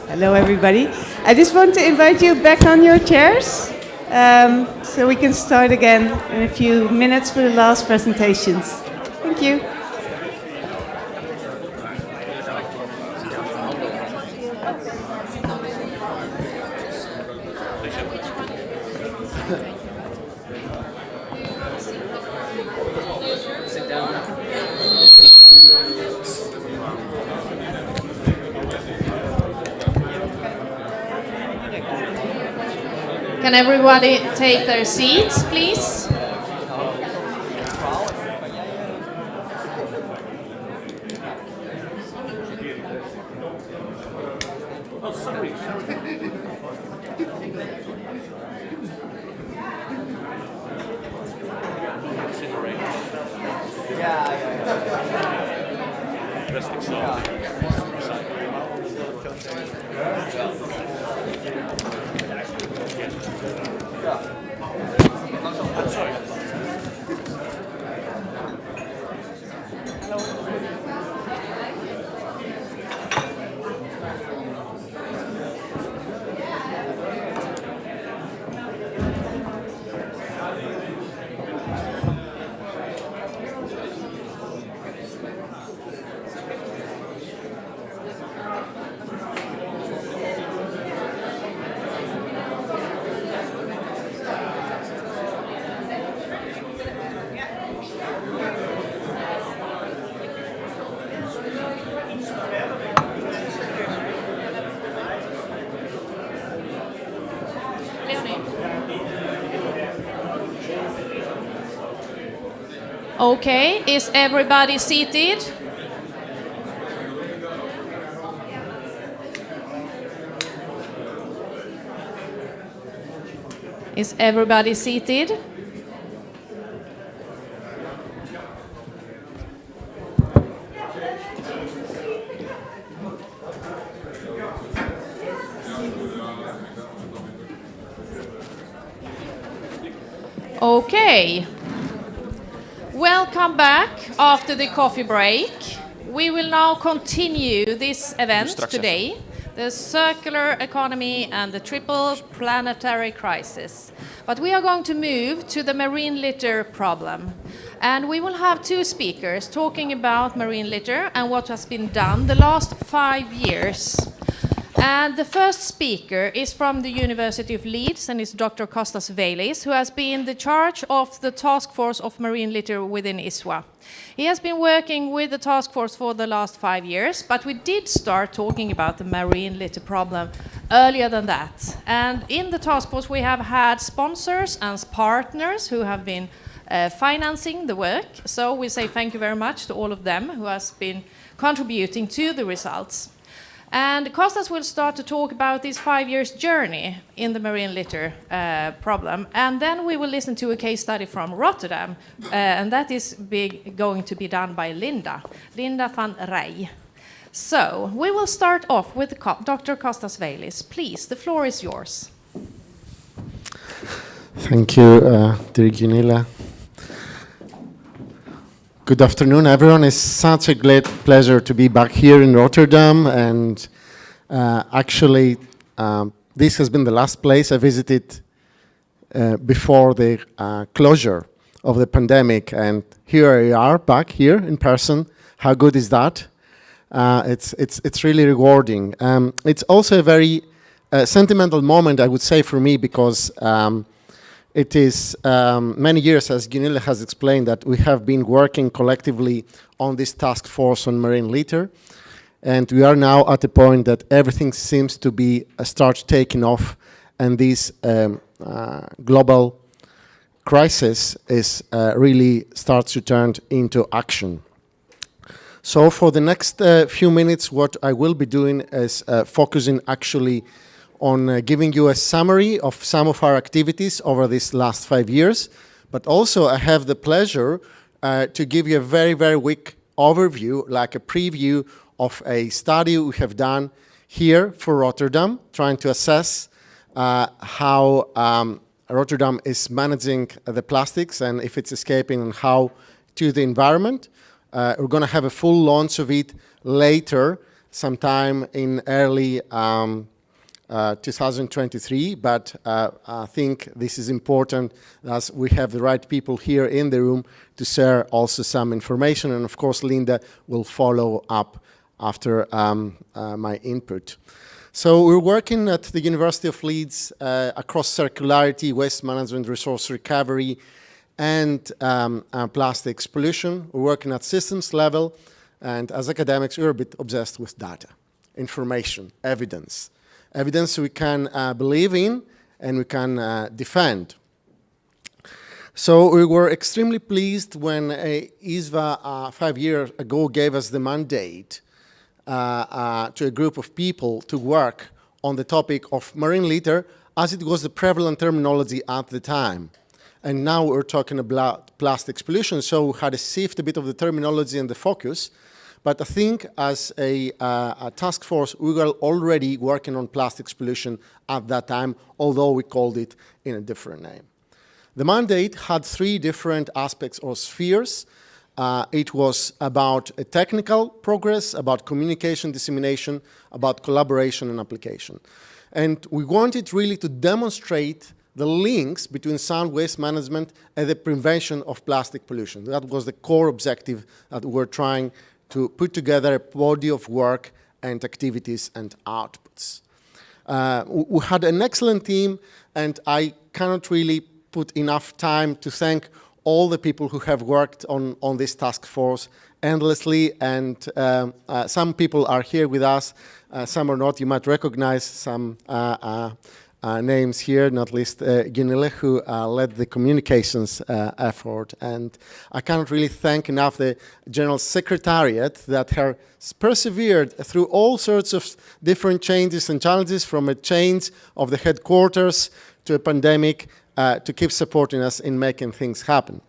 Speaker 13: Hello, everybody. I just want to invite you back on your chairs so we can start again in a few minutes for the last presentations. Thank you.
Speaker 1: Can everybody take their seats, please? Okay, is everybody seated? Is everybody seated? Okay. Welcome back after the coffee break. We will now continue this event today, the circular economy and the triple planetary crisis. But we are going to move to the marine litter problem. And we will have two speakers talking about marine litter and what has been done the last 5 years. And the first speaker is from the University of Leeds, and is Dr. Kostas Veilis, who has been the charge of the task force of marine litter within ISWA. He has been working with the task force for the last 5 years, but we did start talking about the marine litter problem earlier than that. And in the task force, we have had sponsors and partners who have been financing the work. So we say thank you very much to all of them who has been contributing to the results. And Kostas will start to talk about this 5 years journey in the marine litter problem. And then we will listen to a case study from Rotterdam. And that is going to be done by Linda van Rij. So we will start off with Dr. Kostas Veilis. Please, the floor is yours.
Speaker 14: Thank you, dear Gunilla. Good afternoon, everyone. It's such a great pleasure to be back here in Rotterdam, and actually, this has been the last place I visited before the closure of the pandemic, and here we are back here in person. How good is that? It's really rewarding. It's also a very sentimental moment, I would say, for me, because it is many years, as Gunilla has explained, that we have been working collectively on this task force on marine litter. And we are now at a point that everything seems to be start taking off, and this global crisis is really starts to turn into action. So for the next few minutes, what I will be doing is focusing actually on giving you a summary of some of our activities over these last 5 years, but also I have the pleasure to give you a very, very quick overview, like a preview of a study we have done here for Rotterdam, trying to assess how Rotterdam is managing the plastics and if it's escaping and how to the environment. We're going to have a full launch of it later sometime in early 2023, but I think this is important as we have the right people here in the room to share also some information, and of course Linda will follow up after my input. So we're working at the University of Leeds across circularity, waste management, resource recovery, and plastics pollution. We're working at systems level, and as academics, we're a bit obsessed with data, information, evidence. Evidence we can believe in and we can defend. So we were extremely pleased when ISVA 5 years ago gave us the mandate to a group of people to work on the topic of marine litter, as it was the prevalent terminology at the time. And now we're talking about plastics pollution, so we had to shift a bit of the terminology and the focus. But I think as a task force, we were already working on plastics pollution at that time, although we called it in a different name. The mandate had 3 different aspects or spheres. It was about a technical progress, about communication, dissemination, about collaboration and application. And we wanted really to demonstrate the links between sound waste management and the prevention of plastic pollution. That was the core objective that we were trying to put together a body of work and activities and outputs. We had an excellent team, and I cannot really put enough time to thank all the people who have worked on this task force endlessly, and some people are here with us, some are not. You might recognize some names here, not least Gunilla, who led the communications effort. And I cannot really thank enough the General Secretariat that has persevered through all sorts of different changes and challenges, from a change of the headquarters to a pandemic, to keep supporting us in making things happen.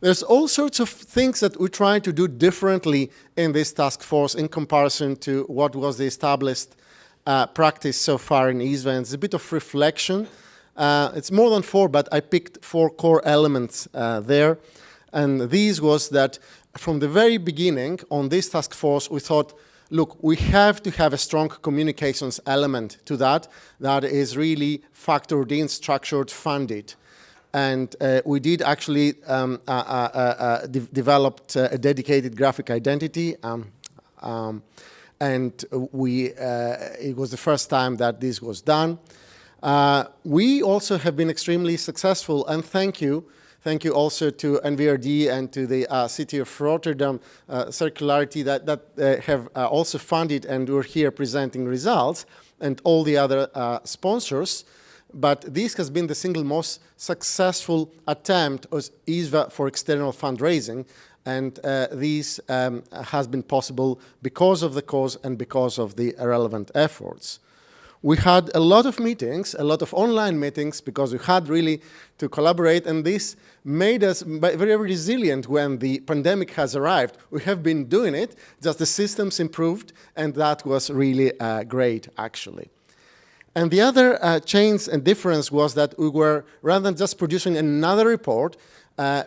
Speaker 14: There's all sorts of things that we try to do differently in this task force in comparison to what was the established practice so far in ISVA. It's a bit of reflection. It's more than 4, but I picked 4 core elements there. And these was that from the very beginning on this task force, we thought, look, we have to have a strong communications element to that is really factored in, structured, funded. And we did actually developed a dedicated graphic identity. And it was the first time that this was done. We also have been extremely successful, and thank you also to NVRD and to the City of Rotterdam Circularity that have also funded, and we're here presenting results, and all the other sponsors. But this has been the single most successful attempt of ISVA for external fundraising. And this has been possible because of the cause and because of the relevant efforts. We had a lot of meetings, a lot of online meetings, because we had really to collaborate, and this made us very resilient when the pandemic has arrived. We have been doing it, just the systems improved, and that was really great, actually. And the other change and difference was that we were, rather than just producing another report,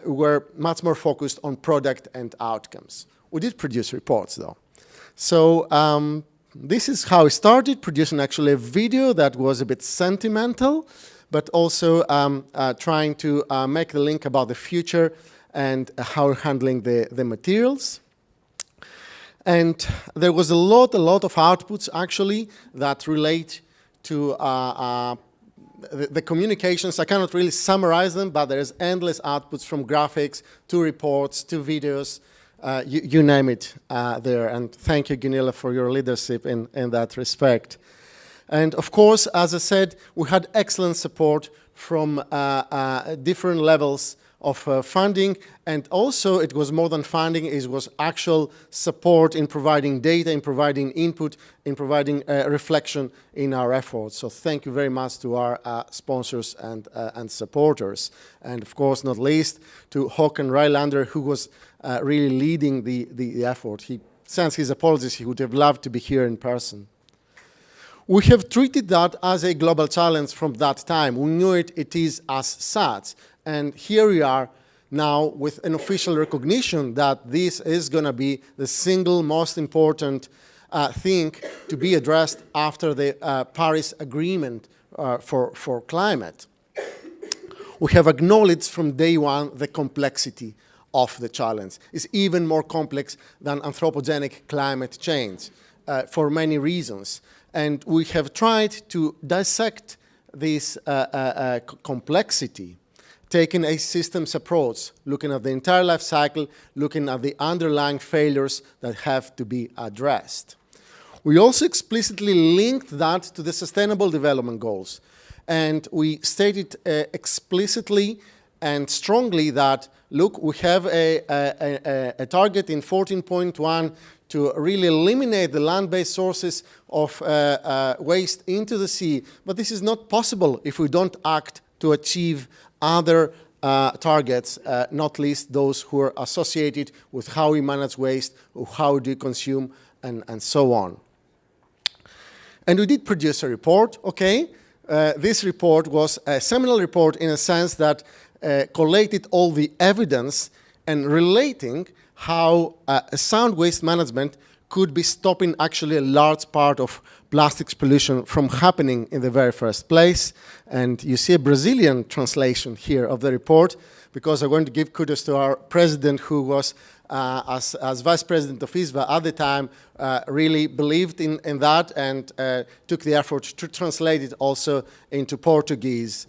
Speaker 14: we were much more focused on product and outcomes. We did produce reports, though. So this is how we started, producing actually a video that was a bit sentimental, but also trying to make the link about the future and how we're handling the materials. And there was a lot of outputs, actually, that relate to the communications. I cannot really summarize them, but there's endless outputs, from graphics to reports to videos, you name it there. And thank you, Gunilla, for your leadership in that respect. And of course, as I said, we had excellent support from different levels of funding, and also it was more than funding, it was actual support in providing data, in providing input, in providing reflection in our efforts. So thank you very much to our sponsors and supporters. And of course, not least, to Håkan Rylander, who was really leading the effort. He sends his apologies, he would have loved to be here in person. We have treated that as a global challenge from that time. We knew it is as such. And here we are now with an official recognition that this is going to be the single most important thing to be addressed after the Paris Agreement for climate. We have acknowledged from day one the complexity of the challenge. It's even more complex than anthropogenic climate change for many reasons. And we have tried to dissect this complexity, taking a systems approach, looking at the entire life cycle, looking at the underlying failures that have to be addressed. We also explicitly linked that to the Sustainable Development Goals. And we stated explicitly and strongly that, look, we have a target in 14.1 to really eliminate the land-based sources of waste into the sea. But this is not possible if we don't act to achieve other targets, not least those who are associated with how we manage waste, or how we do consume, and so on. And we did produce a report, okay? This report was a seminal report in a sense that collated all the evidence and relating how sound waste management could be stopping actually a large part of plastics pollution from happening in the very first place. And you see a Brazilian translation here of the report, because I'm going to give kudos to our president, who was, as vice president of ISVA at the time, really believed in that and took the effort to translate it also into Portuguese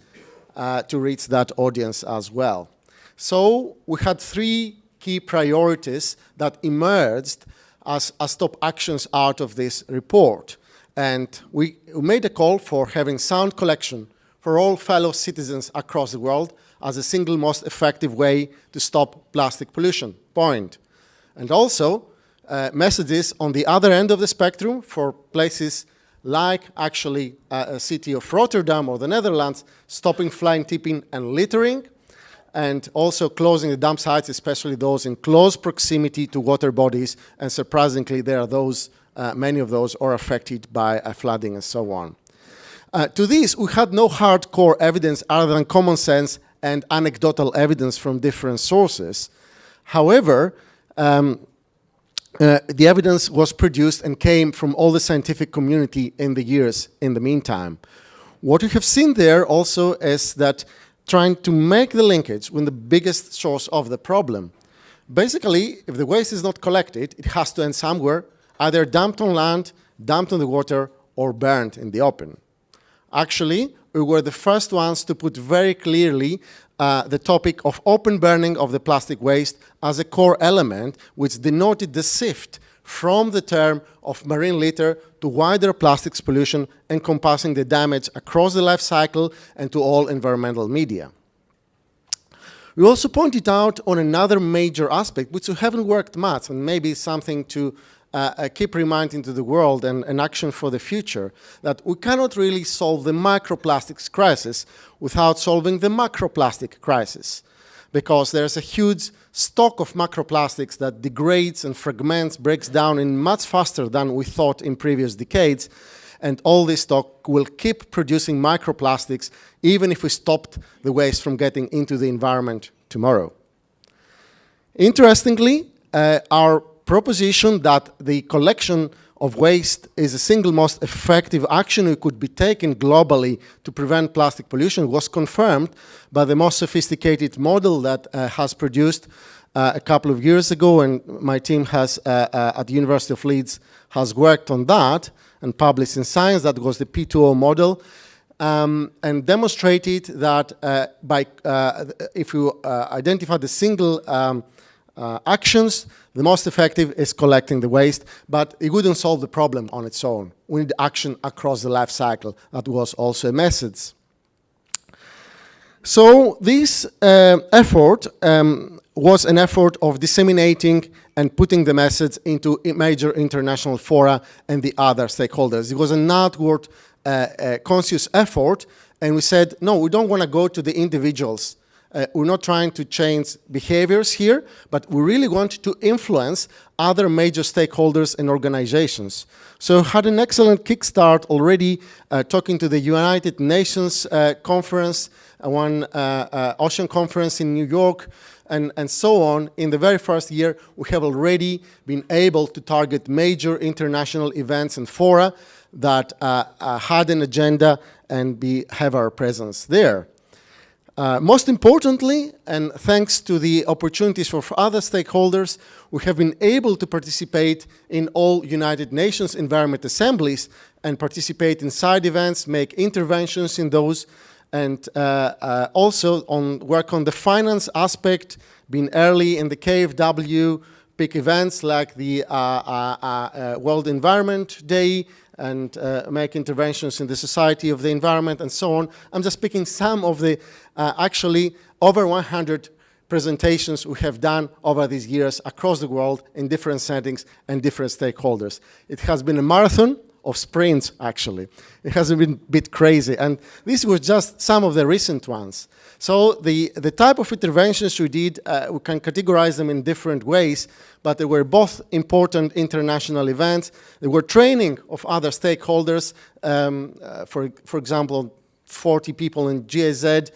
Speaker 14: to reach that audience as well. So we had three key priorities that emerged as top actions out of this report. And we made a call for having sound collection for all fellow citizens across the world as a single most effective way to stop plastic pollution, point. And also messages on the other end of the spectrum for places like actually a city of Rotterdam or the Netherlands, stopping flying tipping and littering, and also closing the dump sites, especially those in close proximity to water bodies, and surprisingly there are those, many of those are affected by flooding and so on. To this, we had no hardcore evidence other than common sense and anecdotal evidence from different sources. However, the evidence was produced and came from all the scientific community in the years in the meantime. What we have seen there also is that trying to make the linkage with the biggest source of the problem. Basically, if the waste is not collected, it has to end somewhere, either dumped on land, dumped on the water, or burned in the open. Actually, we were the first ones to put very clearly the topic of open burning of the plastic waste as a core element, which denoted the shift from the term of marine litter to wider plastics pollution, encompassing the damage across the life cycle and to all environmental media. We also pointed out on another major aspect, which we haven't worked much, and maybe something to keep reminding to the world and an action for the future, that we cannot really solve the microplastics crisis without solving the macroplastic crisis, because there's a huge stock of macroplastics that degrades and fragments, breaks down in much faster than we thought in previous decades, and all this stock will keep producing microplastics even if we stopped the waste from getting into the environment tomorrow. Interestingly, our proposition that the collection of waste is the single most effective action that could be taken globally to prevent plastic pollution was confirmed by the most sophisticated model that has produced a couple of years ago, and my team has at the University of Leeds has worked on that and published in Science. That was the P2O model, and demonstrated that if you identify the single actions, the most effective is collecting the waste, but it wouldn't solve the problem on its own. We need action across the life cycle. That was also a message. So this effort was an effort of disseminating and putting the message into major international fora and the other stakeholders. It was an outward conscious effort, and we said, no, we don't want to go to the individuals. We're not trying to change behaviors here, but we really want to influence other major stakeholders and organizations. So had an excellent kickstart already talking to the United Nations conference, one ocean conference in New York, and so on. In the very first year, we have already been able to target major international events and fora that had an agenda and have our presence there. Most importantly, and thanks to the opportunities for other stakeholders, we have been able to participate in all United Nations Environment Assemblies and participate in side events, make interventions in those, and also work on the finance aspect, been early in the KfW, pick events like the World Environment Day, and make interventions in the Society of the Environment and so on. I'm just picking some of the actually over 100 presentations we have done over these years across the world in different settings and different stakeholders. It has been a marathon of sprints, actually. It has been a bit crazy, and these were just some of the recent ones. So the type of interventions we did, we can categorize them in different ways, but they were both important international events. They were training of other stakeholders, for example, 40 people in GIZ.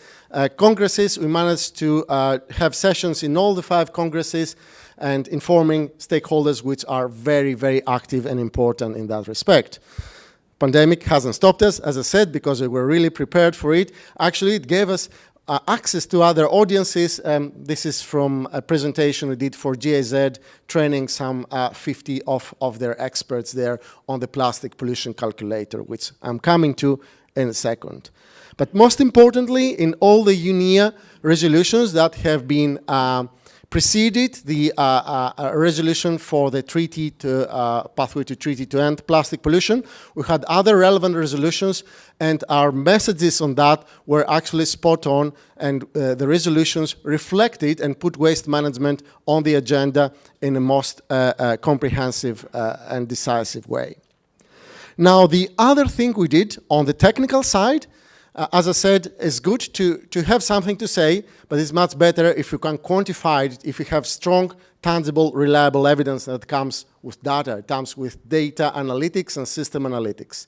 Speaker 14: Congresses, we managed to have sessions in all the 5 congresses and informing stakeholders, which are very, very active and important in that respect. Pandemic hasn't stopped us, as I said, because we were really prepared for it. Actually, it gave us access to other audiences. This is from a presentation we did for GIZ, training some 50 of their experts there on the plastic pollution calculator, which I'm coming to in a second. But most importantly, in all the UNEA resolutions that have been preceded the resolution for the treaty to pathway to treaty to end plastic pollution, we had other relevant resolutions, and our messages on that were actually spot on, and the resolutions reflected and put waste management on the agenda in a most comprehensive and decisive way. Now, the other thing we did on the technical side, as I said, it's good to have something to say, but it's much better if you can quantify it, if you have strong, tangible, reliable evidence that comes with data. It comes with data analytics and system analytics.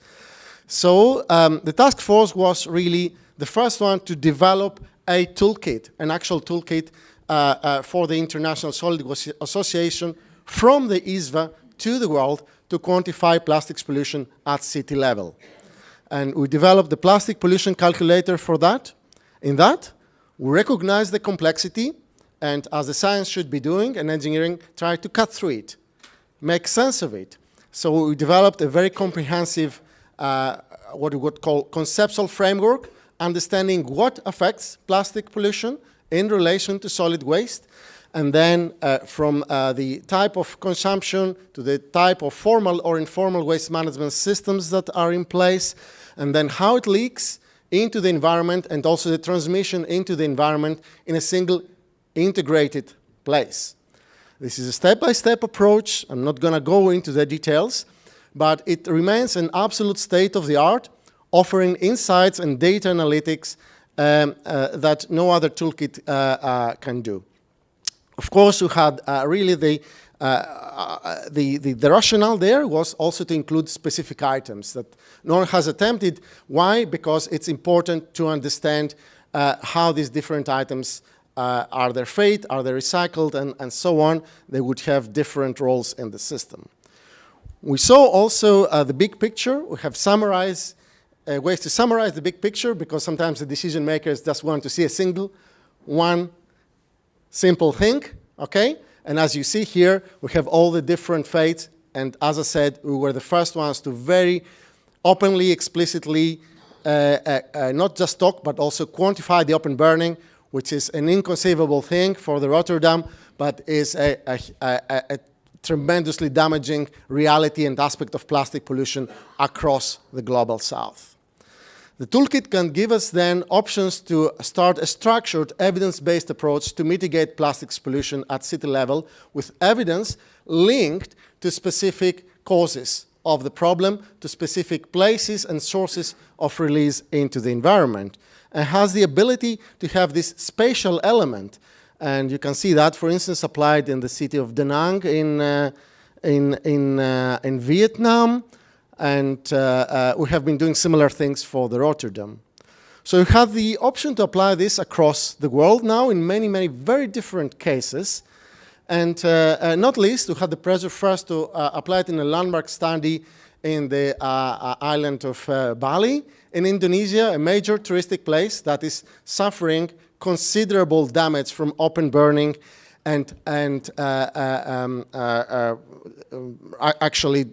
Speaker 14: So the task force was really the first one to develop a toolkit, an actual toolkit for the International Solid Waste Association from the ISVA to the world to quantify plastics pollution at city level. And we developed the plastic pollution calculator for that. In that, we recognize the complexity, and as the science should be doing, and engineering try to cut through it, make sense of it. So we developed a very comprehensive, what we would call conceptual framework, understanding what affects plastic pollution in relation to solid waste, and then from the type of consumption to the type of formal or informal waste management systems that are in place, and then how it leaks into the environment and also the transmission into the environment in a single integrated place. This is a step-by-step approach. I'm not going to go into the details, but it remains an absolute state of the art, offering insights and data analytics that no other toolkit can do. Of course, we had really the rationale there was also to include specific items that no one has attempted. Why? Because it's important to understand how these different items are their fate, are they recycled, and so on. They would have different roles in the system. We saw also the big picture. We have summarized ways to summarize the big picture, because sometimes the decision makers just want to see one simple thing, okay? And as you see here, we have all the different fates, and as I said, we were the first ones to very openly, explicitly, not just talk, but also quantify the open burning, which is an inconceivable thing for the Rotterdam, but is a tremendously damaging reality and aspect of plastic pollution across the global south. The toolkit can give us then options to start a structured evidence-based approach to mitigate plastics pollution at city level with evidence linked to specific causes of the problem, to specific places and sources of release into the environment, and has the ability to have this spatial element. And you can see that, for instance, applied in the city of Da Nang in Vietnam, and we have been doing similar things for the Rotterdam. So you have the option to apply this across the world now in many, many very different cases. And not least, we had the pleasure first to apply it in a landmark study in the island of Bali in Indonesia, a major touristic place that is suffering considerable damage from open burning and actually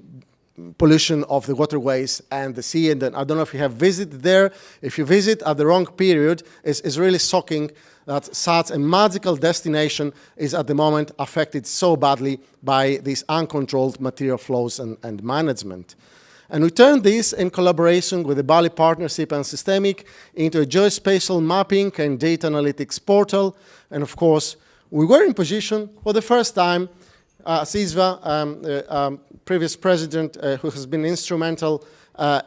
Speaker 14: pollution of the waterways and the sea. And then, I don't know if you have visited there. If you visit at the wrong period, it's really shocking that such a magical destination is at the moment affected so badly by these uncontrolled material flows and management. And we turned this in collaboration with the Bali Partnership and Systemic into a geospatial mapping and data analytics portal. And of course, we were in position for the first time. Sizva, previous president who has been instrumental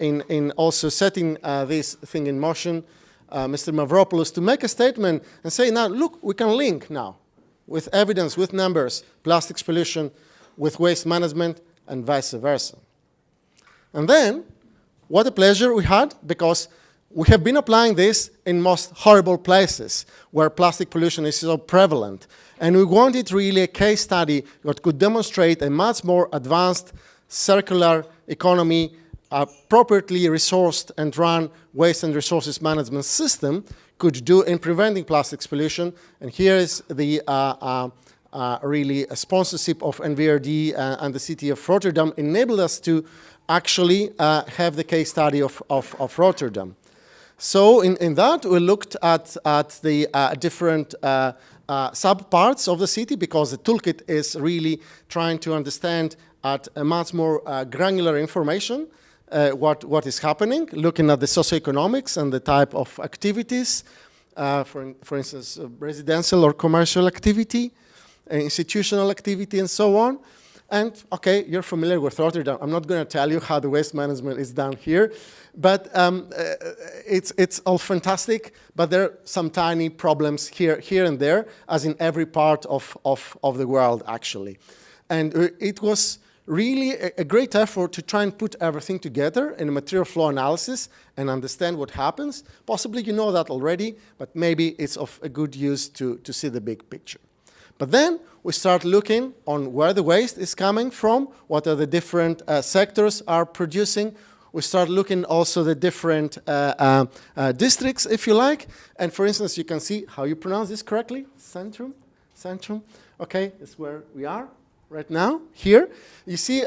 Speaker 14: in also setting this thing in motion, Mr. Mavropoulos, to make a statement and say, now, look, we can link now with evidence, with numbers, plastics pollution with waste management and vice versa. And then, what a pleasure we had, because we have been applying this in most horrible places where plastic pollution is so prevalent. And we wanted really a case study that could demonstrate a much more advanced circular economy, appropriately resourced and run waste and resources management system could do in preventing plastics pollution. And here is the really a sponsorship of NVRD and the city of Rotterdam enabled us to actually have the case study of Rotterdam. So in that, we looked at the different sub-parts of the city, because the toolkit is really trying to understand at a much more granular information what is happening, looking at the socioeconomics and the type of activities, for instance, residential or commercial activity, institutional activity, and so on. And, okay, you're familiar with Rotterdam. I'm not going to tell you how the waste management is done here, but it's all fantastic, but there are some tiny problems here and there, as in every part of the world, actually. And it was really a great effort to try and put everything together in a material flow analysis and understand what happens. Possibly you know that already, but maybe it's of a good use to see the big picture. But then we start looking on where the waste is coming from, what are the different sectors are producing. We start looking also the different districts, if you like. And for instance, you can see how you pronounce this correctly, Centrum. Okay, that's where we are right now, here. You see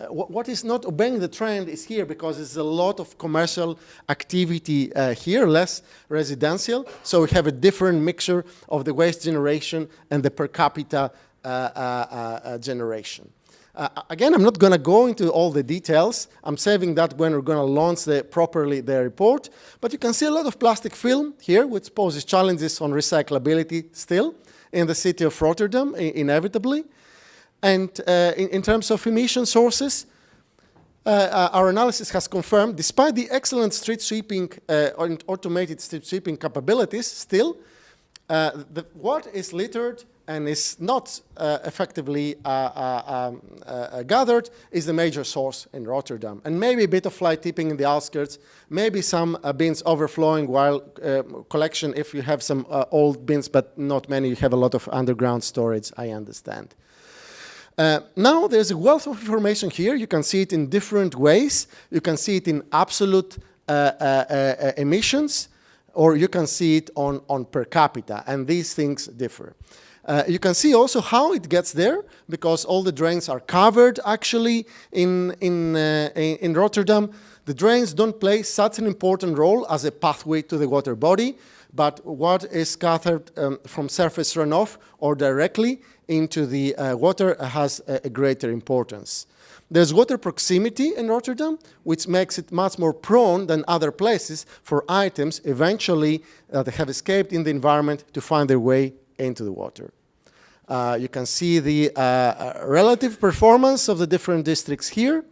Speaker 14: what is not obeying the trend is here, because there's a lot of commercial activity here, less residential. So we have a different mixture of the waste generation and the per capita generation. Again, I'm not going to go into all the details. I'm saving that when we're going to launch properly the report. But you can see a lot of plastic film here, which poses challenges on recyclability still in the city of Rotterdam, inevitably. And in terms of emission sources, our analysis has confirmed, despite the excellent street sweeping and automated street sweeping capabilities, still, what is littered and is not effectively gathered is the major source in Rotterdam. And maybe a bit of fly tipping in the outskirts, maybe some bins overflowing while collection, if you have some old bins, but not many, you have a lot of underground storage, I understand. Now there's a wealth of information here. You can see it in different ways. You can see it in absolute emissions, or you can see it on per capita, and these things differ. You can see also how it gets there, because all the drains are covered actually in Rotterdam. The drains don't play such an important role as a pathway to the water body, but what is gathered from surface runoff or directly into the water has a greater importance. There's water proximity in Rotterdam, which makes it much more prone than other places for items eventually that have escaped in the environment to find their way into the water. You can see the relative performance of the different districts here,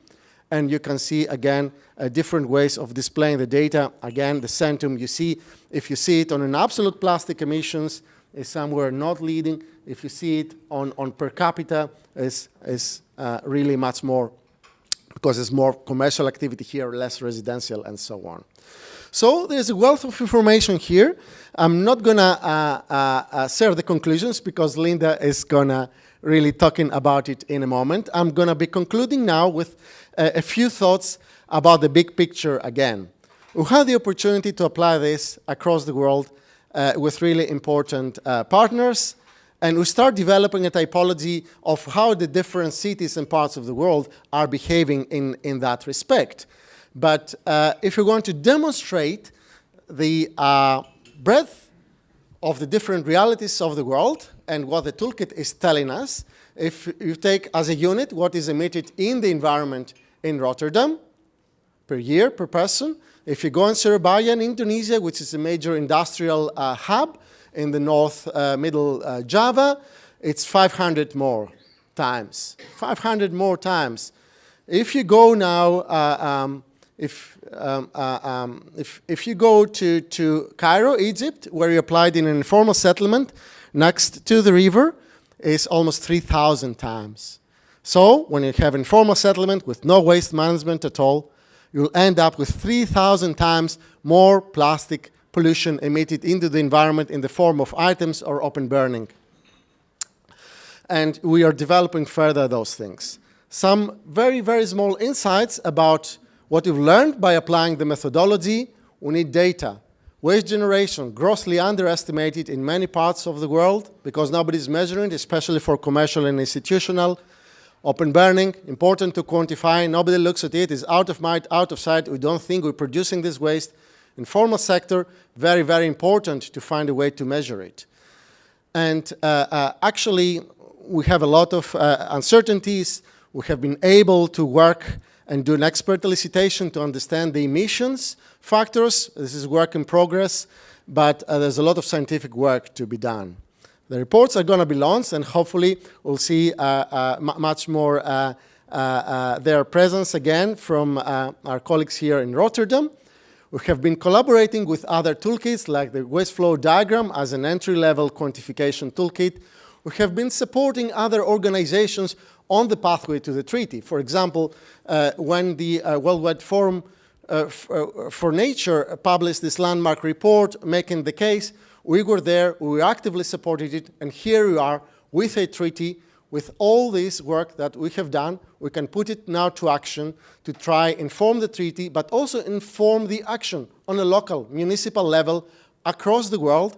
Speaker 14: and you can see again different ways of displaying the data. Again, the Centrum, you see, if you see it on an absolute plastic emissions, is somewhere not leading. If you see it on per capita, is really much more, because there's more commercial activity here, less residential, and so on. So there's a wealth of information here. I'm not gonna share the conclusions because Linda is gonna really talking about it in a moment. I'm gonna be concluding now with a few thoughts about the big picture again. We had the opportunity to apply this across the world with really important partners, and we start developing a typology of how the different cities and parts of the world are behaving in that respect. But if you're going to demonstrate the breadth of the different realities of the world and what the toolkit is telling us, if you take as a unit what is emitted in the environment in Rotterdam per year, per person. If you go in Surabaya in Indonesia, which is a major industrial hub in the middle Java, it's 500 more times. 500 more times. If you go now, if you go to Cairo, Egypt, where you applied in an informal settlement next to the river, is almost 3,000 times. So when you have informal settlement with no waste management at all, you'll end up with 3,000 times more plastic pollution emitted into the environment in the form of items or open burning. And we are developing further those things. Some very, very small insights about what we've learned by applying the methodology. We need data. Waste generation, grossly underestimated in many parts of the world because nobody's measuring, especially for commercial and institutional. Open burning, important to quantify. Nobody looks at it. It's out of mind, out of sight. We don't think we're producing this waste. Informal sector, very, very important to find a way to measure it. And actually, we have a lot of uncertainties. We have been able to work and do an expert elicitation to understand the emissions factors. This is work in progress, but there's a lot of scientific work to be done. The reports are going to be launched, and hopefully we'll see much more their presence again from our colleagues here in Rotterdam. We have been collaborating with other toolkits like the waste flow diagram as an entry-level quantification toolkit. We have been supporting other organizations on the pathway to the treaty. For example, when the Worldwide Forum for Nature published this landmark report making the case, we were there, we actively supported it, and here we are with a treaty, with all this work that we have done. We can put it now to action to try inform the treaty, but also inform the action on a local, municipal level across the world,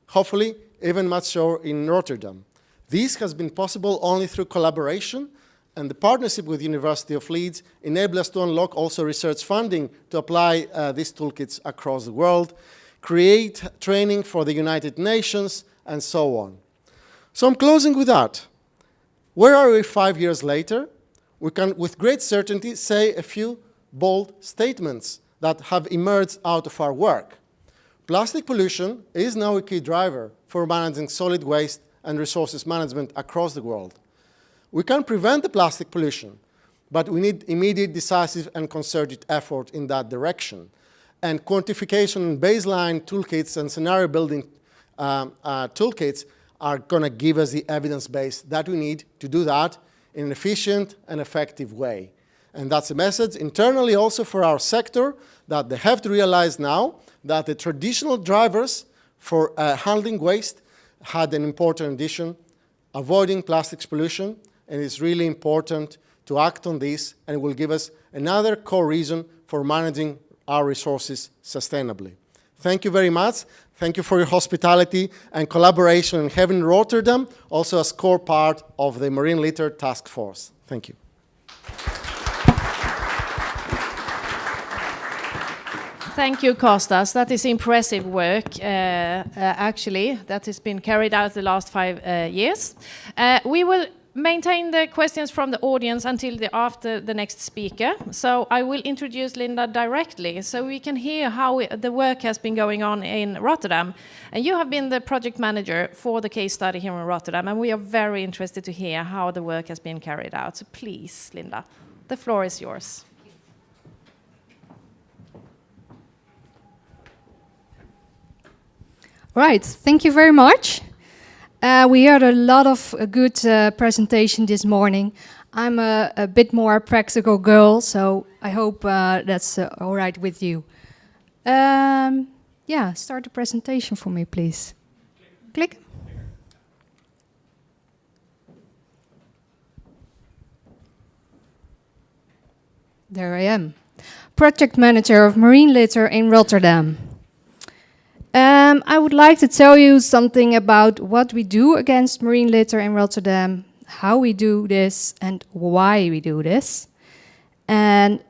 Speaker 14: hopefully even much so in Rotterdam. This has been possible only through collaboration, and the partnership with the University of Leeds enabled us to unlock also research funding to apply these toolkits across the world, create training for the United Nations, and so on. So I'm closing with that. Where are we 5 years later? We can, with great certainty, say a few bold statements that have emerged out of our work. Plastic pollution is now a key driver for managing solid waste and resources management across the world. We can prevent the plastic pollution, but we need immediate, decisive, and concerted effort in that direction. And quantification and baseline toolkits and scenario building toolkits are going to give us the evidence base that we need to do that in an efficient and effective way. And that's a message internally also for our sector, that they have to realize now that the traditional drivers for handling waste had an important addition, avoiding plastics pollution, and it's really important to act on this, and it will give us another core reason for managing our resources sustainably. Thank you very much. Thank you for your hospitality and collaboration in having Rotterdam also as core part of the Marine Litter Task Force. Thank you.
Speaker 1: Thank you, Kostas. That is impressive work, actually, that has been carried out the last 5 years. We will maintain the questions from the audience until after the next speaker. So I will introduce Linda directly so we can hear how the work has been going on in Rotterdam. And you have been the project manager for the case study here in Rotterdam, and we are very interested to hear how the work has been carried out. So please, Linda, the floor is yours.
Speaker 15: Right, thank you very much. We heard a lot of good presentation this morning. I'm a bit more practical girl, so I hope that's all right with you. Yeah, start the presentation for me, please. Click. There I am. Project Manager of Marine Litter in Rotterdam. I would like to tell you something about what we do against marine litter in Rotterdam, how we do this, and why we do this. And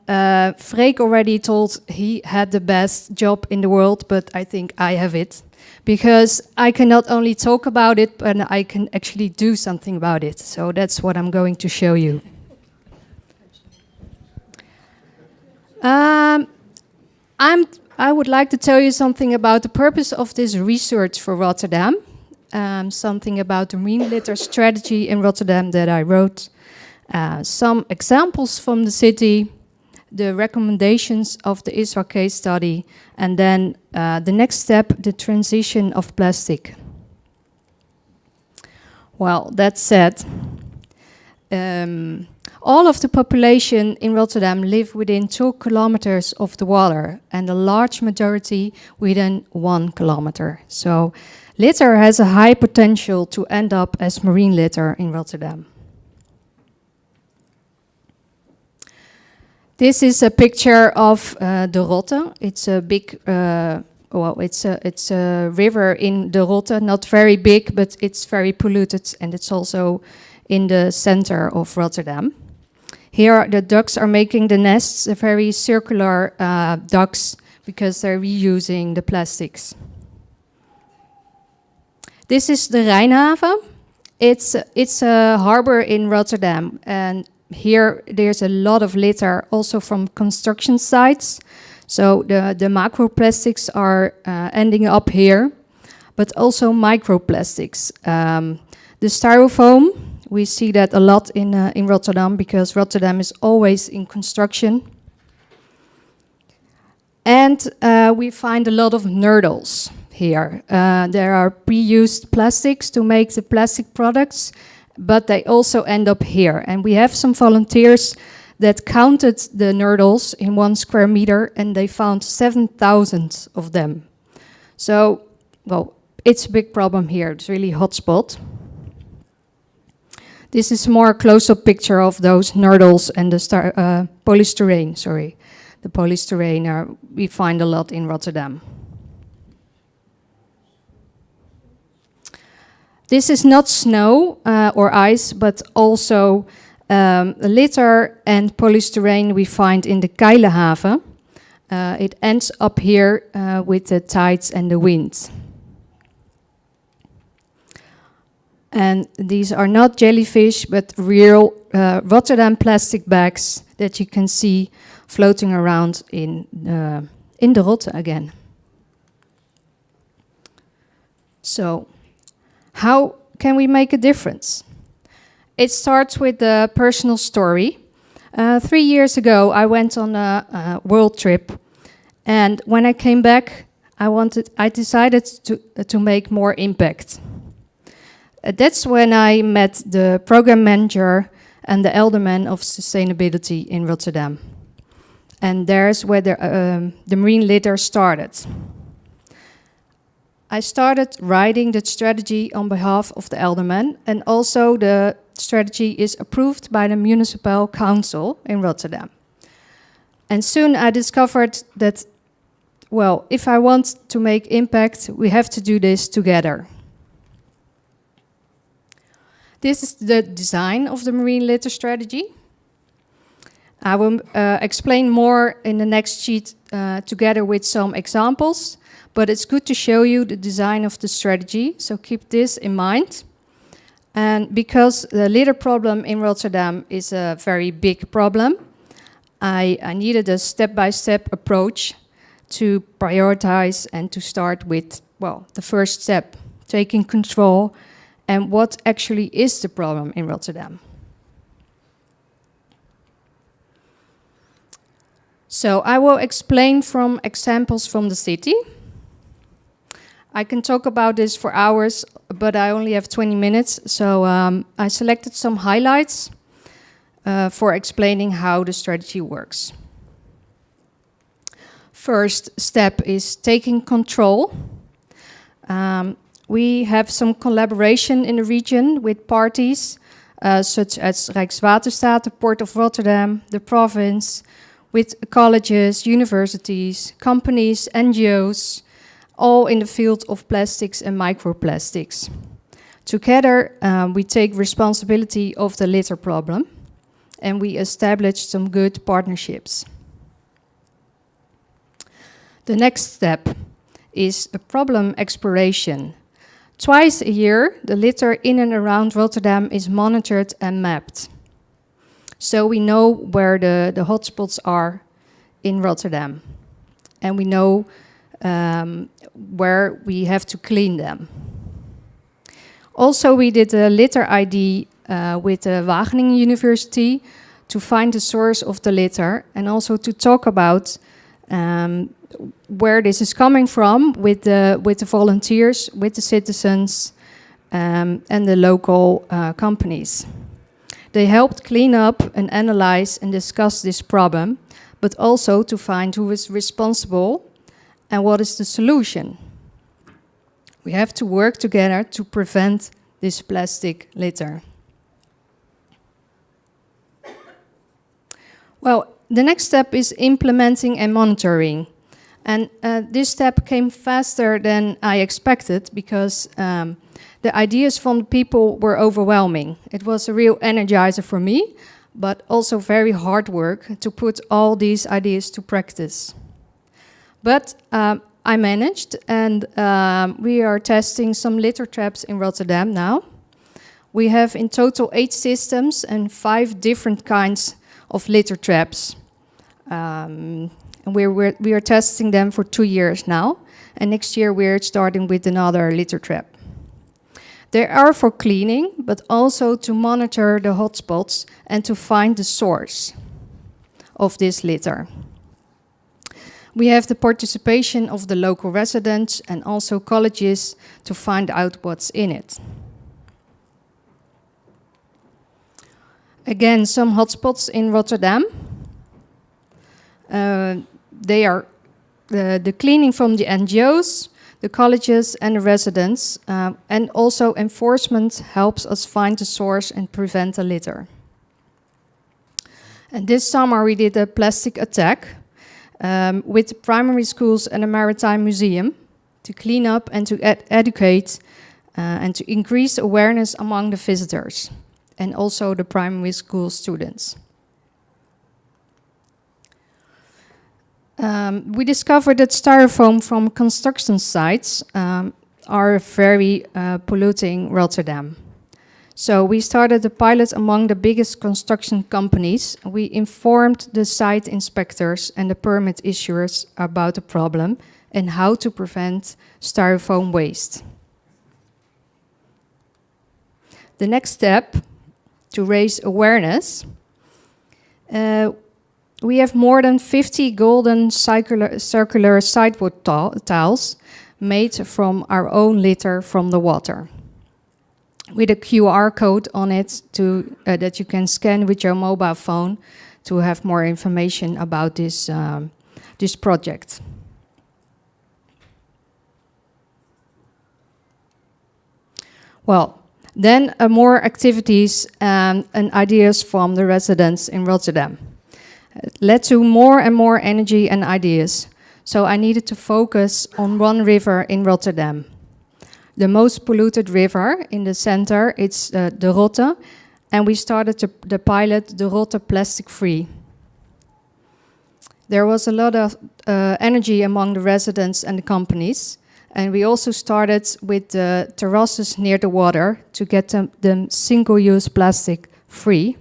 Speaker 15: Freek already told he had the best job in the world, but I think I have it. Because I can not only talk about it, but I can actually do something about it. So that's what I'm going to show you. I would like to tell you something about the purpose of this research for Rotterdam. Something about the marine litter strategy in Rotterdam that I wrote. Some examples from the city, the recommendations of the ISRA case study, and then the next step, the transition of plastic. Well, that said, all of the population in Rotterdam live within 2 kilometers of the water, and a large majority within 1 kilometer. So litter has a high potential to end up as marine litter in Rotterdam. This is a picture of the Rotte. It's a big, it's a river in the Rotte, not very big, but it's very polluted, and it's also in the center of Rotterdam. Here the ducks are making the nests, very circular ducks, because they're reusing the plastics. This is the Rijnhaven. It's a harbor in Rotterdam, and here there's a lot of litter also from construction sites. So the macroplastics are ending up here, but also microplastics. The styrofoam, we see that a lot in Rotterdam, because Rotterdam is always in construction. And we find a lot of nurdles here. There are pre-used plastics to make the plastic products, but they also end up here. And we have some volunteers that counted the nurdles in 1 square meter, and they found 7,000 of them. So, well, it's a big problem here. It's really a hot spot. This is more a close-up picture of those nurdles and the polystyrene, sorry. The polystyrene we find a lot in Rotterdam. This is not snow or ice, but also litter and polystyrene we find in the Keilenhaven. It ends up here with the tides and the wind. And these are not jellyfish, but real Rotterdam plastic bags that you can see floating around in the Rotte again. So, how can we make a difference? It starts with a personal story. 3 years ago, I went on a world trip, and when I came back, I decided to make more impact. That's when I met the program manager and the alderman of sustainability in Rotterdam. And there's where the marine litter started. I started writing the strategy on behalf of the alderman, and also the strategy is approved by the municipal council in Rotterdam. And soon I discovered that, well, if I want to make impact, we have to do this together. This is the design of the marine litter strategy. I will explain more in the next sheet together with some examples, but it's good to show you the design of the strategy, so keep this in mind. And because the litter problem in Rotterdam is a very big problem, I needed a step-by-step approach to prioritize and to start with, well, the first step, taking control, and what actually is the problem in Rotterdam. So I will explain from examples from the city. I can talk about this for hours, but I only have 20 minutes, so I selected some highlights for explaining how the strategy works. first step is taking control. We have some collaboration in the region with parties such as Rijkswaterstaat, the Port of Rotterdam, the province, with colleges, universities, companies, NGOs, all in the field of plastics and microplastics. Together, we take responsibility of the litter problem, and we establish some good partnerships. The next step is a problem exploration. Twice a year, the litter in and around Rotterdam is monitored and mapped. So we know where the hotspots are in Rotterdam. And we know where we have to clean them. Also, we did a litter ID with the Wageningen University to find the source of the litter and also to talk about where this is coming from with the volunteers, with the citizens, and the local companies. They helped clean up and analyze and discuss this problem, but also to find who is responsible and what is the solution. We have to work together to prevent this plastic litter. Well, the next step is implementing and monitoring. And this step came faster than I expected because the ideas from the people were overwhelming. It was a real energizer for me, but also very hard work to put all these ideas to practice. But I managed, and we are testing some litter traps in Rotterdam now. We have in total 8 systems and 5 different kinds of litter traps. And we are testing them for 2 years now. And next year we're starting with another litter trap. They are for cleaning, but also to monitor the hotspots and to find the source of this litter. We have the participation of the local residents and also colleges to find out what's in it. Again, some hotspots in Rotterdam. They are the cleaning from the NGOs, the colleges and the residents, and also enforcement helps us find the source and prevent the litter. And this summer we did a plastic attack with the primary schools and the Maritime Museum to clean up and to educate and to increase awareness among the visitors and also the primary school students. We discovered that styrofoam from construction sites are very polluting Rotterdam. So we started a pilot among the biggest construction companies. We informed the site inspectors and the permit issuers about the problem and how to prevent styrofoam waste. The next step, to raise awareness, we have more than 50 golden circular sidewalk tiles made from our own litter from the water, with a QR code on it that you can scan with your mobile phone to have more information about this project. Well, then more activities and ideas from the residents in Rotterdam. It led to more and more energy and ideas. So I needed to focus on one river in Rotterdam. The most polluted river in the center, it's the Rotte. And we started the pilot, the Rotte Plastic Free. There was a lot of energy among the residents and the companies. And we also started with the terraces near the water to get them single-use plastic free.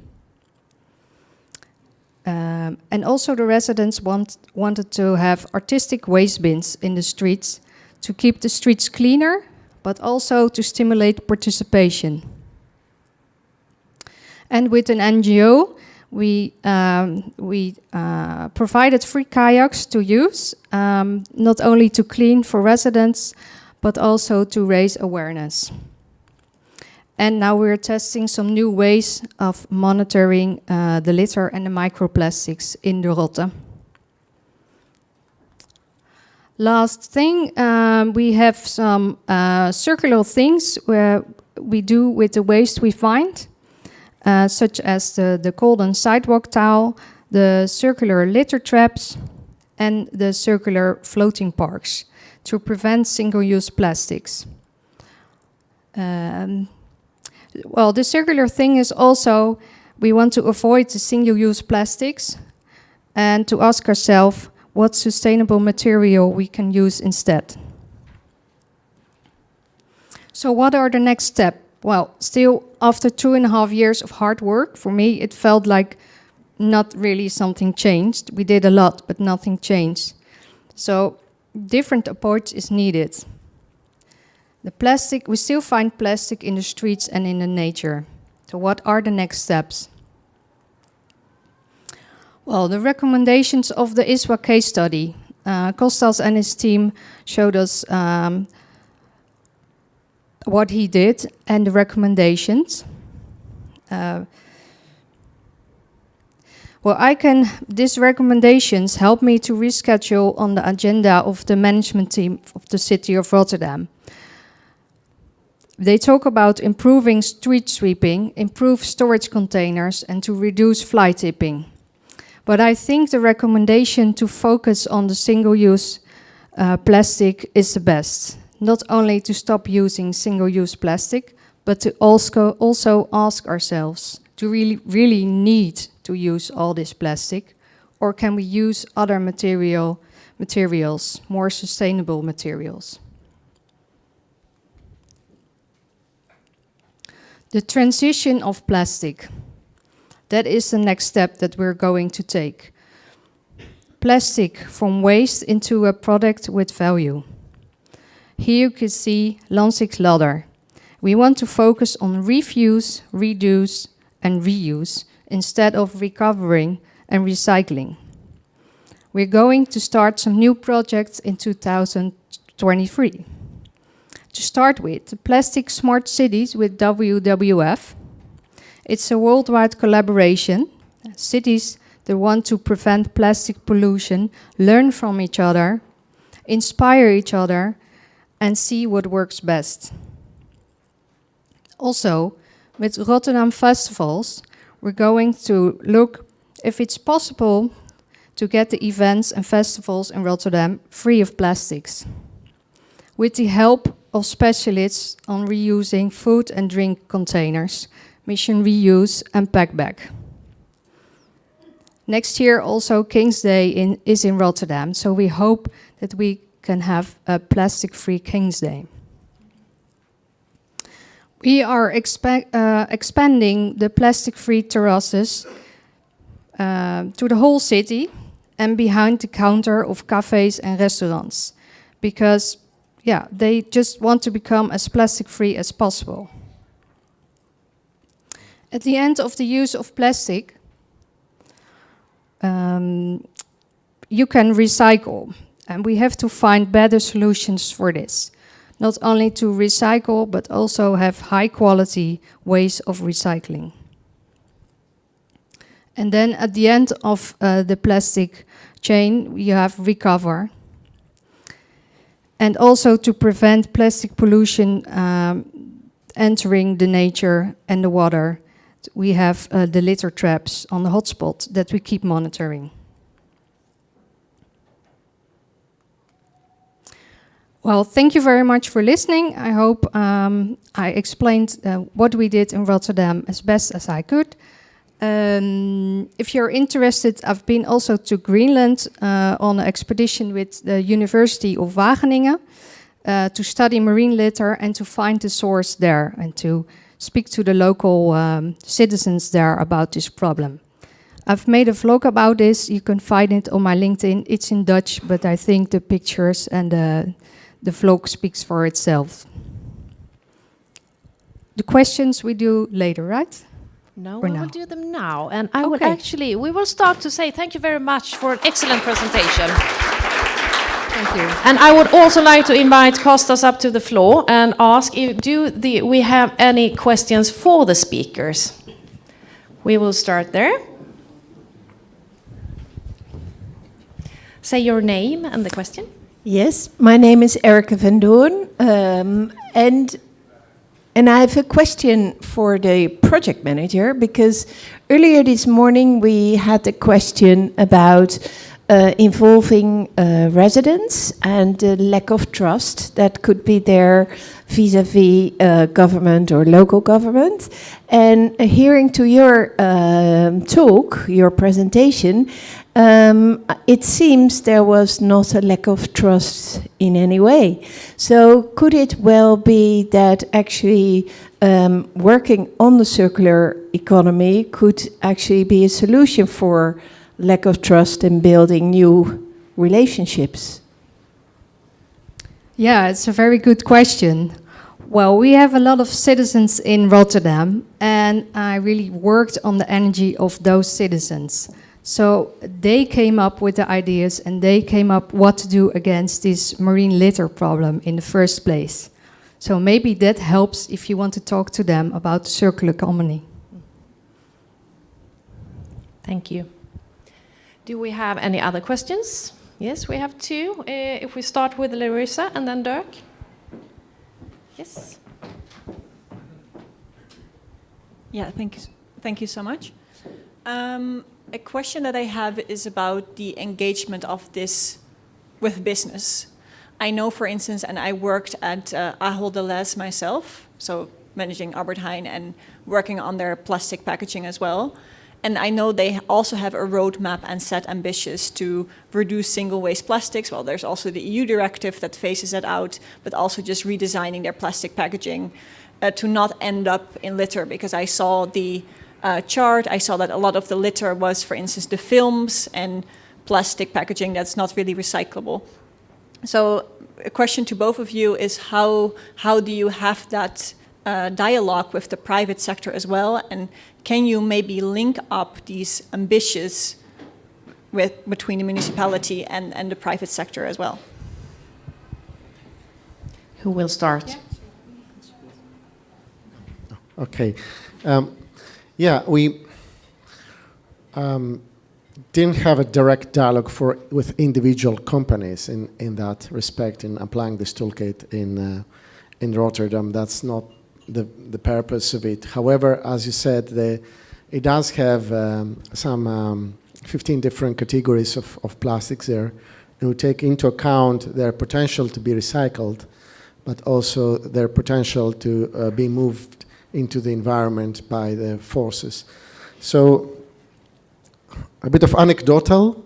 Speaker 15: And also the residents wanted to have artistic waste bins in the streets to keep the streets cleaner, but also to stimulate participation. And with an NGO, we provided free kayaks to use, not only to clean for residents, but also to raise awareness. And now we're testing some new ways of monitoring the litter and the microplastics in the Rotte. Last thing, we have some circular things where we do with the waste we find, such as the golden sidewalk towel, the circular litter traps, and the circular floating parks to prevent single-use plastics. Well, the circular thing is also, we want to avoid the single-use plastics and to ask ourselves what sustainable material we can use instead. So what are the next steps? Well, still after 2.5 years of hard work, for me it felt like not really something changed. We did a lot, but nothing changed. So different approach is needed. The plastic, we still find plastic in the streets and in the nature. So what are the next steps? Well, the recommendations of the ISWA case study. Kostas and his team showed us what he did and the recommendations. These recommendations help me to reschedule on the agenda of the management team of the city of Rotterdam. They talk about improving street sweeping, improve storage containers, and to reduce fly tipping. But I think the recommendation to focus on the single-use plastic is the best. Not only to stop using single-use plastic, but to also ask ourselves, do we really need to use all this plastic? Or can we use other materials, more sustainable materials? The transition of plastic. That is the next step that we're going to take. Plastic from waste into a product with value. Here you can see Lanzig's ladder. We want to focus on refuse, reduce, and reuse instead of recovering and recycling. We're going to start some new projects in 2023. To start with, the Plastic Smart Cities with WWF. It's a worldwide collaboration. Cities that want to prevent plastic pollution, learn from each other, inspire each other, and see what works best. Also, with Rotterdam festivals, we're going to look if it's possible to get the events and festivals in Rotterdam free of plastics. With the help of specialists on reusing food and drink containers, mission reuse and pack back. Next year also King's Day is in Rotterdam, so we hope that we can have a plastic-free King's Day. We are expanding the plastic-free terraces to the whole city and behind the counter of cafes and restaurants, because they just want to become as plastic-free as possible. At the end of the use of plastic, you can recycle, and we have to find better solutions for this. Not only to recycle, but also have high-quality ways of recycling. And then at the end of the plastic chain, you have recover. And also to prevent plastic pollution entering the nature and the water, we have the litter traps on the hotspot that we keep monitoring. Well, thank you very much for listening. I hope I explained what we did in Rotterdam as best as I could. If you're interested, I've been also to Greenland on an expedition with the University of Wageningen to study marine litter and to find the source there and to speak to the local citizens there about this problem. I've made a vlog about this. You can find it on my LinkedIn. It's in Dutch, but I think the pictures and the vlog speaks for itself. The questions we do later, right?
Speaker 1: No,
Speaker 15: Or
Speaker 1: we
Speaker 15: now?
Speaker 1: will do them now. And we will start to say thank you very much for an excellent presentation.
Speaker 15: Thank you.
Speaker 1: And I would also like to invite Kostas up to the floor and ask if we have any questions for the speakers. We will start there. Say your name and the question.
Speaker 16: Yes, my name is Erica van Doorn, and I have a question for the project manager, because earlier this morning we had a question about involving residents and the lack of trust that could be there vis-à-vis government or local government. And hearing to your talk, your presentation, it seems there was not a lack of trust in any way. So could it well be that actually working on the circular economy could actually be a solution for lack of trust and building new relationships?
Speaker 15: Yeah, it's a very good question. Well, we have a lot of citizens in Rotterdam, and I really worked on the energy of those citizens. So they came up with the ideas, and they came up what to do against this marine litter problem in the first place. So maybe that helps if you want to talk to them about the circular economy.
Speaker 1: Thank you. Do we have any other questions? Yes, we have two. If we start with Larissa and then Dirk. Yes.
Speaker 10: Yeah, thank you so much. A question that I have is about the engagement of this with business. I know, for instance, and I worked at Ahold Delhaize myself, so managing Albert Heijn and working on their plastic packaging as well. And I know they also have a roadmap and set ambitions to reduce single-use plastics. Well, there's also the EU directive that phases that out, but also just redesigning their plastic packaging to not end up in litter. Because I saw the chart, I saw that a lot of the litter was, for instance, the films and plastic packaging that's not really recyclable. So a question to both of you is how do you have that dialogue with the private sector as well, and can you maybe link up these ambitions between the municipality and the private sector as well?
Speaker 1: Who will start?
Speaker 14: Okay. Yeah, we didn't have a direct dialogue with individual companies in that respect in applying this toolkit in Rotterdam. That's not the purpose of it. However, as you said, it does have some 15 different categories of plastics there, and we take into account their potential to be recycled, but also their potential to be moved into the environment by the forces. So a bit of anecdotal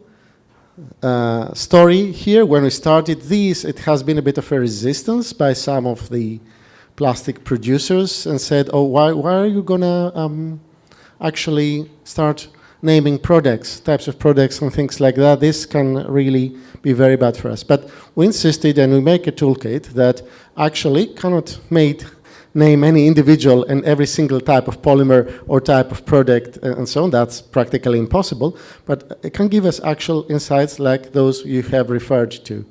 Speaker 14: story here. When we started this, it has been a bit of a resistance by some of the plastic producers, and said, oh, why are you gonna actually start naming products, types of products and things like that? This can really be very bad for us. But we insisted, and we make a toolkit that actually cannot name any individual and every single type of polymer or type of product and so on. That's practically impossible, but it can give us actual insights like those you have referred to.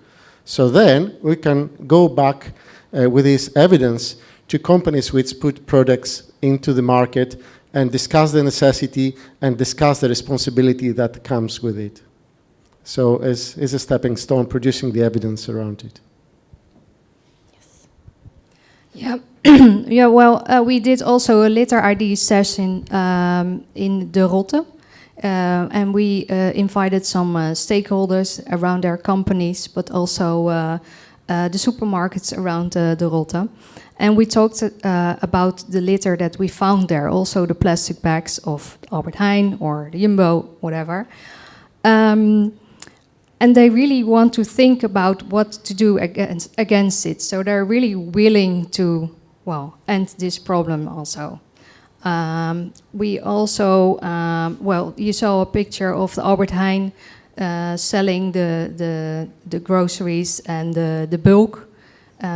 Speaker 14: So then we can go back with this evidence to companies which put products into the market and discuss the necessity and discuss the responsibility that comes with it. So it's a stepping stone, producing the evidence around it.
Speaker 15: Yeah, yeah. Well, we did also a litter ID session in De Rotte, and we invited some stakeholders around their companies, but also the supermarkets around De Rotte. And we talked about the litter that we found there, also the plastic bags of Albert Heijn or the Jumbo, whatever. And they really want to think about what to do against it. So they're really willing to, well, end this problem also. We also, well, you saw a picture of the Albert Heijn selling the groceries and the bulk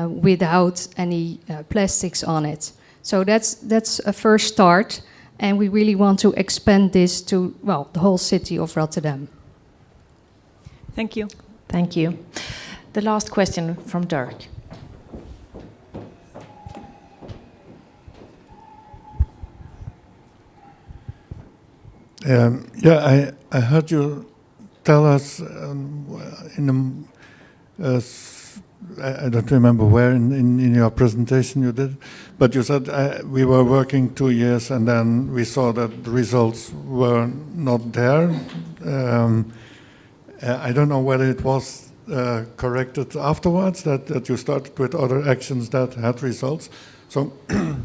Speaker 15: without any plastics on it. So that's a first start, and we really want to expand this to, well, the whole city of Rotterdam.
Speaker 10: Thank you.
Speaker 1: Thank you. The last question from Dirk.
Speaker 11: Yeah, I heard you tell us I don't remember where in your presentation you did, but you said we were working 2 years and then we saw that the results were not there. I don't know whether it was corrected afterwards, that you started with other actions that had results. So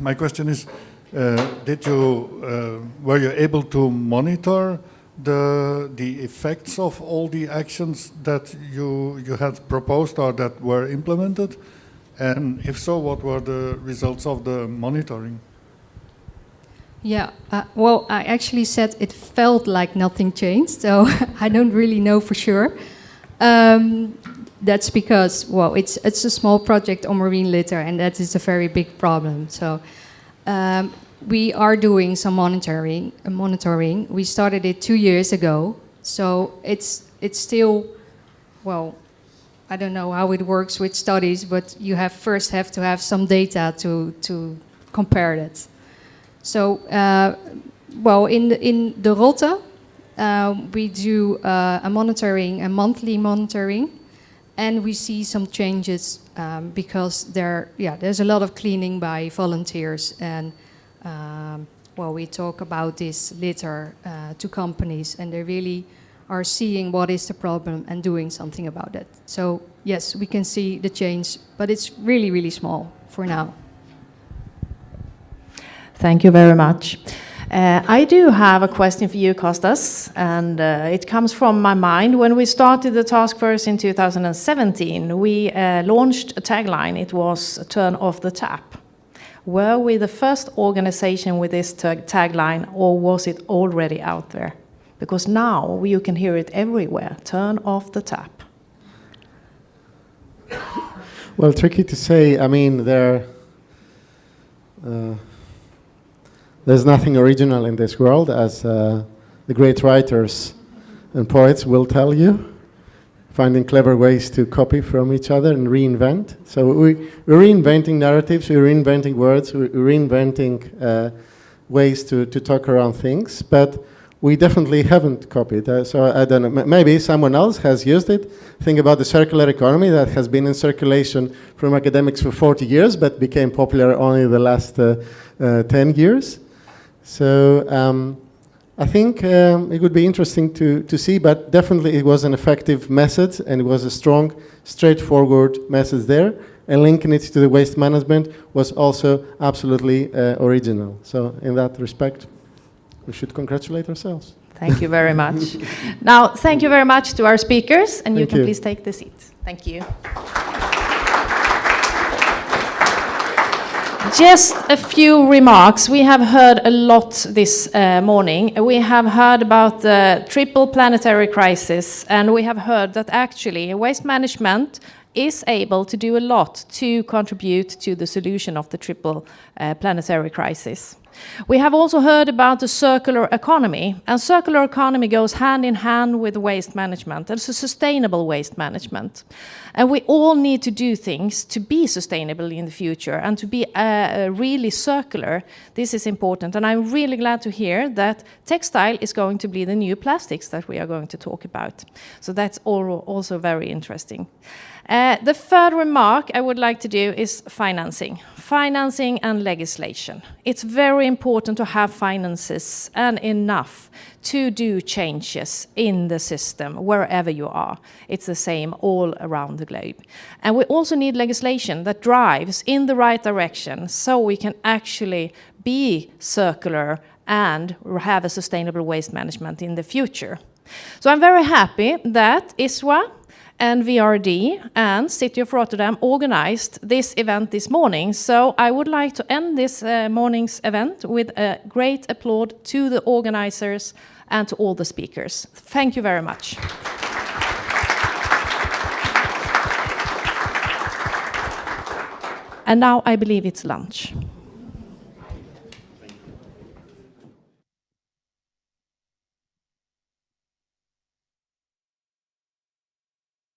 Speaker 11: my question is, were you able to monitor the effects of all the actions that you had proposed or that were implemented? And if so, what were the results of the monitoring?
Speaker 15: Yeah, well, I actually said it felt like nothing changed, so I don't really know for sure. That's because, well, it's a small project on marine litter, and that is a very big problem. So we are doing some monitoring. We started it 2 years ago, so it's still, well, I don't know how it works with studies, but you first have to have some data to compare it. So, well, in the Rotte, we do a monthly monitoring, and we see some changes because there's a lot of cleaning by volunteers, and well, we talk about this litter to companies, and they really are seeing what is the problem and doing something about it. So yes, we can see the change, but it's really, really small for now.
Speaker 1: Thank you very much. I do have a question for you, Kostas, and it comes from my mind. When we started the task force in 2017, we launched a tagline. It was "Turn off the tap." Were we the first organization with this tagline, or was it already out there? Because now you can hear it everywhere. Turn off the tap.
Speaker 14: Well, tricky to say. I mean, there's nothing original in this world, as the great writers and poets will tell you, finding clever ways to copy from each other and reinvent. So we're reinventing narratives, we're reinventing words, we're reinventing ways to talk around things, but we definitely haven't copied. So I don't know, maybe someone else has used it. Think about the circular economy that has been in circulation from academics for 40 years, but became popular only the last 10 years. So I think it would be interesting to see, but definitely it was an effective method, and it was a strong, straightforward message there, and linking it to the waste management was also absolutely original. So in that respect, we should congratulate ourselves.
Speaker 1: Thank you very much. Now, thank you very much to our speakers, and you can please take the seat. Thank you. Just a few remarks. We have heard a lot this morning. We have heard about the triple planetary crisis, and we have heard that actually waste management is able to do a lot to contribute to the solution of the triple planetary crisis. We have also heard about the circular economy, and circular economy goes hand in hand with waste management. It's a sustainable waste management. And we all need to do things to be sustainable in the future and to be really circular. This is important, and I'm really glad to hear that textile is going to be the new plastics that we are going to talk about. So that's also very interesting. The third remark I would like to do is financing. Financing and legislation. It's very important to have finances and enough to do changes in the system wherever you are. It's the same all around the globe. And we also need legislation that drives in the right direction so we can actually be circular and have a sustainable waste management in the future. So I'm very happy that ISWA and VRD and City of Rotterdam organized this event this morning. So I would like to end this morning's event with a great applaud to the organizers and to all the speakers. Thank you very much. And now I believe it's lunch.